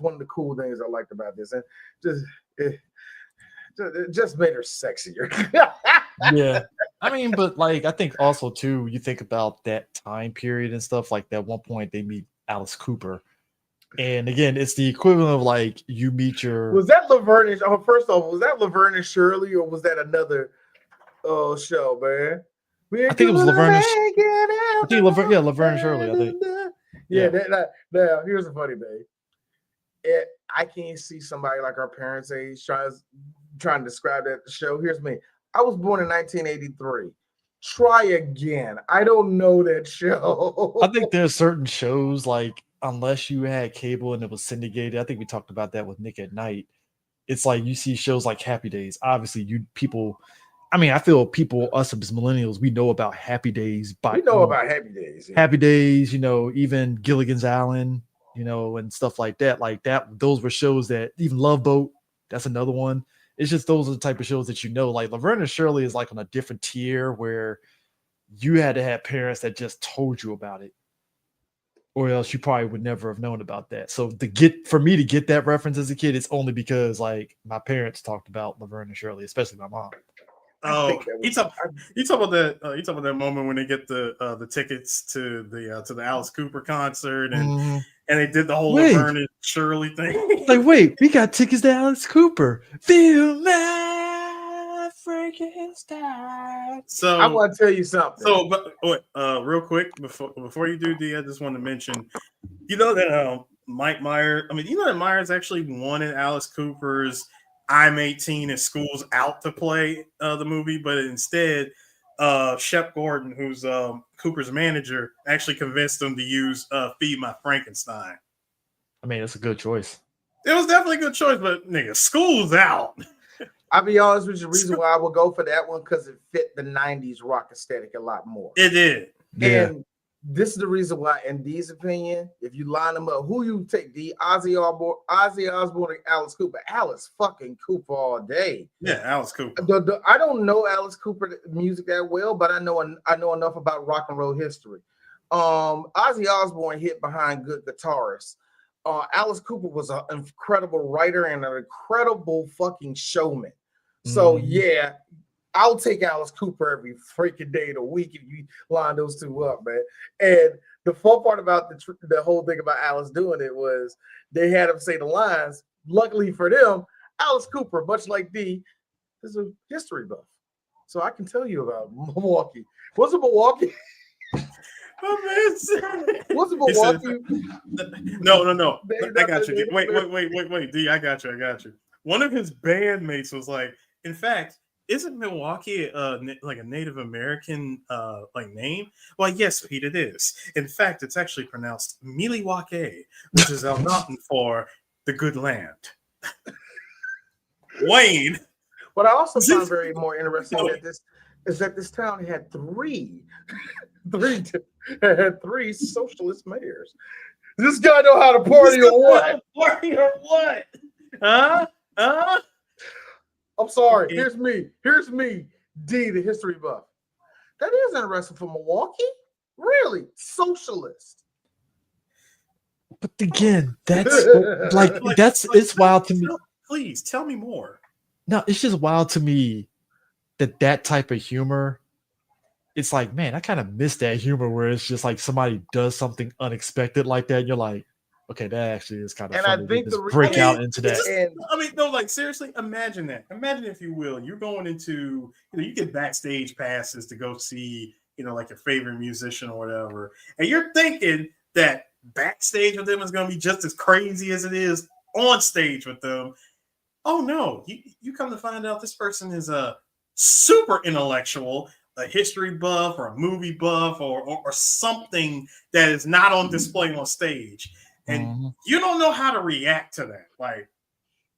[SPEAKER 3] one of the cool things I liked about this, and it just made her sexier.
[SPEAKER 2] Yeah, I mean, but like I think also too, you think about that time period and stuff. Like that one point they meet Alice Cooper. And again, it's the equivalent of like you meet your.
[SPEAKER 3] Was that Laverne? First off, was that Laverne and Shirley, or was that another show, man?
[SPEAKER 2] I think it was Laverne. Laverne and Shirley. I think.
[SPEAKER 3] Yeah. Now, here's the funny thing. I can't see somebody like our parents' age trying to describe that show. Here's me. I was born in 1983. Try again. I don't know that show.
[SPEAKER 2] I think there's certain shows like, unless you had cable and it was syndicated, I think we talked about that with Nick at Night. It's like you see shows like Happy Days. Obviously, I feel people, us as millennials, we know about Happy Days.
[SPEAKER 3] We know about Happy Days.
[SPEAKER 2] Yeah. Happy Days, even Gilligan's Island, and stuff like that. Like that, those were shows that, even Love Boat, that's another one. It's just those are the type of shows that like Laverne and Shirley is like on a different tier where you had to have parents that just told you about it, or else you probably would never have known about that. So for me to get that reference as a kid, it's only because like my parents talked about Laverne and Shirley, especially my mom.
[SPEAKER 1] Oh, you talk about that moment when they get the tickets to the Alice Cooper concert and they did the whole Laverne and Shirley thing.
[SPEAKER 2] Like, wait, we got tickets to Alice Cooper. Feel my Frankenstein.
[SPEAKER 3] So I want to tell you something.
[SPEAKER 1] So, but real quick before you do, D, I just want to mention, that Mike Myers. That Myers actually wanted Alice Cooper's I'm 18 and School's Out to play the movie, but instead, Shep Gordon, who's Cooper's manager, actually convinced him to use Feed My Frankenstein.
[SPEAKER 2] It's a good choice.
[SPEAKER 1] It was definitely a good choice, but nigga, School's Out.
[SPEAKER 3] I'll be honest with you, the reason why I would go for that one, because it fit the 90s rock aesthetic a lot more.
[SPEAKER 1] It did.
[SPEAKER 3] And this is the reason why, in D's opinion, if you line them up, who you take, D? Ozzy Osbourne and Alice Cooper. Alice fucking Cooper all day.
[SPEAKER 1] Yeah, Alice Cooper.
[SPEAKER 3] I don't know Alice Cooper music that well, but I know enough about rock and roll history. Ozzy Osbourne hit behind good guitarists. Alice Cooper was an incredible writer and an incredible fucking showman. So yeah, I'll take Alice Cooper every freaking day of the week if you line those two up, man. And the fun part about the whole thing about Alice doing it was they had him say the lines. Luckily for them, Alice Cooper, much like D, is a history buff. So I can tell you about Milwaukee. Was it Milwaukee?
[SPEAKER 1] My man said,
[SPEAKER 3] Was it
[SPEAKER 1] he said,
[SPEAKER 3] Milwaukee?
[SPEAKER 1] no.
[SPEAKER 3] Named
[SPEAKER 1] I got
[SPEAKER 3] after
[SPEAKER 1] you.
[SPEAKER 3] Native American-
[SPEAKER 1] Wait. D, I got you. One of his bandmates was like, in fact, isn't Milwaukee like a Native American like name? Well, yes, Pete, it is. In fact, it's actually pronounced Milwaukee, which is our mountain for the good land. Wayne.
[SPEAKER 3] What I also found very more interesting that this town had three socialist mayors. This guy know how to party or what?
[SPEAKER 1] Party or what? Huh?
[SPEAKER 3] I'm sorry. Here's me, D, the history buff. That is interesting for Milwaukee. Really, socialist.
[SPEAKER 2] But again, that's like it's wild to me.
[SPEAKER 1] Please tell me more.
[SPEAKER 2] No, it's just wild to me that type of humor. It's like, man, I kind of miss that humor where it's just like somebody does something unexpected like that. And you're like, okay, that actually is kind of funny.
[SPEAKER 3] I think
[SPEAKER 2] break out into that.
[SPEAKER 1] No, like seriously, imagine that. Imagine, if you will, you're going into, you get backstage passes to go see, like your favorite musician or whatever, and you're thinking that backstage with them is going to be just as crazy as it is on stage with them. Oh no, you come to find out this person is a super intellectual, a history buff or a movie buff or something that is not on display on stage. And you don't know how to react to that. Like,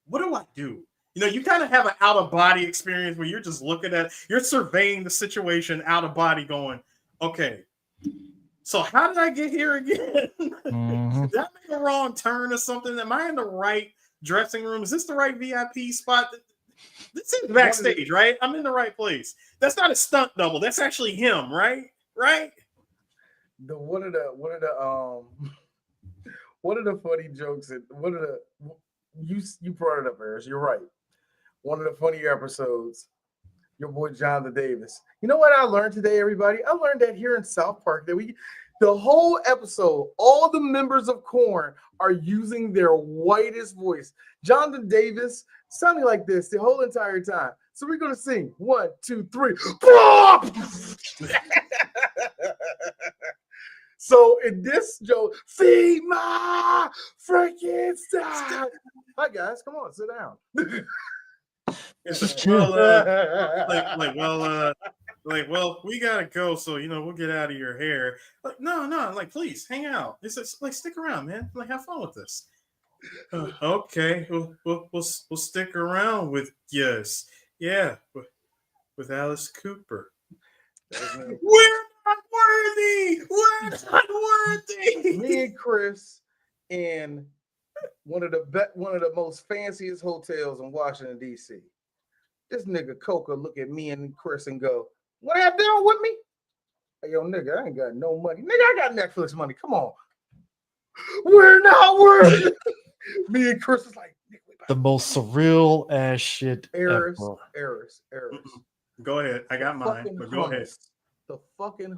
[SPEAKER 1] what do I do? You kind of have an out-of-body experience where you're just you're surveying the situation out of body going, okay, so how did I get here again? Did I make a wrong turn or something? Am I in the right dressing room? Is this the right VIP spot? This is backstage, right? I'm in the right place. That's not a stunt double. That's actually him, right? Right?
[SPEAKER 3] One of the funny jokes that you brought it up, Eris. You're right. One of the funnier episodes, your boy Jonathan Davis. You know what I learned today, everybody? I learned that here in South Park that the whole episode, all the members of Korn are using their whitest voice. Jonathan Davis sounding like this the whole entire time. So we're gonna sing 1, 2, 3. So in this joke, feed my Frankenstein. Hi guys, come on, sit down.
[SPEAKER 1] Well, we gotta go, so we'll get out of your hair. Like, no, like, please hang out. It's just, like, stick around, man. Like, have fun with this. Okay, we'll stick around with yes, yeah, with Alice Cooper. We're not worthy. We're not worthy.
[SPEAKER 3] Me and Chris in one of the most fanciest hotels in Washington, D.C. This nigga Coca look at me and Chris and go, "What are you doing with me?" Hey, yo, nigga, I ain't got no money. Nigga, I got Netflix money. Come on. We're not worthy. Me and Chris is like,
[SPEAKER 2] the most surreal ass shit
[SPEAKER 3] Eris.
[SPEAKER 1] Go ahead. I got mine, but go ahead.
[SPEAKER 3] The fucking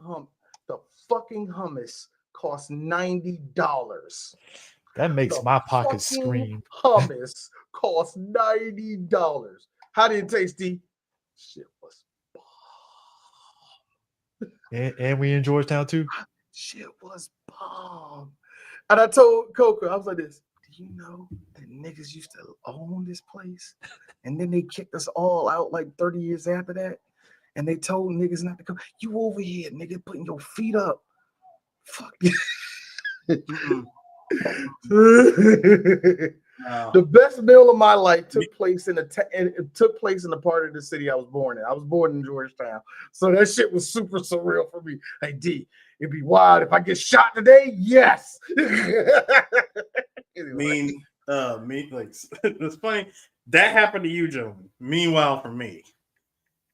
[SPEAKER 3] hummus costs $90.
[SPEAKER 2] That makes my pocket scream.
[SPEAKER 3] Hummus costs $90. How did it taste, D? Shit was bomb.
[SPEAKER 2] And we in Georgetown too?
[SPEAKER 3] Shit was bomb. And I told Coca, I was like this, do you know that niggas used to own this place? And then they kicked us all out like 30 years after that. And they told niggas not to come. You over here, nigga, putting your feet up. Fuck.
[SPEAKER 1] Wow.
[SPEAKER 3] The best meal of my life took place in the part of the city I was born in. I was born in Georgetown, so that shit was super surreal for me. Hey D, it'd be wild if I get shot today. Yes.
[SPEAKER 1] Anyway. It's funny that happened to you, gentlemen. Meanwhile, for me,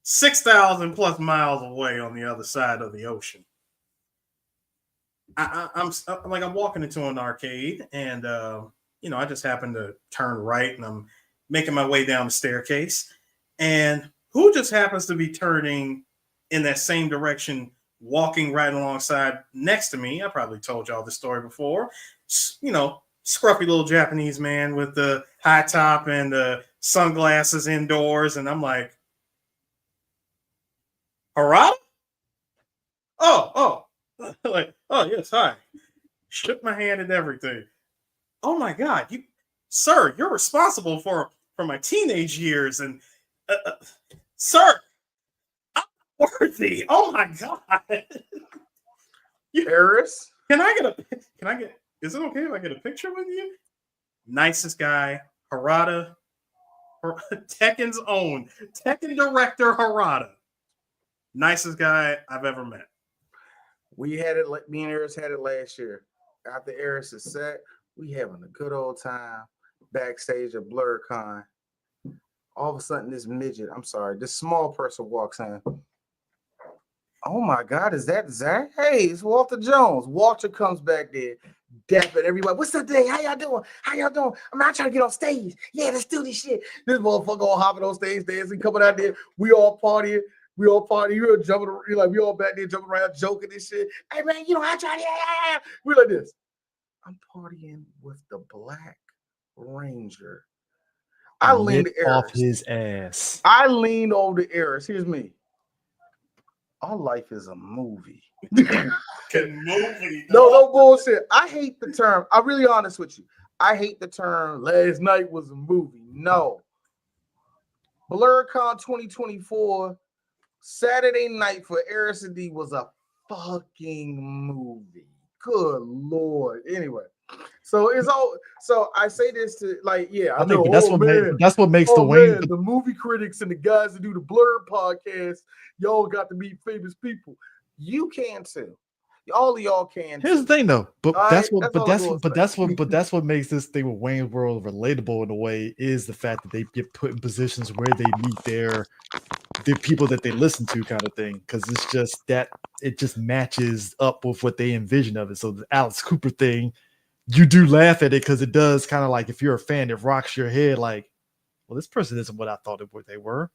[SPEAKER 1] 6,000 plus miles away on the other side of the ocean, I'm walking into an arcade, and I just happen to turn right, and I'm making my way down the staircase, and who just happens to be turning in that same direction, walking right alongside next to me? I probably told y'all this story before. Scruffy little Japanese man with the high top and the sunglasses indoors, and I'm like, Harada? Oh, like, Oh, yes, hi. Shook my hand and everything. Oh my God, sir, you're responsible for my teenage years, and sir, I'm worthy. Oh my God.
[SPEAKER 3] Eris,
[SPEAKER 1] Can I get? Is it okay if I get a picture with you? Nicest guy, Harada, Tekken's own Tekken director Harada. Nicest guy I've ever met.
[SPEAKER 3] we had it. Me and Eris had it last year. After Eris is set, we having a good old time backstage at BlurCon. All of a sudden, this small person walks in. Oh my God, is that Zach? Hey, it's Walter Jones. Walter comes back there, dapping everybody. What's up, day? How y'all doing? How y'all doing? I'm not trying to get on stage. Yeah, let's do this shit. This motherfucker all hopping on stage, dancing, coming out there. We all partying. We were jumping. We all back there jumping around, joking and shit. Hey man, I try to. Yeah. We like this. I'm partying with the Black Ranger. I leaned
[SPEAKER 2] off his ass.
[SPEAKER 3] I leaned over the Eris. Here's me. Our life is a movie. No bullshit. I hate the term. I'm really honest with you. I hate the term last night was a movie. No. BlurCon 2024, Saturday night for Eris and D was a fucking movie. Good Lord. Anyway. So it's all. So I say this to I know.
[SPEAKER 2] But that's what makes the Wayne.
[SPEAKER 3] The movie critics and the guys that do the Blur podcast, y'all got to meet famous people. You can too. All of y'all can.
[SPEAKER 2] Here's the thing, though. But that's what makes this thing with Wayne's World relatable in a way is the fact that they get put in positions where they meet the people that they listen to, kind of thing. Because it's just that it just matches up with what they envision of it. So the Alice Cooper thing. You do laugh at it because it does kind of like, if you're a fan, it rocks your head like, well, this person isn't what I thought they were.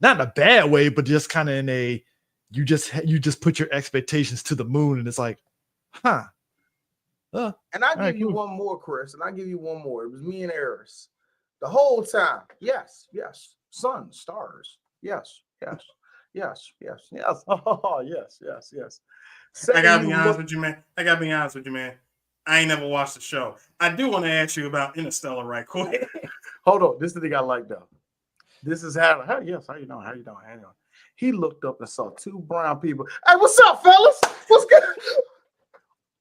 [SPEAKER 2] Not in a bad way, but just kind of in a, you just put your expectations to the moon and it's like, huh.
[SPEAKER 3] And I'll give you one more, Chris, and I'll give you one more. It was me and Eris. The whole time. Yes. Sun, stars. Yes. Oh, yes.
[SPEAKER 1] I gotta be honest with you, man. I ain't never watched the show. I do want to ask you about Interstellar right quick.
[SPEAKER 3] Hold on. This is the thing I like, though. This is how you doing? He looked up and saw two brown people. Hey, what's up, fellas? What's good?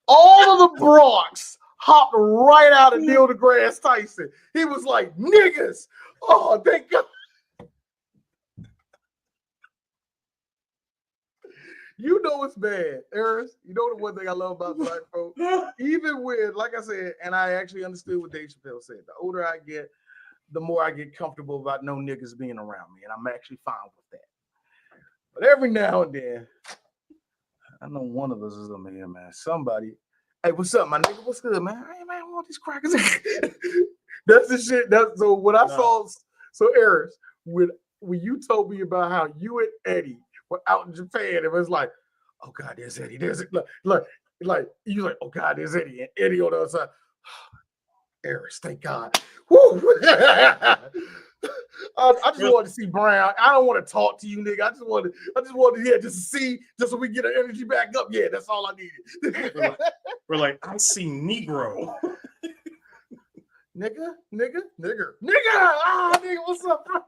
[SPEAKER 3] All of the Bronx hopped right out of Neil deGrasse Tyson. He was like, niggas. Oh, thank God. You know it's bad, Eris. You know the one thing I love about black folk? Even with, like I said, and I actually understood what Dave Chappelle said, the older I get, the more I get comfortable about no niggas being around me, and I'm actually fine with that. But every now and then, I know one of us is in here, man. Somebody, hey, what's up, my nigga? What's good, man? Hey, man, I want these crackers. That's the shit. So when I saw, Eris, when you told me about how you and Eddie were out in Japan, it was like, oh God, there's Eddie. There's it. Like you like, oh God, there's Eddie, and Eddie on the other side. Eris, thank God. Woo! I just wanted to see Brown. I don't want to talk to you, nigga. I just wanted, just to see, just so we get our energy back up. Yeah, that's all I needed.
[SPEAKER 1] We're like, I see Negro.
[SPEAKER 3] nigga. Ah, nigga, what's up, bro?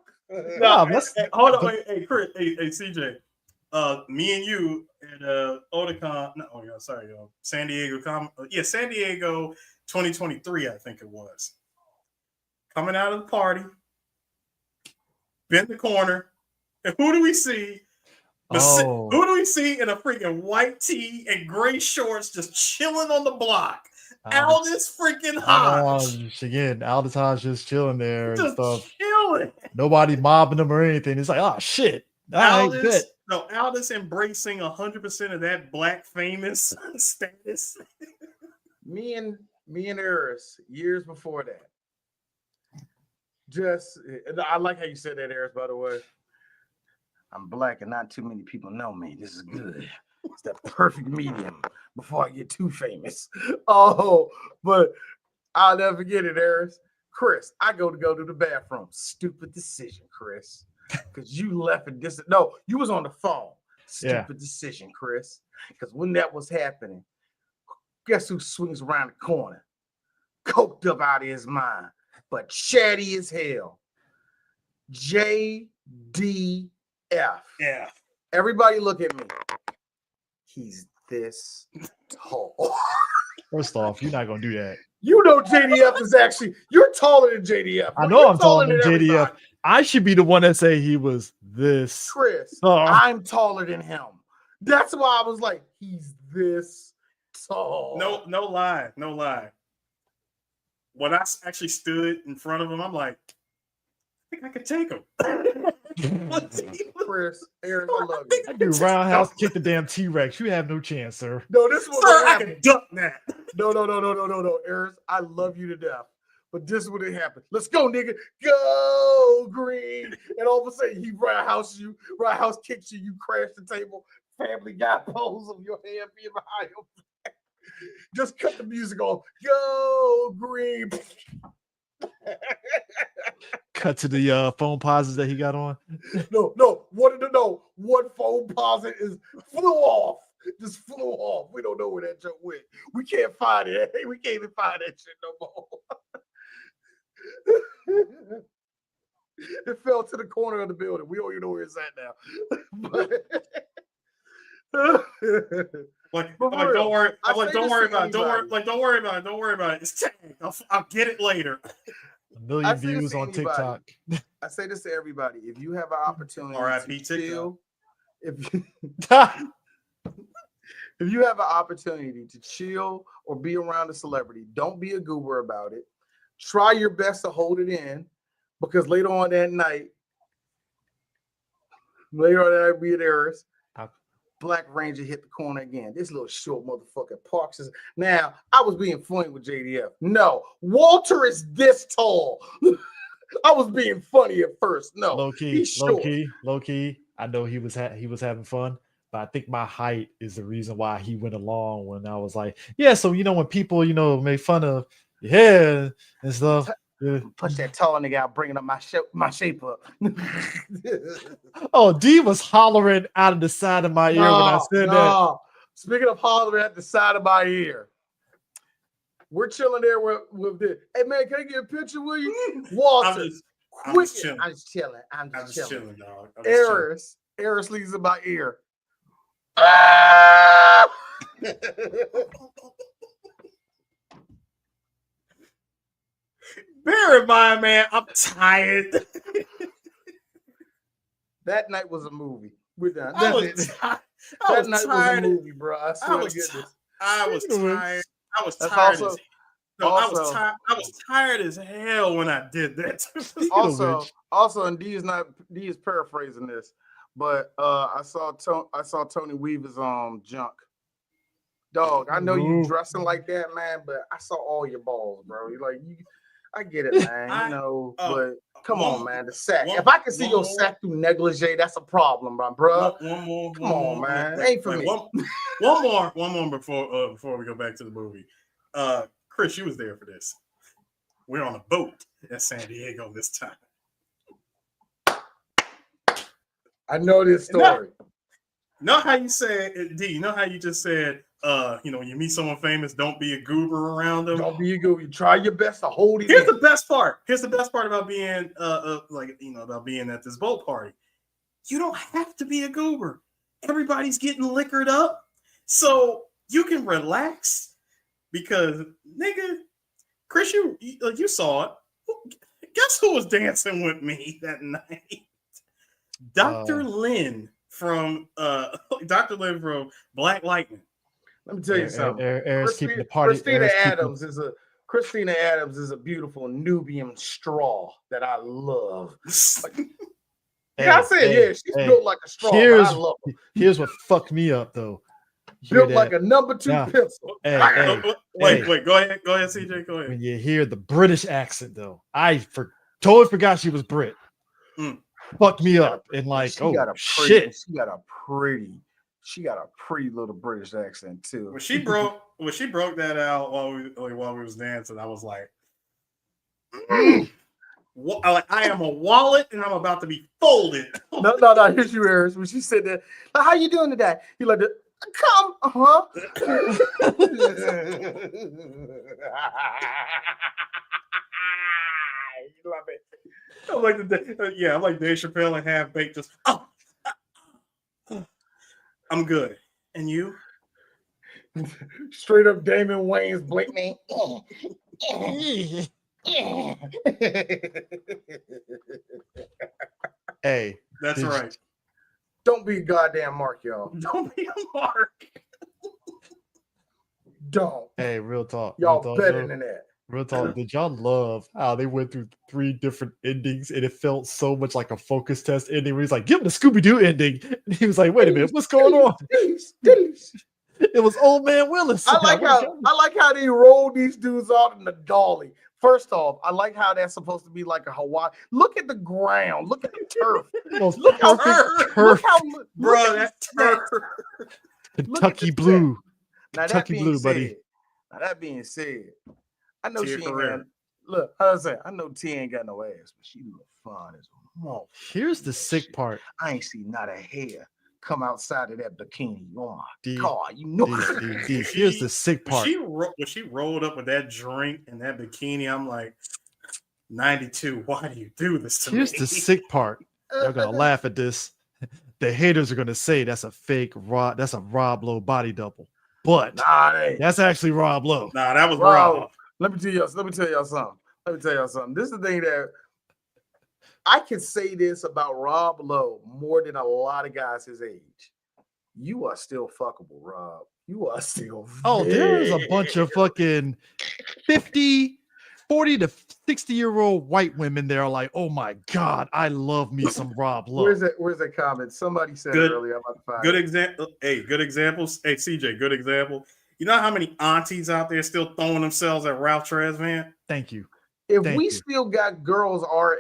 [SPEAKER 1] Hold on, hey, Chris, hey, CJ. Me and you at Otakon, San Diego, San Diego 2023, I think it was. Coming out of the party, bend the corner, and who do we see? Who do we see in a freaking white tee and gray shorts just chilling on the block? Aldous freaking Hodge.
[SPEAKER 2] Again, Aldous Hodge just chilling there and stuff.
[SPEAKER 1] Chilling.
[SPEAKER 2] Nobody mobbing him or anything. It's like, oh shit.
[SPEAKER 1] Aldous embracing 100% of that black famous status.
[SPEAKER 3] Me and Eris, years before that. I like how you said that, Eris, by the way. I'm black and not too many people know me. This is good. It's that perfect medium before I get too famous. Oh, but I'll never forget it, Eris. Chris, I go to the bathroom. Stupid decision, Chris. Because you left and you was on the phone. Stupid decision, Chris. Because when that was happening, Guess who swings around the corner? Coked up out of his mind, but chatty as hell. JDF.
[SPEAKER 1] Yeah.
[SPEAKER 3] Everybody look at me. He's this tall.
[SPEAKER 2] First off, you're not gonna do that.
[SPEAKER 3] You know JDF is actually, you're taller than JDF.
[SPEAKER 2] I know
[SPEAKER 3] You're
[SPEAKER 2] I'm taller than JDF.
[SPEAKER 3] everybody.
[SPEAKER 2] I should be the one that say he was this.
[SPEAKER 3] Chris,
[SPEAKER 2] Oh.
[SPEAKER 3] I'm taller than him. That's why I was like, he's this tall.
[SPEAKER 1] No lie. When I actually stood in front of him, I'm like, I think I could take him.
[SPEAKER 3] Chris, Aaron, I love you.
[SPEAKER 2] I do roundhouse kick the damn T-Rex. You have no chance, sir.
[SPEAKER 3] No, this is what
[SPEAKER 1] Sir, I
[SPEAKER 3] happened.
[SPEAKER 1] can duck that.
[SPEAKER 3] No, Aaron, I love you to death. But this is what it happened. Let's go, nigga. Go, Green. And all of a sudden, he roundhouse kicks you, you crash the table. Family Guy pose of your hand being behind him. Just cut the music off. Go, Green.
[SPEAKER 2] Cut to the phone pauses that he got on.
[SPEAKER 3] No. One phone posit flew off. Just flew off. We don't know where that joke went. We can't find it. We can't even find that shit no more. It fell to the corner of the building. We don't even know where it's at now.
[SPEAKER 1] Like,
[SPEAKER 3] But
[SPEAKER 1] I'm like, don't worry. I'm like,
[SPEAKER 3] say
[SPEAKER 1] don't
[SPEAKER 3] this
[SPEAKER 1] worry
[SPEAKER 3] to
[SPEAKER 1] about it. Don't worry.
[SPEAKER 3] anybody.
[SPEAKER 1] Like, don't worry about it. Don't worry about it. It's tagged. I'll get it later.
[SPEAKER 2] 1 million
[SPEAKER 3] I say this
[SPEAKER 2] views
[SPEAKER 3] to
[SPEAKER 2] on
[SPEAKER 3] anybody.
[SPEAKER 2] TikTok.
[SPEAKER 3] I say this to everybody. If you have an opportunity
[SPEAKER 1] R.I.P.
[SPEAKER 3] to chill,
[SPEAKER 1] TikTok.
[SPEAKER 3] if you have an opportunity to chill or be around a celebrity, don't be a goober about it. Try your best to hold it in, because later on that night, be at Eris, Black Ranger hit the corner again. This little short motherfucker Parks is now. I was being funny with JDF. No, Walter is this tall. I was being funny at first. No,
[SPEAKER 2] low key. I know he was having fun, but I think my height is the reason why he went along. When I was like, yeah, so when people make fun of your hair and stuff. Yeah.
[SPEAKER 3] Push that tall nigga out, bringing up my shape up.
[SPEAKER 2] Oh, D was hollering out of the side of my ear when I said that.
[SPEAKER 3] Speaking of hollering at the side of my ear, we're chilling there with this. Hey man, can I get a picture with you? Walter,
[SPEAKER 1] I'm just chilling.
[SPEAKER 3] I'm just chilling.
[SPEAKER 1] I'm just chilling, dog. I'm just
[SPEAKER 3] Eris leaves in my ear.
[SPEAKER 1] Bear in mind, man, I'm tired.
[SPEAKER 3] That night was a movie. We're done.
[SPEAKER 1] I
[SPEAKER 3] That's
[SPEAKER 1] was
[SPEAKER 3] it.
[SPEAKER 1] tired.
[SPEAKER 3] That night was a movie, bro. I swear to goodness.
[SPEAKER 1] I was tired. I was
[SPEAKER 3] That's
[SPEAKER 1] tired.
[SPEAKER 3] also-
[SPEAKER 1] I was tired as hell when I did that.
[SPEAKER 3] Also, and D is paraphrasing this, but I saw Tony Weaver's junk. Dog, I know you dressing like that, man, but I saw all your balls, bro. I get it, man. But come on, man. The sack. If I can see your sack through negligee, that's a problem, bro.
[SPEAKER 1] One more.
[SPEAKER 3] Come on, man. Ain't for me.
[SPEAKER 1] One more before we go back to the movie. Chris, you was there for this. We're on a boat in San Diego this time.
[SPEAKER 3] I know this story.
[SPEAKER 1] Know how you said, D, you know how you just said, when you meet someone famous, don't be a goober around them.
[SPEAKER 3] Don't be a goober. You try your best to hold it.
[SPEAKER 1] Here's the best part. Here's the best part about being about being at this boat party. You don't have to be a goober. Everybody's getting liquored up. So you can relax because nigga, Chris, you saw it. Guess who was dancing with me that night? Dr. Lynn from Black Lightning.
[SPEAKER 3] Let me tell you something. Christina Adams is a beautiful Nubian straw that I love. She's built like a straw. I love her.
[SPEAKER 2] Here's what fucked me up though.
[SPEAKER 3] Built like a number 2 pencil.
[SPEAKER 1] Wait, go ahead, CJ. Go ahead.
[SPEAKER 2] When you hear the British accent though, I totally forgot she was Brit. Fucked me up and shit. She got a pretty little British accent too.
[SPEAKER 1] When she broke that out while we was dancing, I was like, I am a wallet and I'm about to be folded.
[SPEAKER 3] No. Here's you, Eris. When she said that, how you doing today? He like, Come, huh? You love it.
[SPEAKER 1] I'm like I'm like Dave Chappelle and Half Baked. Just I'm good. And you?
[SPEAKER 3] Straight up Damon Wayans blink me.
[SPEAKER 2] Hey,
[SPEAKER 1] That's right.
[SPEAKER 3] Don't be a goddamn Mark, y'all.
[SPEAKER 1] Don't be a Mark.
[SPEAKER 3] Don't.
[SPEAKER 2] Hey, real talk.
[SPEAKER 3] Y'all
[SPEAKER 2] real talk,
[SPEAKER 3] better
[SPEAKER 2] though.
[SPEAKER 3] than that.
[SPEAKER 2] Real talk. Did y'all love how they went through 3 different endings and it felt so much like a focus test ending where he's like, give him the Scooby-Doo ending. And he was like, wait a minute, what's going on? It was Old Man Willis.
[SPEAKER 3] I like how they rolled these dudes out in the dolly. First off, I like how that's supposed to be like a Hawaii. Look at the ground. Look at the turf. Look how
[SPEAKER 2] turf.
[SPEAKER 1] Bro, that's turf.
[SPEAKER 2] Kentucky Blue.
[SPEAKER 3] Now
[SPEAKER 2] Kentucky Blue, buddy.
[SPEAKER 3] Now that being said, I know
[SPEAKER 1] Tia
[SPEAKER 3] she ain't
[SPEAKER 1] Carrere.
[SPEAKER 3] got, look, how I say, I know T ain't got no ass, but she look fine as a motherfucker.
[SPEAKER 2] Here's the sick part.
[SPEAKER 3] I ain't seen not a hair come outside of that bikini. Oh my
[SPEAKER 2] D,
[SPEAKER 3] God, you know.
[SPEAKER 2] D. Here's the sick part.
[SPEAKER 1] When she rolled up with that drink and that bikini, I'm like, 92, why do you do this to me?
[SPEAKER 2] Here's the sick part. Y'all gonna laugh at this. The haters are gonna say that's a fake that's a Rob Lowe body double. But that's actually Rob Lowe.
[SPEAKER 1] Nah, that was Rob.
[SPEAKER 3] Let me tell y'all something. This is the thing that I can say this about Rob Lowe more than a lot of guys his age. You are still fuckable, Rob. You are still.
[SPEAKER 2] There's a bunch of fucking 40 to 60-year-old white women there are like, oh my God, I love me some Rob Lowe.
[SPEAKER 3] Where's that comment? Somebody said it earlier. I'm about to find
[SPEAKER 1] good example. Hey, good examples. Hey, CJ, good example. You know how many aunties out there still throwing themselves at Ralph Tresvant?
[SPEAKER 2] Thank you.
[SPEAKER 3] If we still got girls our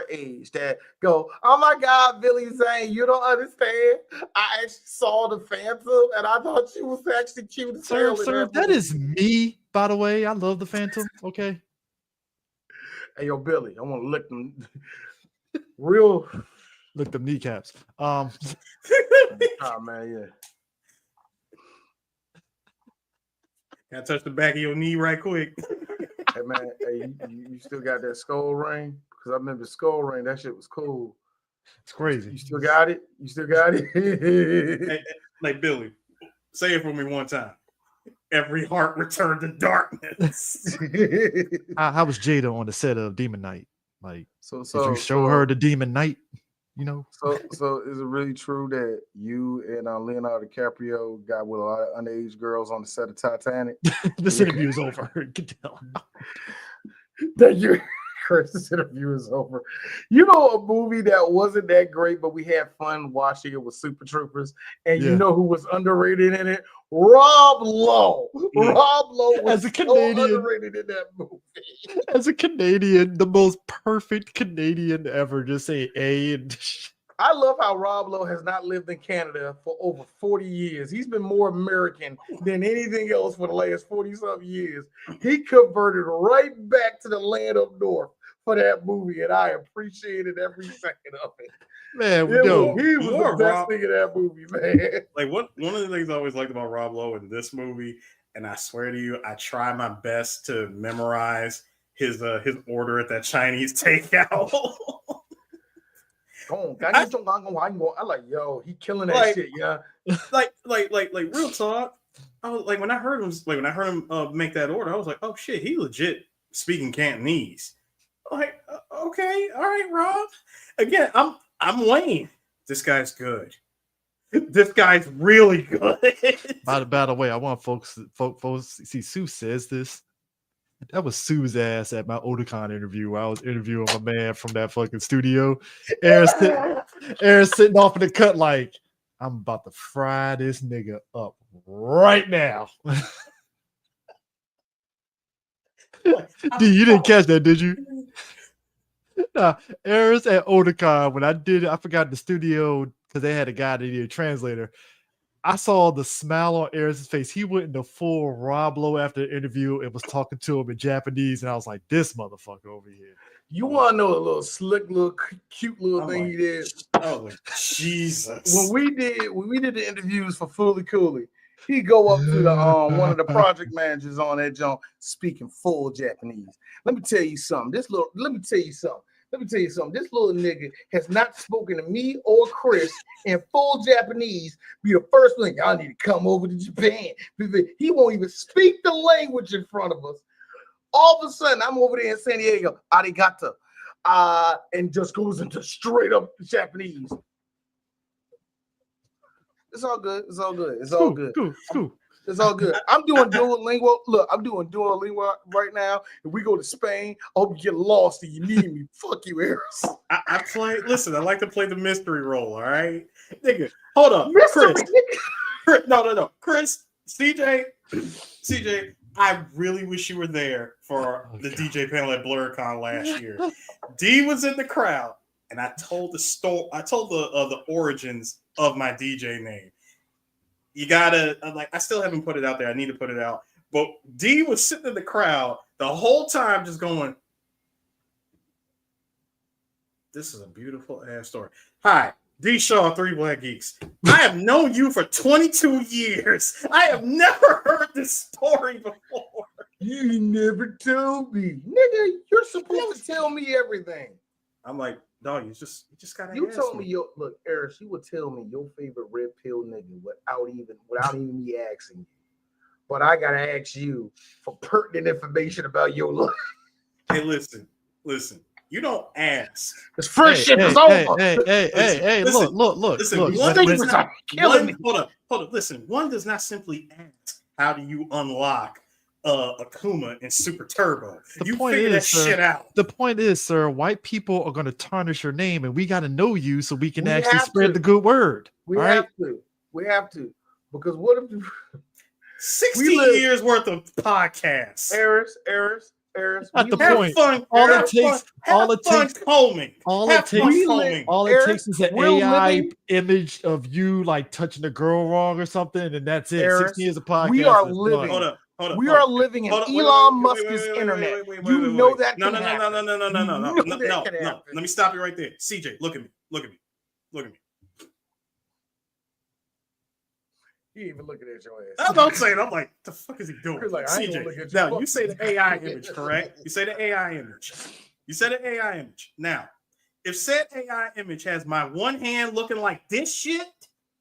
[SPEAKER 3] age that go, oh my God, Billy Zane, you don't understand. I actually saw the Phantom and I thought she was actually cute as hell.
[SPEAKER 2] Sir, that is me, by the way. I love the Phantom. Okay.
[SPEAKER 3] Hey, yo, Billy, I want to lick them real.
[SPEAKER 2] Lick them kneecaps.
[SPEAKER 3] Oh, man, yeah.
[SPEAKER 1] Can I touch the back of your knee right quick?
[SPEAKER 3] Hey, man, you still got that skull ring? Because I remember skull ring. That shit was cool.
[SPEAKER 2] It's crazy.
[SPEAKER 3] You still got it?
[SPEAKER 1] Hey, like Billy, say it for me one time. Every heart returned to darkness.
[SPEAKER 2] How was Jada on the set of Demon Knight? Like,
[SPEAKER 3] did
[SPEAKER 2] you show her the Demon Knight? You know.
[SPEAKER 3] So is it really true that you and Leonardo DiCaprio got with a lot of underage girls on the set of Titanic?
[SPEAKER 2] This interview is over.
[SPEAKER 3] Thank you, Chris. This interview is over. You know, a movie that wasn't that great, but we had fun watching it with Super Troopers, and you know who was underrated in it? Rob Lowe. Rob Lowe was
[SPEAKER 2] as a Canadian,
[SPEAKER 3] so underrated in that movie.
[SPEAKER 2] As a Canadian, the most perfect Canadian ever. Just say A and.
[SPEAKER 3] I love how Rob Lowe has not lived in Canada for over 40 years. He's been more American than anything else for the last 40-something years. He converted right back to the land up north for that movie, and I appreciated every second of it.
[SPEAKER 2] Man,
[SPEAKER 3] he was the best thing in that movie, man.
[SPEAKER 1] Like one of the things I always liked about Rob Lowe in this movie, and I swear to you, I try my best to memorize his order at that Chinese takeout.
[SPEAKER 3] I like, yo, he killing that shit, yeah.
[SPEAKER 1] Like real talk. I was like, when I heard him make that order, I was like, oh shit, he legit speaking Cantonese. Like, okay, all right, Rob. Again, I'm Wayne. This guy's good. This guy's really good.
[SPEAKER 2] By the way, I want folks see Sue says this. That was Sue's ass at my Otakon interview where I was interviewing my man from that fucking studio. Aaron sitting off in the cut like, I'm about to fry this nigga up right now. Dude, you didn't catch that, did you? Nah, Aaron's at Otakon when I forgot the studio because they had a guy that needed a translator. I saw the smile on Aaron's face. He went into full Rob Lowe after the interview and was talking to him in Japanese. And I was like, this motherfucker over here.
[SPEAKER 3] You want to know a little slick, little cute little thing he did?
[SPEAKER 1] Oh, Jesus.
[SPEAKER 3] When we did the interviews for Fully Cooley, he go up to the one of the project managers on that joint speaking full Japanese. Let me tell you something. This little nigga has not spoken to me or Chris in full Japanese. Be the first thing, y'all need to come over to Japan. He won't even speak the language in front of us. All of a sudden, I'm over there in San Diego, arigato, and just goes into straight up Japanese. It's all good. It's all good. It's all good.
[SPEAKER 2] Cool.
[SPEAKER 3] It's all good. I'm doing Duolingo. Look, I'm doing Duolingo right now. If we go to Spain, I hope you get lost and you need me. Fuck you, Harris.
[SPEAKER 1] I play. Listen, I like to play the mystery role. All right, nigga. Hold up,
[SPEAKER 3] Mystery.
[SPEAKER 1] Chris. No. Chris, CJ. I really wish you were there for the DJ panel at BlurCon last year. D was in the crowd, and I told the origins of my DJ name. You gotta I still haven't put it out there. I need to put it out. But D was sitting in the crowd the whole time, just going, "This is a beautiful ass story." Hi, D Shaw, 3 Black Geeks. I have known you for 22 years. I have never heard this story before.
[SPEAKER 3] You never told me, nigga. You're supposed to tell me everything.
[SPEAKER 1] I'm like, dog, you just gotta.
[SPEAKER 3] You told me look, Eris, you would tell me your favorite red pill nigga without even me asking you. But I gotta ask you for pertinent information about your life.
[SPEAKER 1] Hey, listen. You don't ask.
[SPEAKER 3] This friendship is over.
[SPEAKER 2] Hey,
[SPEAKER 1] listen,
[SPEAKER 2] look.
[SPEAKER 1] Listen, hold up. Listen, one does not simply ask, how do you unlock Akuma and Super Turbo? You figure that shit out.
[SPEAKER 2] The point is, sir, white people are going to tarnish your name, and we got to know you so we can
[SPEAKER 3] We
[SPEAKER 2] actually
[SPEAKER 3] have
[SPEAKER 2] spread
[SPEAKER 3] to.
[SPEAKER 2] the good word.
[SPEAKER 3] We
[SPEAKER 2] all
[SPEAKER 3] have
[SPEAKER 2] right?
[SPEAKER 3] to. We have to. Because what if
[SPEAKER 1] 16 years worth of podcasts.
[SPEAKER 3] Eris,
[SPEAKER 2] At the
[SPEAKER 1] Have
[SPEAKER 2] point.
[SPEAKER 1] fun.
[SPEAKER 2] All
[SPEAKER 1] have
[SPEAKER 2] it takes,
[SPEAKER 1] fun,
[SPEAKER 2] all it takes,
[SPEAKER 1] combing.
[SPEAKER 2] all
[SPEAKER 1] Have
[SPEAKER 2] it
[SPEAKER 1] fun
[SPEAKER 2] takes,
[SPEAKER 1] combing.
[SPEAKER 2] all it
[SPEAKER 3] Eris,
[SPEAKER 2] takes is an
[SPEAKER 3] we're
[SPEAKER 2] AI
[SPEAKER 3] living-
[SPEAKER 2] image of you like touching a girl wrong or something, and that's it.
[SPEAKER 3] Eris,
[SPEAKER 2] 16 years of podcast.
[SPEAKER 3] we are
[SPEAKER 2] is
[SPEAKER 3] living-
[SPEAKER 2] done.
[SPEAKER 1] Hold up.
[SPEAKER 3] We are living in Elon Musk's internet. You know that
[SPEAKER 1] No.
[SPEAKER 3] can happen.
[SPEAKER 1] No.
[SPEAKER 3] You know that can happen.
[SPEAKER 1] Let me stop you right there. CJ, look at me.
[SPEAKER 3] He ain't even looking at your ass.
[SPEAKER 1] That's what I'm saying. I'm like, the fuck is he doing?
[SPEAKER 3] You're like, I ain't gonna look
[SPEAKER 1] CJ,
[SPEAKER 3] at you.
[SPEAKER 1] now you say the AI image, correct? You say the AI image. Now, if said AI image has my one hand looking like this shit,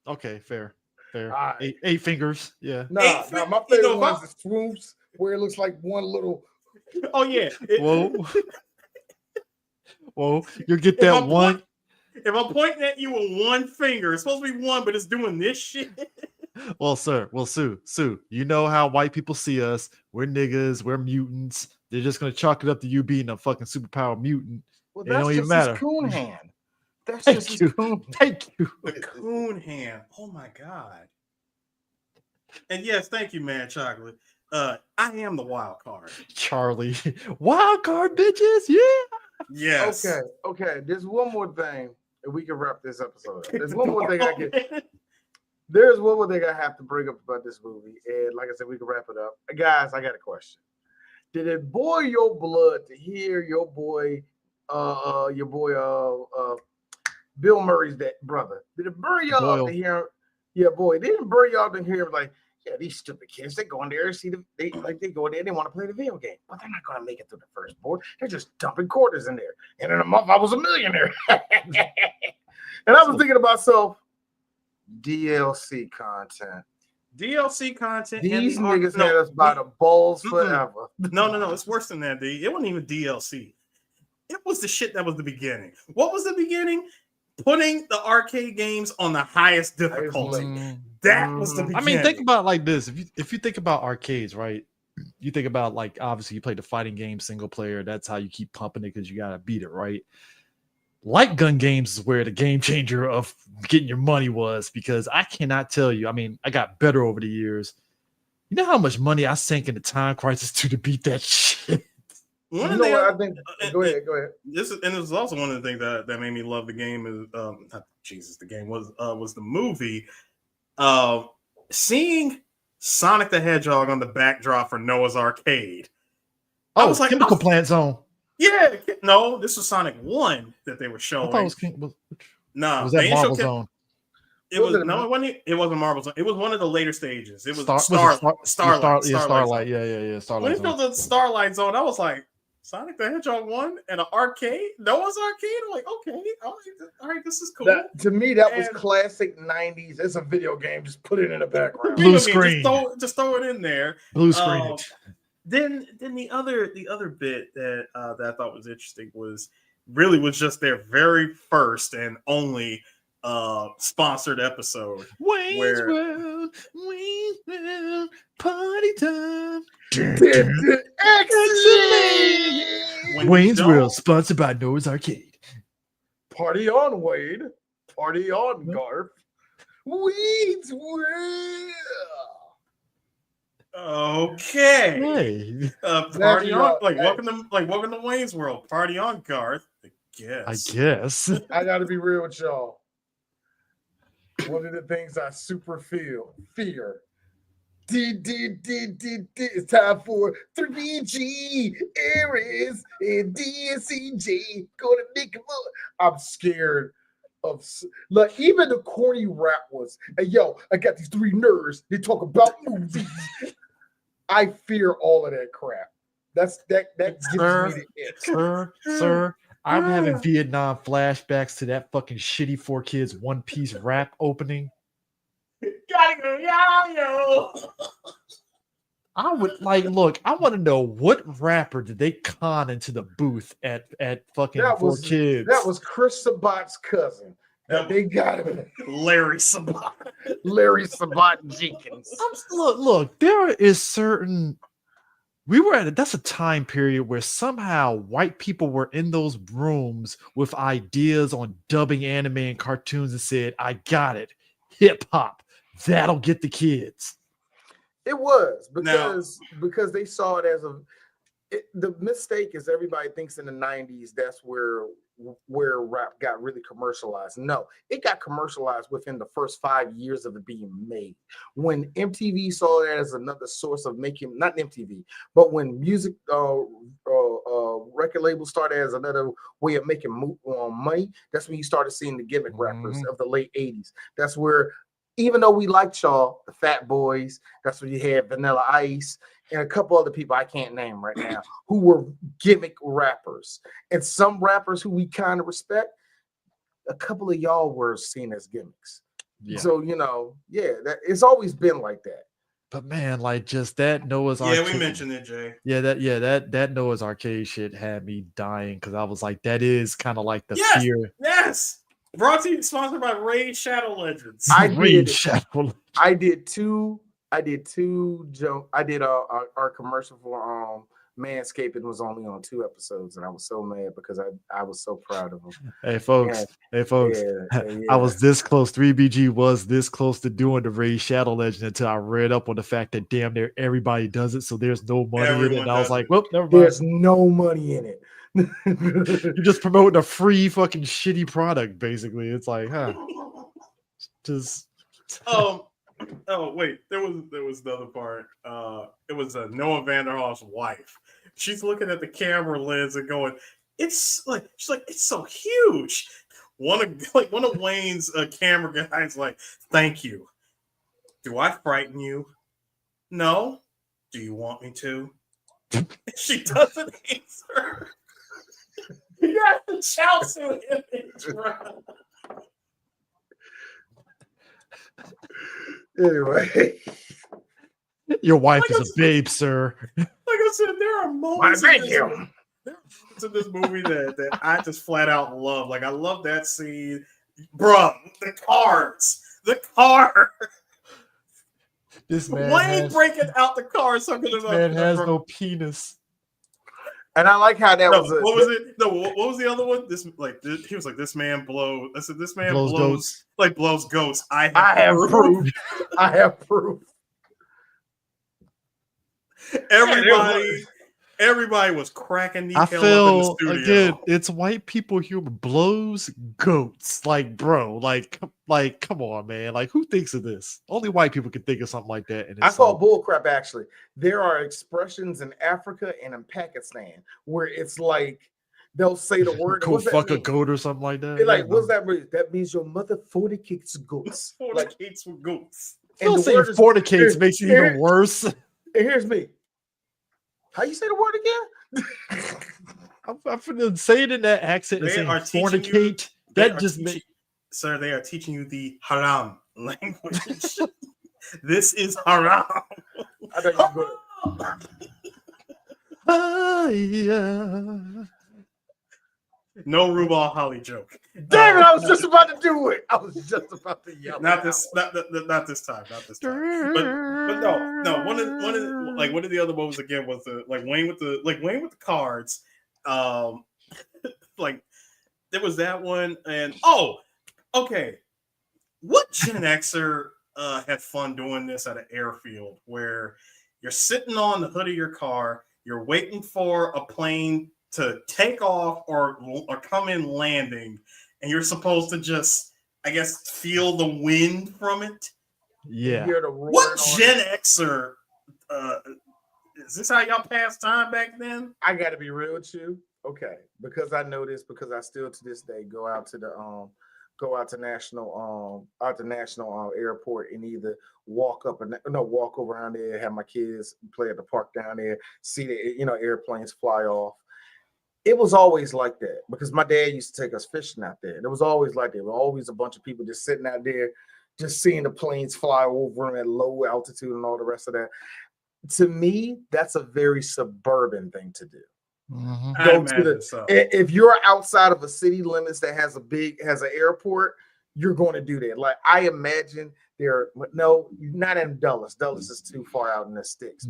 [SPEAKER 2] Okay, fair.
[SPEAKER 3] All right.
[SPEAKER 2] Eight fingers. Yeah.
[SPEAKER 3] Nah, my
[SPEAKER 1] you
[SPEAKER 3] favorite
[SPEAKER 1] know,
[SPEAKER 3] one is the swoops where it looks like one little.
[SPEAKER 1] oh yeah.
[SPEAKER 2] Whoa. You get that one.
[SPEAKER 1] If I'm pointing at you with one finger, it's supposed to be one, but it's doing this shit.
[SPEAKER 2] Well, sir. Well, Sue. You know how white people see us. We're niggas. We're mutants. They're just gonna chalk it up to you being a fucking superpower mutant.
[SPEAKER 3] Well,
[SPEAKER 2] It
[SPEAKER 3] that's
[SPEAKER 2] don't even
[SPEAKER 3] just
[SPEAKER 2] matter.
[SPEAKER 3] his coon hand. That's
[SPEAKER 2] Thank
[SPEAKER 3] just
[SPEAKER 2] you.
[SPEAKER 3] his coon.
[SPEAKER 2] Thank you.
[SPEAKER 1] The coon hand. Oh my god. And yes, thank you, man, chocolate. I am the wild card.
[SPEAKER 2] Charlie. Wild card bitches. Yeah.
[SPEAKER 1] Yes.
[SPEAKER 3] Okay. There's one more thing, and we can wrap this episode up. There's one more thing There's one more thing I have to bring up about this movie, and like I said, we can wrap it up. Guys, I got a question. Did it boil your blood to hear your boy Bill Murray's brother? Did it burn y'all up to hear? Yeah, boy, they didn't burn y'all to hear like, yeah, these stupid kids, they go in there and see they go in there, they want to play the video game, but they're not gonna make it through the first board. They're just dumping quarters in there. And in a month, I was a millionaire. And I was thinking about DLC content.
[SPEAKER 1] and
[SPEAKER 3] These niggas had us by the balls forever.
[SPEAKER 1] No. It's worse than that, D. It wasn't even DLC. It was the shit that was the beginning. What was the beginning? Putting the arcade games on the highest difficulty. That was the beginning.
[SPEAKER 2] I mean, think about it like this. If you think about arcades, right? You think about like obviously you play the fighting game single player. That's how you keep pumping it because you gotta beat it, right? Light gun games is where the game changer of getting your money was, because I cannot tell you. I mean, I got better over the years. You know how much money I sank into Time Crisis 2 to beat that shit?
[SPEAKER 3] Go ahead.
[SPEAKER 1] This is also one of the things that made me love the game is the game was the movie. Seeing Sonic the Hedgehog on the backdrop for Noah's Arcade.
[SPEAKER 2] I was like Chemical Plant Zone.
[SPEAKER 1] Yeah, no, this was Sonic 1 that they were
[SPEAKER 2] I
[SPEAKER 1] showing.
[SPEAKER 2] thought it was
[SPEAKER 1] Nah,
[SPEAKER 2] was that Marvel Zone?
[SPEAKER 1] It wasn't Marvel Zone. It was one of the later stages. It was
[SPEAKER 2] Starlight.
[SPEAKER 1] Zone.
[SPEAKER 2] Yeah. Starlight.
[SPEAKER 1] When it showed the Starlight Zone, I was like, Sonic the Hedgehog 1 and an arcade? Noah's Arcade? I'm like, okay, all right, this is cool.
[SPEAKER 3] To me, that was classic 90s. It's a video game. Just put it in the background.
[SPEAKER 2] Blue screen.
[SPEAKER 1] Just throw it in there.
[SPEAKER 2] Blue screen.
[SPEAKER 1] Then the other bit that I thought was interesting was just their very first and only sponsored episode.
[SPEAKER 2] Wayne's World, party time.
[SPEAKER 3] Excellent.
[SPEAKER 2] Wayne's World, sponsored by Noah's Arcade.
[SPEAKER 3] Party on, Wade. Party on, Garth. Wayne's World.
[SPEAKER 1] Okay.
[SPEAKER 2] Hey.
[SPEAKER 1] Party on, welcome to Wayne's World. Party on, Garth. I guess.
[SPEAKER 3] I gotta be real with y'all. One of the things I super fear. It's time for 3BG, Aries, and DSCJ. Gonna make them up. I'm scared of even the corny rap was. Hey, yo, I got these three nerds. They talk about movies. I fear all of that crap. That gives me the ick.
[SPEAKER 2] Sir. I'm having Vietnam flashbacks to that fucking shitty 4Kids One Piece rap opening.
[SPEAKER 3] Gotta go, yo.
[SPEAKER 2] I would look, I want to know what rapper did they con into the booth at fucking 4Kids?
[SPEAKER 3] That was Chris Sabat's cousin. They got him.
[SPEAKER 1] Larry Sabat.
[SPEAKER 3] Larry Sabat Jenkins.
[SPEAKER 2] Look, there is certain. We were that's a time period where somehow white people were in those rooms with ideas on dubbing anime and cartoons and said, I got it. Hip hop. That'll get the kids.
[SPEAKER 3] It was because they saw it as the mistake is everybody thinks in the 90s that's where rap got really commercialized. No, it got commercialized within the first 5 years of it being made. When MTV saw it as another source of making, not MTV, but when music record labels started as another way of making money, that's when you started seeing the gimmick rappers of the late 80s. That's where, even though we liked y'all, the Fat Boys, that's when you had Vanilla Ice and a couple other people I can't name right now who were gimmick rappers. And some rappers who we kind of respect, a couple of y'all were seen as gimmicks. Yeah. So, it's always been like that.
[SPEAKER 2] But man, just that Noah's Arcade.
[SPEAKER 1] Yeah, we mentioned it, Jay.
[SPEAKER 2] Yeah, that Noah's Arcade shit had me dying because I was like, that is kind of like the fear.
[SPEAKER 1] Yes. Brought to you, sponsored by Raid Shadow Legends.
[SPEAKER 3] I did our commercial for Manscaping was only on 2 episodes, and I was so mad because I was so proud of them.
[SPEAKER 2] Hey folks, I was this close. 3BG was this close to doing the Raid Shadow Legend until I read up on the fact that damn near everybody does it, so there's no money in it. And I was like, well, never mind.
[SPEAKER 3] There's no money in it.
[SPEAKER 2] You're just promoting a free fucking shitty product, basically. It's like, just
[SPEAKER 1] oh wait, there was another part. It was Noah Vanderhoff's wife. She's looking at the camera lens and going, she's like, it's so huge. One of Wayne's camera guys like, thank you. Do I frighten you? No. Do you want me to? She doesn't answer. You got the Chelsea image, bro.
[SPEAKER 3] Anyway,
[SPEAKER 2] your wife is a babe, sir.
[SPEAKER 1] Like I said, there are moments in this movie that I just flat out love. Like I love that scene, bro. The car.
[SPEAKER 2] This man
[SPEAKER 1] Wayne breaking out the car.
[SPEAKER 2] This man has no penis.
[SPEAKER 3] And I like how that was.
[SPEAKER 1] What was it? No, what was the other one? He was like, this man blows. I said, this man blows
[SPEAKER 2] goats.
[SPEAKER 1] Blows ghosts. I
[SPEAKER 3] have proof. I have proof.
[SPEAKER 1] Everybody was cracking these.
[SPEAKER 2] I feel again, it's white people humor. Blows goats, bro, come on, man. Like, who thinks of this? Only white people can think of something like that.
[SPEAKER 3] I call bullcrap. Actually, there are expressions in Africa and in Pakistan where it's like they'll say the word.
[SPEAKER 2] Go
[SPEAKER 3] What's that
[SPEAKER 2] fuck a
[SPEAKER 3] mean?
[SPEAKER 2] goat or something like that.
[SPEAKER 3] They're like,
[SPEAKER 2] Yeah,
[SPEAKER 3] what's that mean? That means your mother fornicates goats. Like,
[SPEAKER 1] Fornicates with goats.
[SPEAKER 2] Still
[SPEAKER 3] and the
[SPEAKER 2] saying
[SPEAKER 3] word is
[SPEAKER 2] fornicates makes it even worse.
[SPEAKER 3] And here's me. How you say the word again?
[SPEAKER 2] I'm finna say it in that accent and
[SPEAKER 1] They
[SPEAKER 2] saying
[SPEAKER 1] are teaching you-
[SPEAKER 2] fornicate.
[SPEAKER 1] They
[SPEAKER 2] That
[SPEAKER 1] are
[SPEAKER 2] just
[SPEAKER 1] teaching-
[SPEAKER 2] makes
[SPEAKER 1] Sir, they are teaching you the haram language. This is haram.
[SPEAKER 3] I thought you were good.
[SPEAKER 2] yeah.
[SPEAKER 1] No Rubal Holly joke.
[SPEAKER 3] Damn it! I was just about to do it. I was just about to yell.
[SPEAKER 1] Not this time. Not this time. But no. One of the other movies again was the Wayne with the cards. Like there was that one, and okay. What Gen Xer had fun doing this at an airfield where you're sitting on the hood of your car, you're waiting for a plane to take off or come in landing, and you're supposed to just, I guess, feel the wind from it.
[SPEAKER 2] Yeah.
[SPEAKER 1] What Gen Xer? Is this how y'all pass time back then?
[SPEAKER 3] I got to be real with you, okay? Because I know this. Because I still to this day go out to national airport and either walk around there, have my kids play at the park down there, see the airplanes fly off. It was always like that because my dad used to take us fishing out there. It was always like that. There were always a bunch of people just sitting out there, just seeing the planes fly over them at low altitude and all the rest of that. To me, that's a very suburban thing to do.
[SPEAKER 2] Mm-hmm.
[SPEAKER 3] If you're outside of a city limits that has an airport, you're going to do that. Like I imagine not in Dulles. Dulles is too far out in the sticks,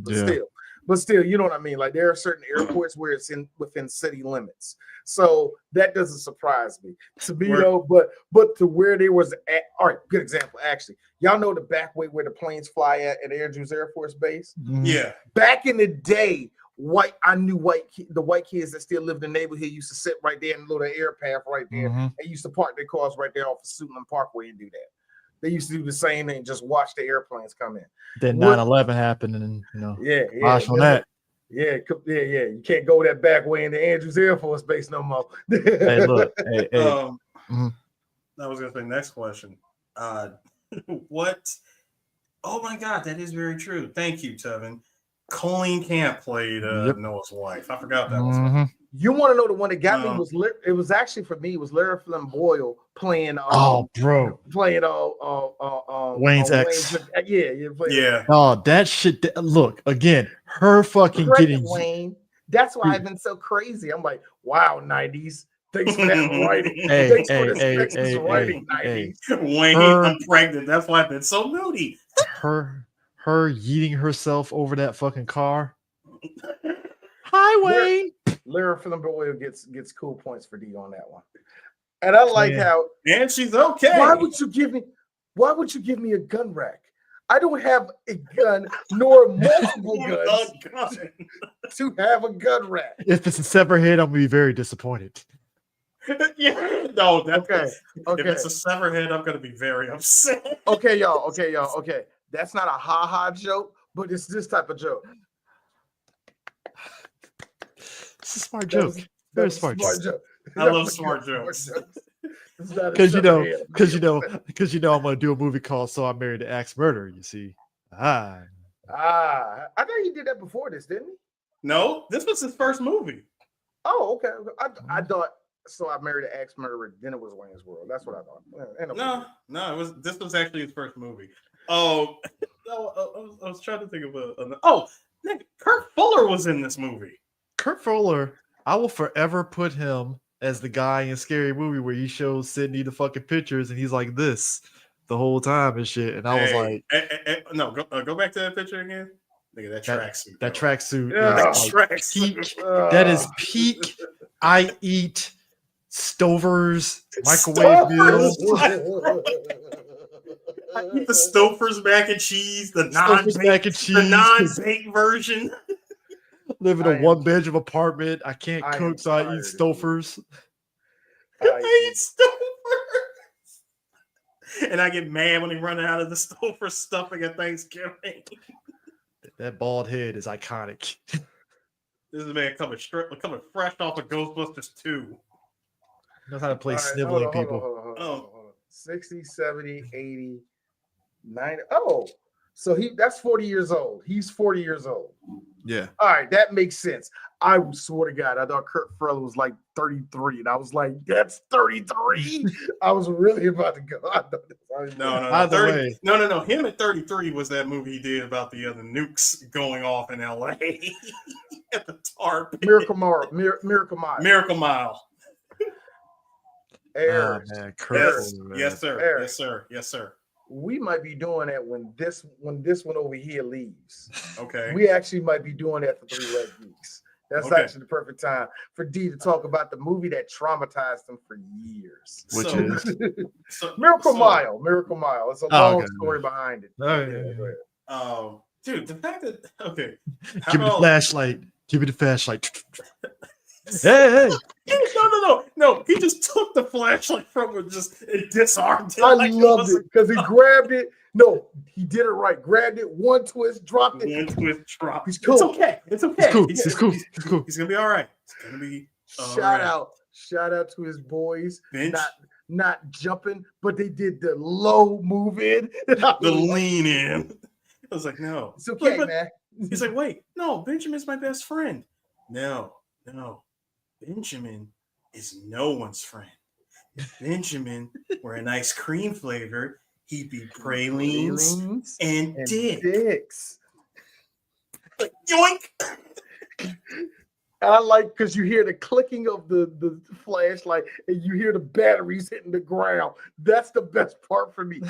[SPEAKER 3] but still, you know what I mean? Like there are certain airports where it's within city limits. So that doesn't surprise me. To me though, but to where there was all right, good example. Actually, y'all know the back way where the planes fly at Andrews Air Force Base?
[SPEAKER 2] Mm-hmm.
[SPEAKER 1] Yeah.
[SPEAKER 3] Back in the day, the white kids that still lived in the neighborhood used to sit right there in the little air path right there.
[SPEAKER 2] Mm-hmm.
[SPEAKER 3] They used to park their cars right there off of Suitland Parkway and do that. They used to do the same thing, just watch the airplanes come in.
[SPEAKER 2] Then 9/11 happened, and watch on that.
[SPEAKER 3] Yeah. You can't go that back way in the Andrews Air Force Base no more.
[SPEAKER 2] Hey, look. Hey.
[SPEAKER 1] I was gonna say next question. What? Oh my God, that is very true. Thank you, Tevin. Colleen Camp played Noah's wife. I forgot that was her.
[SPEAKER 3] You want to know the one that got me was it was actually for me. It was Lara Flynn Boyle playing. Playing
[SPEAKER 2] Wayne's ex.
[SPEAKER 3] Yeah.
[SPEAKER 2] Oh, that shit. Look again. Her fucking getting
[SPEAKER 3] Wayne. That's why I've been so crazy. I'm like, wow, 90s. Thanks for that writing.
[SPEAKER 2] Hey,
[SPEAKER 3] 90s.
[SPEAKER 1] Wayne, I'm pregnant. That's why I've been so moody.
[SPEAKER 2] Her yeeting herself over that fucking car. Hi, Wayne.
[SPEAKER 3] Lara Flynn Boyle gets cool points for D on that one. And I like how
[SPEAKER 1] and she's okay.
[SPEAKER 3] Why would you give me a gun rack? I don't have a gun nor multiple guns to have a gun rack.
[SPEAKER 2] If it's a severed head, I'm gonna be very disappointed.
[SPEAKER 1] Yeah, no, that's
[SPEAKER 3] okay.
[SPEAKER 1] If it's a severed head, I'm gonna be very upset.
[SPEAKER 3] Okay, y'all. Okay. That's not a ha-ha joke, but it's this type of joke.
[SPEAKER 2] It's a smart joke. Very smart joke.
[SPEAKER 1] I love smart jokes.
[SPEAKER 2] Because you know, I'm gonna do a movie called "So I Married an Axe Murderer." You see,
[SPEAKER 3] I thought he did that before this, didn't he?
[SPEAKER 1] No, this was his first movie.
[SPEAKER 3] Oh, okay. I thought "So I Married an Axe Murderer." Then it was Wayne's World. That's what I thought.
[SPEAKER 1] No, this was actually his first movie. Oh, no, I was trying to think of Kurt Fuller was in this movie.
[SPEAKER 2] Kurt Fuller, I will forever put him as the guy in Scary Movie where he shows Sydney the fucking pictures and he's like this the whole time and shit. And I was like,
[SPEAKER 1] go back to that picture again. Look at that tracksuit.
[SPEAKER 2] That tracksuit.
[SPEAKER 1] That
[SPEAKER 2] is peak. I eat Stover's microwave meals.
[SPEAKER 1] I eat the Stouffer's mac and cheese, the non-baked version.
[SPEAKER 2] Live in a one-bedroom apartment. I can't cook, so I eat Stouffer's.
[SPEAKER 1] I eat Stouffer's. And I get mad when they run out of the Stouffer's stuffing at Thanksgiving.
[SPEAKER 2] That bald head is iconic.
[SPEAKER 1] This is a man coming fresh off of Ghostbusters 2.
[SPEAKER 2] Knows how to play
[SPEAKER 3] All right,
[SPEAKER 2] sniveling
[SPEAKER 3] hold on,
[SPEAKER 2] people.
[SPEAKER 3] hold on. 60, 70, 80, 90. Oh, so that's 40 years old. He's 40 years old.
[SPEAKER 2] Yeah.
[SPEAKER 3] All right, that makes sense. I swear to God, I thought Kurt Ferrell was like 33, and I was like, "That's 33." I was really about to go.
[SPEAKER 1] No. 30, no. Him at 33 was that movie he did about the other nukes going off in LA at the tar pit.
[SPEAKER 3] Miracle Mile.
[SPEAKER 1] Miracle Mile.
[SPEAKER 3] Airs.
[SPEAKER 2] Man,
[SPEAKER 1] Yes, sir. Yes, sir. Yes, sir.
[SPEAKER 3] We might be doing that when this one over here leaves.
[SPEAKER 1] Okay.
[SPEAKER 3] We actually might be doing that for 3 Red Weeks. That's actually the perfect time for D to talk about the movie that traumatized him for years.
[SPEAKER 2] Which is
[SPEAKER 3] Miracle Mile. Miracle Mile. It's a long story behind it.
[SPEAKER 1] Dude, the fact that
[SPEAKER 2] give me the flashlight. Give me the flashlight. Hey.
[SPEAKER 1] No. He just took the flashlight from her, and disarmed it.
[SPEAKER 3] I loved it because he grabbed it. No, he did it right. Grabbed it, one twist, dropped it.
[SPEAKER 1] One twist, drop.
[SPEAKER 3] He's cool.
[SPEAKER 1] It's okay.
[SPEAKER 2] It's cool.
[SPEAKER 1] He's gonna be all right. It's gonna be
[SPEAKER 3] shout out to his boys.
[SPEAKER 1] Bench.
[SPEAKER 3] Not jumping, but they did the low move in.
[SPEAKER 1] The lean in. I was like, no.
[SPEAKER 3] It's okay, man.
[SPEAKER 1] He's like, wait, no, Benjamin's my best friend. No. Benjamin is no one's friend. If Benjamin were an ice cream flavor, he'd be pralines and dicks. Like, yoink!
[SPEAKER 3] I like because you hear the clicking of the flashlight and you hear the batteries hitting the ground. That's the best part for me.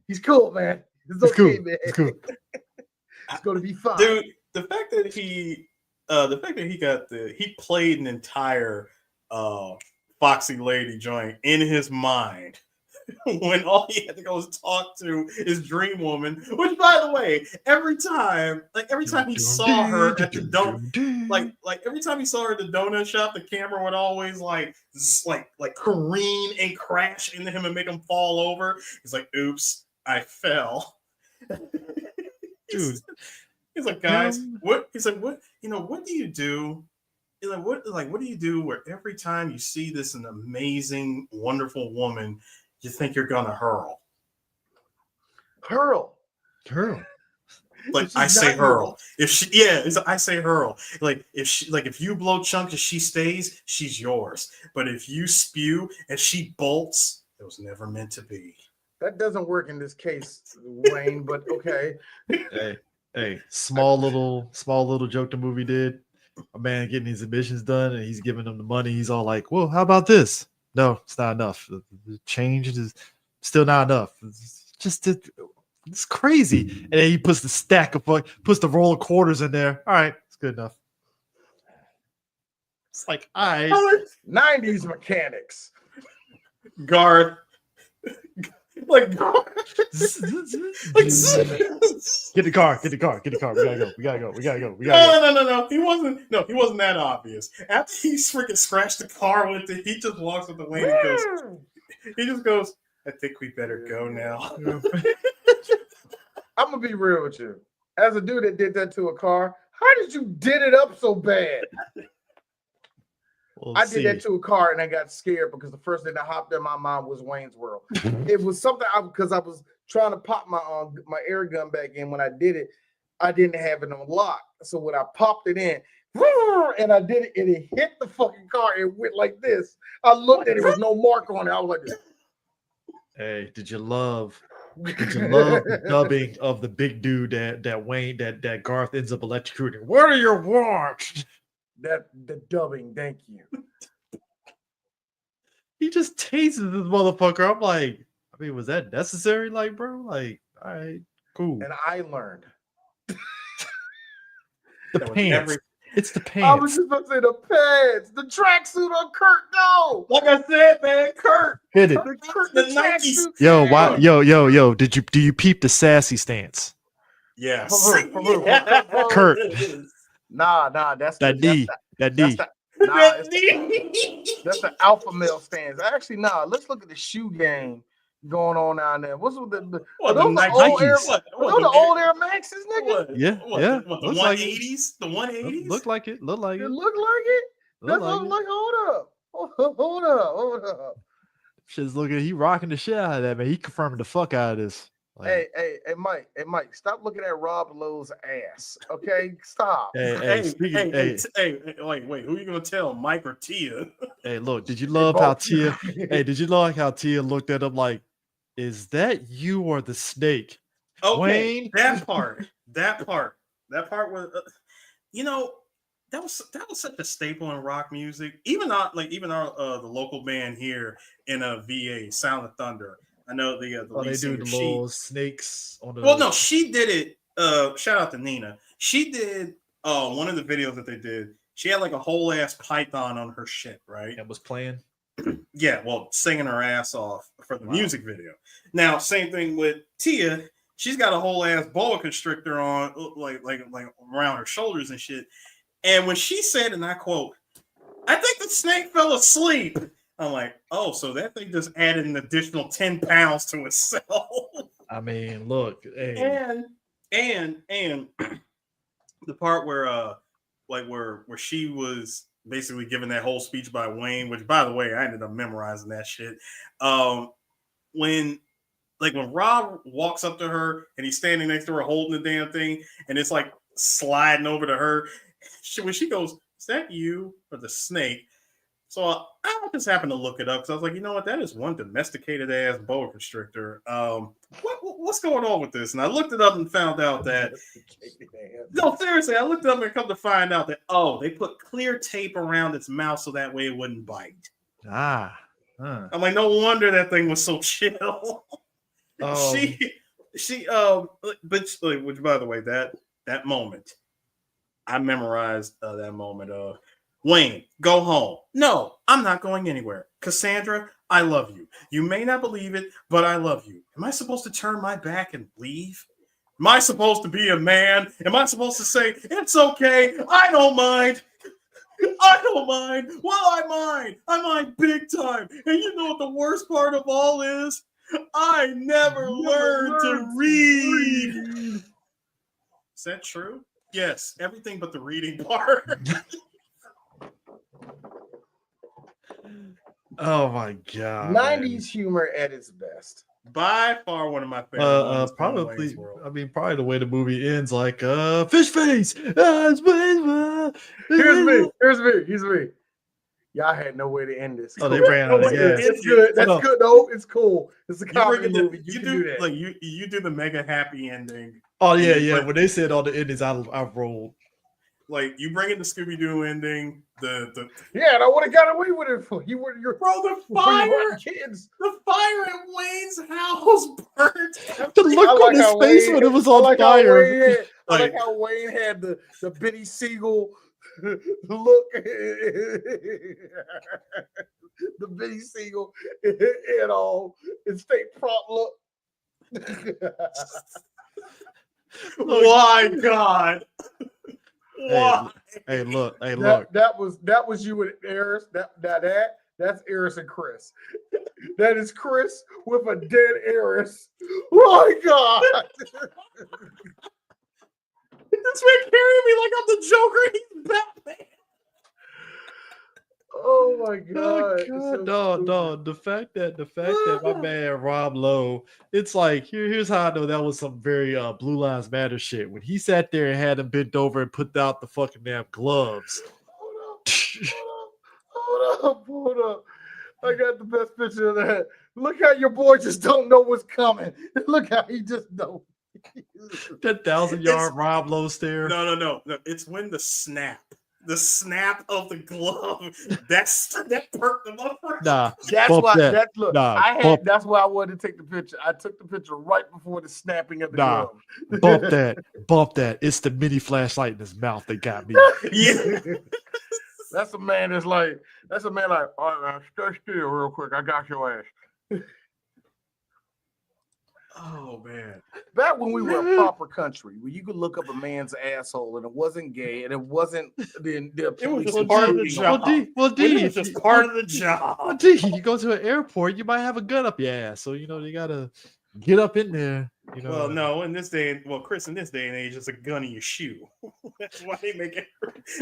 [SPEAKER 3] He's cool, man. It's okay, man.
[SPEAKER 2] It's cool.
[SPEAKER 3] It's gonna be fun,
[SPEAKER 1] dude. The fact that he played an entire Foxy Lady joint in his mind when all he had to go was talk to his dream woman. Which, by the way, every time he saw her at the every time he saw her at the donut shop, the camera would always like careen and crash into him and make him fall over. He's like, "Oops, I fell."
[SPEAKER 2] Dude.
[SPEAKER 1] He's like, guys, what? He's like, what? What do you do? He's like, what do you do where every time you see this an amazing, wonderful woman, you think you're gonna hurl? Like I say hurl. I say hurl. Like if you blow chunks and she stays, she's yours. But if you spew and she bolts, it was never meant to be.
[SPEAKER 3] That doesn't work in this case, Wayne. But okay.
[SPEAKER 2] Hey, small little joke the movie did. A man getting his admissions done and he's giving them the money. He's all like, well, how about this? No, it's not enough. The change is still not enough. It's crazy. And then he puts the roll of quarters in there. All right, it's good enough. It's like, all right.
[SPEAKER 3] 90s mechanics.
[SPEAKER 1] Guard. Like, get
[SPEAKER 2] the car. We gotta go.
[SPEAKER 1] No. He wasn't that obvious. After he freaking scratched the car with it, he just walks with the lane and goes, I think we better go now.
[SPEAKER 3] I'm gonna be real with you. As a dude that did that to a car, how did you did it up so bad? I did that to a car and I got scared because the first thing that hopped in my mind was Wayne's World. It was something because I was trying to pop my air gun back in. When I did it, I didn't have it on lock. So when I popped it in, and I did it, and it hit the fucking car. It went like this. I looked at it, there was no mark on it. I was like,
[SPEAKER 2] hey, did you love the dubbing of the big dude that Garth ends up electrocuting? What are your warrants?
[SPEAKER 3] The dubbing, thank you.
[SPEAKER 2] He just tases this motherfucker. I'm like, I mean, was that necessary? Like, bro, like, all right, cool.
[SPEAKER 3] And I learned
[SPEAKER 2] the pants. It's the pants.
[SPEAKER 3] I was just about to say the pants, the tracksuit on Kurt. No,
[SPEAKER 1] like I said, man, Kurt
[SPEAKER 2] hit it.
[SPEAKER 3] The Nikes.
[SPEAKER 2] Yo, why? Yo. Do you peep the sassy stance?
[SPEAKER 1] Yes.
[SPEAKER 2] Kurt.
[SPEAKER 3] Nah, that's
[SPEAKER 2] that D. That's
[SPEAKER 3] the alpha male stance. Actually, let's look at the shoe game. going on down there. What's with the
[SPEAKER 1] What,
[SPEAKER 3] those
[SPEAKER 1] the
[SPEAKER 3] the old Air,
[SPEAKER 2] Nikes?
[SPEAKER 3] are those the old Air Maxes, nigga?
[SPEAKER 2] Yeah, yeah.
[SPEAKER 1] What, the
[SPEAKER 2] Looks like it.
[SPEAKER 1] 180s? The 180s?
[SPEAKER 2] Look like it. Look like
[SPEAKER 3] It
[SPEAKER 2] it.
[SPEAKER 3] look like it.
[SPEAKER 2] Look
[SPEAKER 3] That's what
[SPEAKER 2] like
[SPEAKER 3] I'm
[SPEAKER 2] it.
[SPEAKER 3] like. Hold up.
[SPEAKER 2] Shit's looking. He rocking the shit out of that, man. He confirming the fuck out of this. Like,
[SPEAKER 3] Hey, Mike, stop looking at Rob Lowe's ass. Okay, stop.
[SPEAKER 2] speaking.
[SPEAKER 1] Wait, who are you gonna tell, Mike or Tia?
[SPEAKER 2] Hey, look, did you love how Tia? Did you like how Tia looked at him like, is that you or the snake?
[SPEAKER 1] Okay,
[SPEAKER 2] Wayne?
[SPEAKER 1] that part was, that was such a staple in rock music. Even our the local band here in VA, Sound of Thunder. I know the lead
[SPEAKER 2] They do
[SPEAKER 1] singer,
[SPEAKER 2] the little snakes on the.
[SPEAKER 1] Well, no, she did it. Shout out to Nina. She did one of the videos that they did. She had like a whole ass python on her shit, right?
[SPEAKER 2] And was playing.
[SPEAKER 1] Yeah, well, singing her ass off for the music video. Now, same thing with Tia. She's got a whole ass boa constrictor on, like around her shoulders and shit. And when she said, and I quote, "I think the snake fell asleep," I'm like, oh, so that thing just added an additional 10 pounds to itself.
[SPEAKER 2] I mean, look, hey.
[SPEAKER 1] And the part where she was basically giving that whole speech by Wayne, which by the way, I ended up memorizing that shit. When Rob walks up to her and he's standing next to her holding the damn thing, and it's like sliding over to her. When she goes, "Is that you or the snake?" So I just happened to look it up because I was like, you know what? That is one domesticated ass boa constrictor. What's going on with this? And I looked it up and found out that no, seriously, I looked it up and come to find out that they put clear tape around its mouth so that way it wouldn't bite. I'm like, no wonder that thing was so chill. Which by the way, that moment, I memorized that moment of Wayne, go home. No, I'm not going anywhere. Cassandra, I love you. You may not believe it, but I love you. Am I supposed to turn my back and leave? Am I supposed to be a man? Am I supposed to say, it's okay, I don't mind? I don't mind. Well, I mind. I mind big time. And you know what the worst part of all is? I never learned to read. Is that true? Yes, everything but the reading part.
[SPEAKER 2] Oh my god!
[SPEAKER 3] 90s humor at its best.
[SPEAKER 1] By far one of my favorite.
[SPEAKER 2] Probably the way the movie ends, like fish face. Here's
[SPEAKER 3] me. Y'all had no way to end this.
[SPEAKER 2] They ran out of gas.
[SPEAKER 3] It's good. That's good though. It's cool. It's a comedy movie. You can do that.
[SPEAKER 1] Like you do the mega happy ending.
[SPEAKER 2] Oh yeah. When they said all the endings, I rolled.
[SPEAKER 1] Like you bring in the Scooby-Doo ending, and
[SPEAKER 3] I would have got away with it for you.
[SPEAKER 1] The fire at Wayne's house burnt.
[SPEAKER 2] The look on his face when it was on fire.
[SPEAKER 3] I like how Wayne had the Benny Siegel look, the Benny Siegel and all his state prop look.
[SPEAKER 1] Why God? Why?
[SPEAKER 2] Hey, look.
[SPEAKER 3] That was you and Eris. That's Eris and Chris. That is Chris with a dead Eris. Oh my God.
[SPEAKER 1] This man carrying me like I'm the Joker. He's Batman.
[SPEAKER 3] Oh my God.
[SPEAKER 2] No. The fact that my man Rob Lowe, it's like here's how I know that was some very Blue Lives Matter shit. When he sat there and had him bent over and put out the fucking damn gloves.
[SPEAKER 3] Hold up. I got the best picture of that. Look how your boy just don't know what's coming. Look how he just don't.
[SPEAKER 2] That 1,000-yard Rob Lowe stare.
[SPEAKER 1] No. It's when the snap of the glove. That perked him up.
[SPEAKER 2] Nah,
[SPEAKER 3] that's why.
[SPEAKER 2] That.
[SPEAKER 3] That's why I wanted to take the picture. I took the picture right before the snapping of the glove.
[SPEAKER 2] Bump that. It's the mini flashlight in his mouth that got me.
[SPEAKER 1] Yeah.
[SPEAKER 3] That's a man like, all right, man, stay still real quick. I got your ass.
[SPEAKER 1] Oh man.
[SPEAKER 3] Back when we were a proper country, where you could look up a man's asshole and it wasn't gay and it wasn't the
[SPEAKER 1] It was
[SPEAKER 3] police
[SPEAKER 1] just part of the
[SPEAKER 3] intruding on
[SPEAKER 1] job.
[SPEAKER 2] Well, D,
[SPEAKER 1] It was just part of the job.
[SPEAKER 2] Well, D, you go to an airport, you might have a gun up your ass, so you know you gotta get up in there. You know.
[SPEAKER 1] Well, no, in this day, Chris, in this day and age, it's a gun in your shoe. That's why they make it.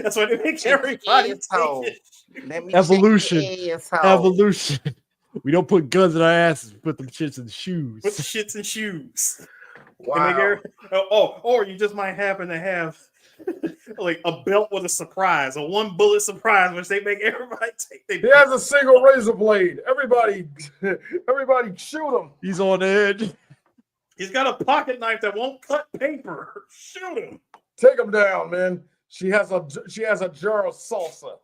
[SPEAKER 1] That's why they make everybody
[SPEAKER 3] Asshole.
[SPEAKER 1] take it.
[SPEAKER 3] Let me
[SPEAKER 2] Evolution.
[SPEAKER 3] check your asshole.
[SPEAKER 2] Evolution. We don't put guns in our asses. Put them shits in shoes.
[SPEAKER 1] Put the shits in shoes.
[SPEAKER 3] Wow.
[SPEAKER 1] Or you just might happen to have like a belt with a surprise, a 1 bullet surprise, which they make everybody take.
[SPEAKER 3] He has a single razor blade. Everybody shoot him.
[SPEAKER 2] He's on edge.
[SPEAKER 1] He's got a pocket knife that won't cut paper. Shoot him.
[SPEAKER 3] Take him down, man. She has a jar of salsa.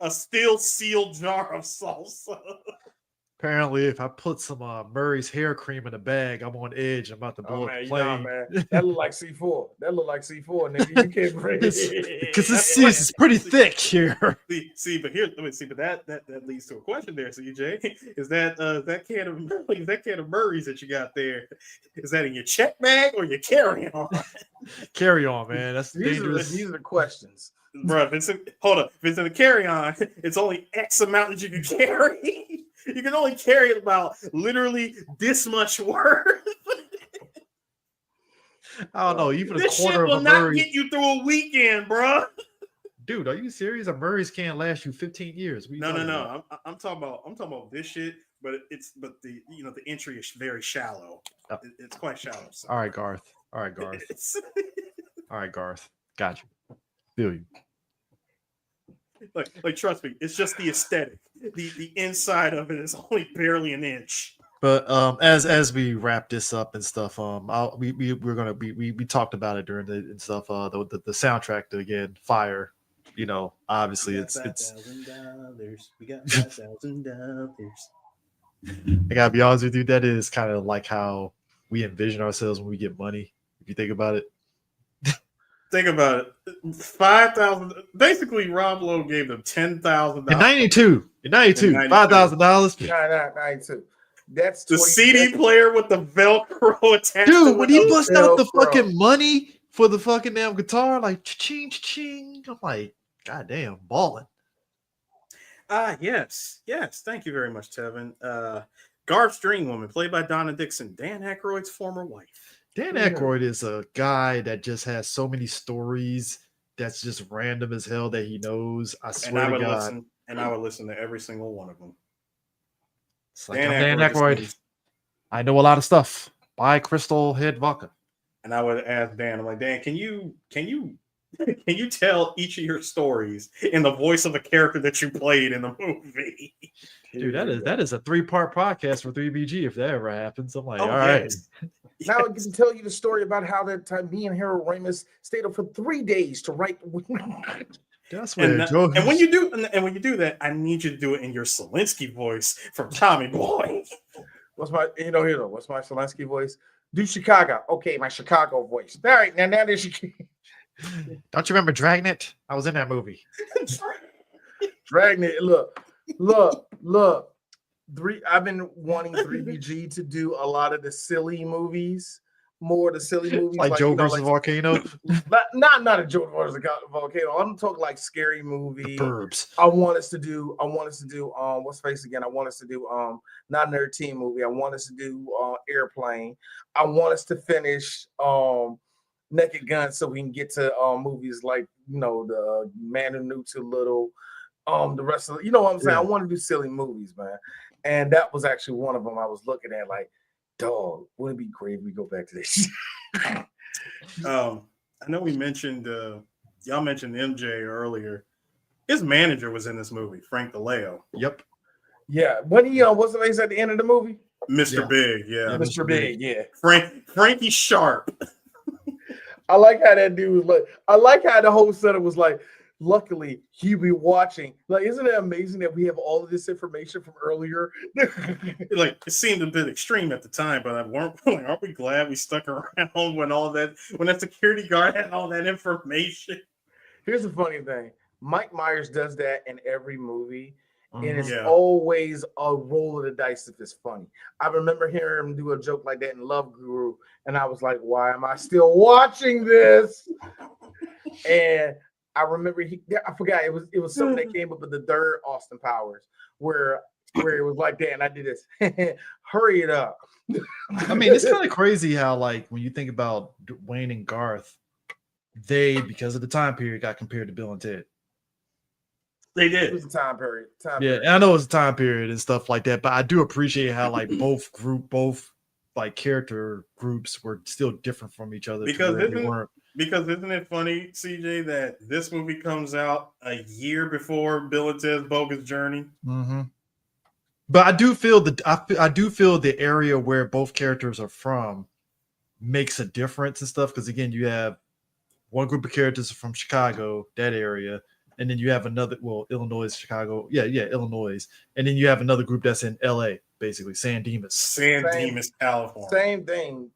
[SPEAKER 1] A steel sealed jar of salsa.
[SPEAKER 2] Apparently, if I put some Murray's hair cream in a bag, I'm on edge. I'm about to blow
[SPEAKER 3] Oh
[SPEAKER 2] up
[SPEAKER 3] man,
[SPEAKER 2] the
[SPEAKER 3] you
[SPEAKER 2] plane.
[SPEAKER 3] know, man. That look like C4. Nigga. You can't bring it.
[SPEAKER 2] Because this is pretty thick here.
[SPEAKER 1] But that leads to a question there, CJ. Is that can of Murray's that you got there? Is that in your check bag or your carry on?
[SPEAKER 2] Carry on, man. That's dangerous.
[SPEAKER 3] These are the questions.
[SPEAKER 1] Bro, if it's in the carry on, it's only X amount that you can carry. You can only carry about literally this much worth.
[SPEAKER 2] I don't know. Even a
[SPEAKER 1] This shit
[SPEAKER 2] quarter of
[SPEAKER 1] will
[SPEAKER 2] a
[SPEAKER 1] not
[SPEAKER 2] Murray.
[SPEAKER 1] get you through a weekend, bro.
[SPEAKER 2] Dude, are you serious? A Murray's can't last you 15 years. What are you talking about?
[SPEAKER 1] No. I'm talking about this shit, but the entry is very shallow.
[SPEAKER 2] Oh.
[SPEAKER 1] It's quite shallow. So.
[SPEAKER 2] All right, Garth. All right, Garth. Got you. Feel you.
[SPEAKER 1] Like trust me, it's just the aesthetic. The inside of it is only barely an inch.
[SPEAKER 2] But as we wrap this up and stuff, we talked about it during the soundtrack again, Fire. You know, obviously it's
[SPEAKER 1] $5,000. We got $5,000.
[SPEAKER 2] I gotta be honest with you, that is kind of like how we envision ourselves when we get money. If you think about it.
[SPEAKER 1] Think about it. 5,000. Basically, Rob Lowe gave them $10,000.
[SPEAKER 2] In 92, $5,000.
[SPEAKER 3] 92. That's
[SPEAKER 1] the CD player with the Velcro attached.
[SPEAKER 2] Dude, when he bust out the
[SPEAKER 3] Velcro.
[SPEAKER 2] fucking money for the fucking damn guitar, like ching ching, I'm like, God damn, balling.
[SPEAKER 1] Yes. Thank you very much, Tevin. Garth's Dream Woman, played by Donna Dixon, Dan Aykroyd's former wife.
[SPEAKER 2] Dan Aykroyd is a guy that just has so many stories that's just random as hell that he knows. I swear to God.
[SPEAKER 1] I would listen to every single one of them.
[SPEAKER 2] It's like, Dan Aykroyd. I know a lot of stuff. Buy Crystal Head Vodka.
[SPEAKER 1] And I would ask Dan, I'm like, Dan, can you tell each of your stories in the voice of a character that you played in the movie?
[SPEAKER 2] Dude, that is a 3-part podcast for 3BG if that ever happens. I'm like, all
[SPEAKER 1] yes.
[SPEAKER 2] right.
[SPEAKER 3] Now I can tell you the story about how that time me and Harold Ramis stayed up for 3 days to write.
[SPEAKER 2] That's where
[SPEAKER 1] and when you do that, I need you to do it in your Zelensky voice from Tommy Boy.
[SPEAKER 3] What's my Zelensky voice? Do Chicago. Okay, my Chicago voice. All right, now there's
[SPEAKER 2] Don't you remember Dragnet? I was in that movie.
[SPEAKER 3] Dragnet. Look. I've been wanting 3BG to do a lot of the silly movies, more of the silly movies,
[SPEAKER 2] like Joe versus Volcano.
[SPEAKER 3] Not a Joe versus Volcano. I'm talking like scary movie.
[SPEAKER 2] The Burbs.
[SPEAKER 3] I want us to do. What's face again? I want us to do not another teen movie. I want us to do Airplane. I want us to finish Naked Gun so we can get to movies like the Man Who Knew Too Little. The rest of what I'm saying.
[SPEAKER 2] Yeah.
[SPEAKER 3] I want to do silly movies, man. And that was actually one of them I was looking at. Like, dog, wouldn't it be great if we go back to this?
[SPEAKER 1] I know we mentioned y'all mentioned MJ earlier. His manager was in this movie, Frank DeLeo.
[SPEAKER 2] Yep.
[SPEAKER 3] Yeah. When he what's the face at the end of the movie?
[SPEAKER 1] Mr. Big, yeah.
[SPEAKER 3] Mr. Big, yeah.
[SPEAKER 1] Frankie Sharp.
[SPEAKER 3] I like how that dude was like. I like how the whole setup was like. Luckily, he'd be watching. Like, isn't it amazing that we have all of this information from earlier?
[SPEAKER 1] Like, it seemed a bit extreme at the time, but aren't we glad we stuck around when that security guard had all that information?
[SPEAKER 3] Here's the funny thing: Mike Myers does that in every movie, And it's
[SPEAKER 1] Yeah.
[SPEAKER 3] always a roll of the dice if it's funny. I remember hearing him do a joke like that in Love Guru, and I was like, why am I still watching this? And I remember I forgot it was something that came up with the third Austin Powers where it was like that, and I did this. Hurry it up.
[SPEAKER 2] I mean, it's kind of crazy how, like, when you think about Wayne and Garth, they, because of the time period, got compared to Bill and Ted.
[SPEAKER 1] They
[SPEAKER 3] It
[SPEAKER 1] did.
[SPEAKER 3] was a time period.
[SPEAKER 2] Yeah, and I know it's a time period and stuff like that, but I do appreciate how, like, both like character groups were still different from each other.
[SPEAKER 1] Because
[SPEAKER 2] isn't
[SPEAKER 1] isn't it funny, CJ, that this movie comes out a year before Bill and Ted's Bogus Journey?
[SPEAKER 2] Mm-hmm. But I do feel the area where both characters are from makes a difference and stuff. Because again, you have one group of characters from Chicago, that area, and then you have another. Well, Illinois, Chicago, Illinois, and then you have another group that's in L.A. Basically, San Dimas,
[SPEAKER 1] California.
[SPEAKER 3] Same thing.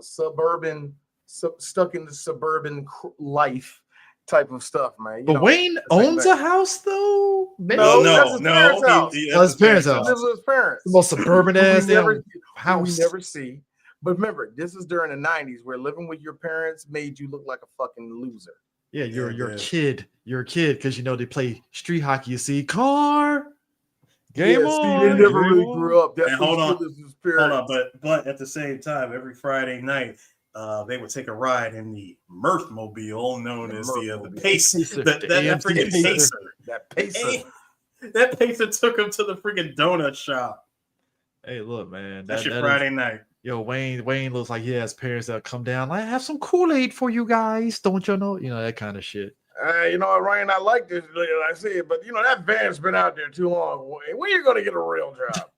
[SPEAKER 3] Suburban, stuck in the suburban life type of stuff, man.
[SPEAKER 2] But Wayne owns a house, though.
[SPEAKER 3] No, that's his parents' house.
[SPEAKER 2] That's his parents' house.
[SPEAKER 3] He lives with his parents.
[SPEAKER 2] The most suburban ass house
[SPEAKER 3] we never see. But remember, this is during the 90s where living with your parents made you look like a fucking loser.
[SPEAKER 2] Yeah, you're a kid. You're a kid because they play street hockey. You see, car. Game on.
[SPEAKER 3] See, they never really grew up. That's
[SPEAKER 1] hold on, but at the same time, every Friday night, they would take a ride in the Mirth Mobile, known as the Pacer. That freaking Pacer.
[SPEAKER 3] That Pacer.
[SPEAKER 1] That Pacer took him to the freaking donut shop.
[SPEAKER 2] Hey, look, man.
[SPEAKER 1] That's your Friday night.
[SPEAKER 2] Yo, Wayne looks like he has parents that come down. I have some Kool-Aid for you guys. Don't you know? You know, that kind of shit.
[SPEAKER 3] You know what, Ryan? I like this, like I said, but you know that van's been out there too long. When are you gonna get a real job?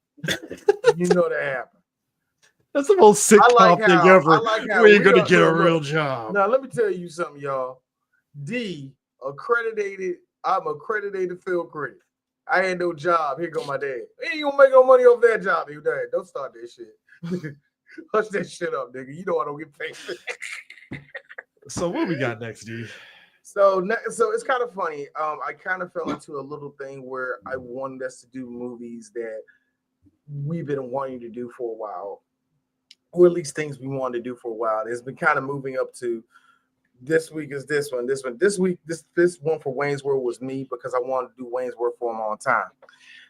[SPEAKER 3] You know that happened.
[SPEAKER 2] That's the most sitcom thing ever. When are you gonna get a real job?
[SPEAKER 3] Now let me tell you something, y'all. I'm accredited field critic. I ain't no job. Here go my dad. He ain't gonna make no money off that job, you dad. Don't start that shit. Hush that shit up, nigga. You know I don't get paid.
[SPEAKER 2] So what we got next, D?
[SPEAKER 3] So it's kind of funny. I kind of fell into a little thing where I wanted us to do movies that we've been wanting to do for a while, or at least things we wanted to do for a while. It's been kind of moving up to this week is this one. This week, this one for Wayne's World was me because I wanted to do Wayne's World for a long time.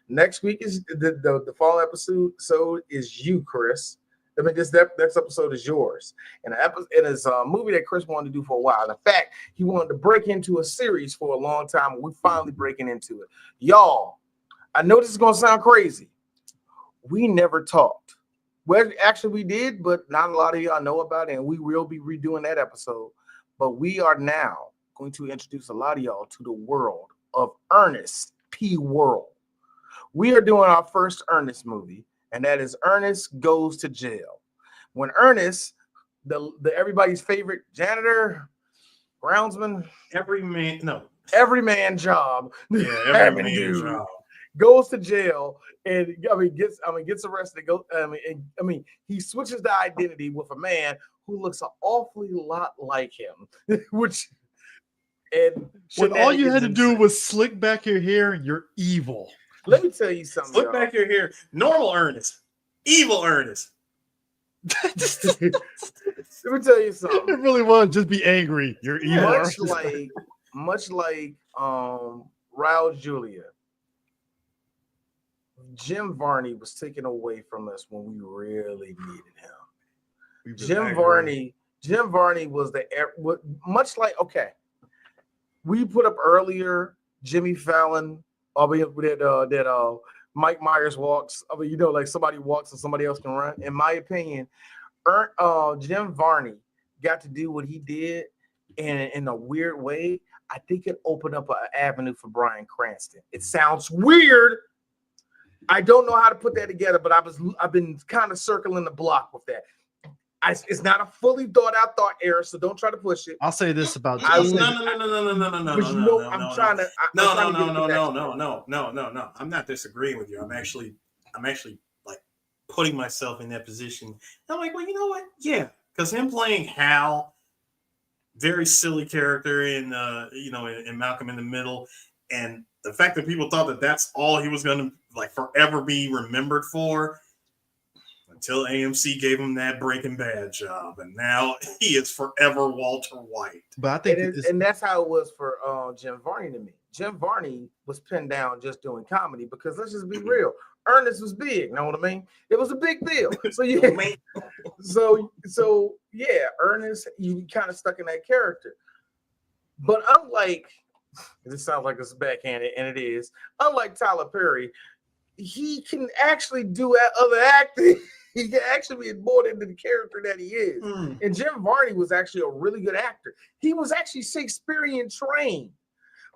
[SPEAKER 3] Next week is the fall episode. So is you, Chris. I mean, this next episode is yours. And it is a movie that Chris wanted to do for a while. In fact, he wanted to break into a series for a long time. We're finally breaking into it. Y'all, I know this is going to sound crazy. We never talked. Well, actually, we did, but not a lot of y'all know about it. And we will be redoing that episode. But we are now going to introduce a lot of y'all to the world of Ernest P. Worrell. We are doing our first Ernest movie. And that is Ernest Goes to Jail. When Ernest, the everybody's favorite janitor, groundsman, every man job, goes to jail and gets arrested. He switches the identity with a man who looks an awfully lot like him,
[SPEAKER 2] when all you had to do was slick back your hair and you're evil.
[SPEAKER 3] Let me tell you something.
[SPEAKER 1] Look back your hair. Normal Ernest. Evil Ernest.
[SPEAKER 3] Let me tell you something.
[SPEAKER 2] It really was. Just be angry. You're evil.
[SPEAKER 3] Much like Raul Julia. Jim Varney was taken away from us when we really needed him. Jim Varney was much like, okay. We put up earlier Jimmy Fallon. That Mike Myers walks. I mean, like somebody walks and somebody else can run. In my opinion, Jim Varney got to do what he did in a weird way. I think it opened up an avenue for Bryan Cranston. It sounds weird. I don't know how to put that together, but I've been kind of circling the block with that. It's not a fully thought out thought error, so don't try to push it.
[SPEAKER 2] I'll say this about
[SPEAKER 1] No. I'm not disagreeing with you. I'm actually like putting myself in that position. I'm like, well, you know what? Yeah, because him playing Hal, very silly character in Malcolm in the Middle,
[SPEAKER 5] And the fact that people thought that that's all he was going to like forever be remembered for, until AMC gave him that Breaking Bad job, and now he is forever Walter White.
[SPEAKER 2] But I think,
[SPEAKER 3] and that's how it was for Jim Varney to me. Jim Varney was pinned down just doing comedy because let's just be real. Ernest was big, you know what I mean? It was a big deal. So yeah, so yeah, Ernest, you kind of stuck in that character. But unlike, this sounds like it's backhanded, and it is. Unlike Tyler Perry, he can actually do other acting. He can actually be more into the character that he is. And Jim Varney was actually a really good actor. He was actually Shakespearean trained,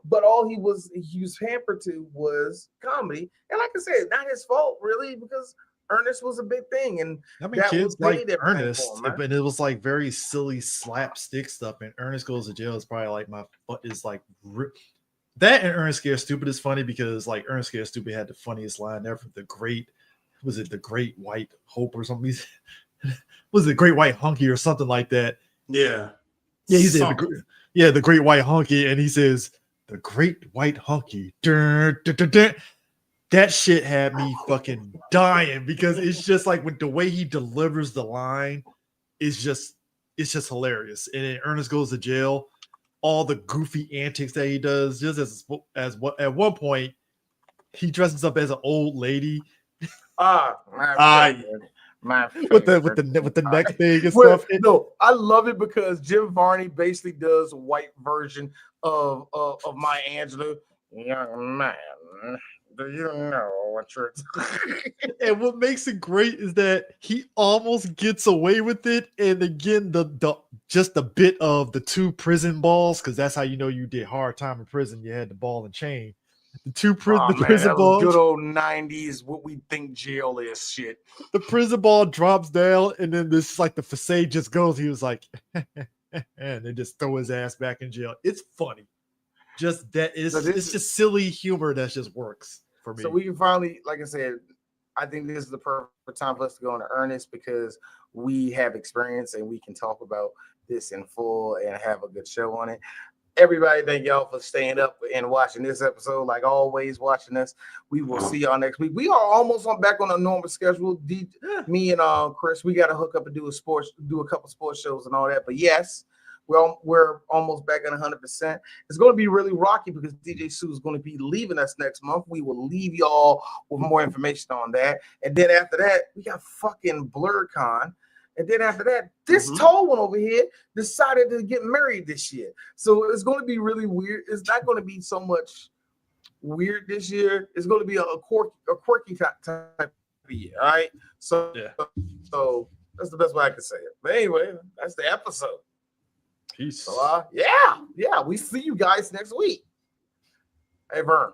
[SPEAKER 3] but all he was hampered to was comedy. And like I said, not his fault really, because Ernest was a big thing, and
[SPEAKER 2] I mean, kids like Ernest,
[SPEAKER 3] for him,
[SPEAKER 2] but it was like very silly slapstick stuff. And Ernest Goes to Jail is probably like that, and Ernest Scared Stupid is funny because like Ernest Scared Stupid had the funniest line ever. The Great White Hope or something? Was it the Great White Hunky or something like that?
[SPEAKER 5] Yeah.
[SPEAKER 2] Yeah, he said the Great White Hunky, and he says the Great White Hunky. Dun, dun, dun, dun. That shit had me fucking dying because it's just like with the way he delivers the line, it's just hilarious. And then Ernest Goes to Jail, all the goofy antics that he does, just as what at one point he dresses up as an old lady.
[SPEAKER 3] My
[SPEAKER 2] with the neck thing and stuff.
[SPEAKER 3] No, I love it because Jim Varney basically does a white version of Maya Angelou. Young man, do you know what you're
[SPEAKER 2] And what makes it great is that he almost gets away with it. And again, just the bit of the two prison balls, because that's how you know you did hard time in prison. You had the ball and chain. The two prison balls.
[SPEAKER 3] Good old 90s, what we think jail is shit.
[SPEAKER 2] The prison ball drops down, and then this like the facade just goes. He was like, and they just throw his ass back in jail. It's funny. Just that is it's just silly humor that just works for me.
[SPEAKER 3] So we can finally, like I said, I think this is the perfect time for us to go into earnest because we have experience and we can talk about this in full and have a good show on it. Everybody, thank y'all for staying up and watching this episode. Like always, watching us. We will see y'all next week. We are almost back on a normal schedule. Me and Chris, we got to hook up and do a couple sports shows and all that. But yes, we're almost back at 100%. It's going to be really rocky because DJ Sue is going to be leaving us next month. We will leave y'all with more information on that. And then after that, we got fucking BlurCon. And then after that, this tall one over here decided to get married this year. So it's going to be really weird. It's not going to be so much weird this year. It's going to be a quirky type of year. All right. So that's the best way I can say it. But anyway, that's the episode.
[SPEAKER 2] Peace.
[SPEAKER 3] So, yeah. We see you guys next week. Hey, Vern.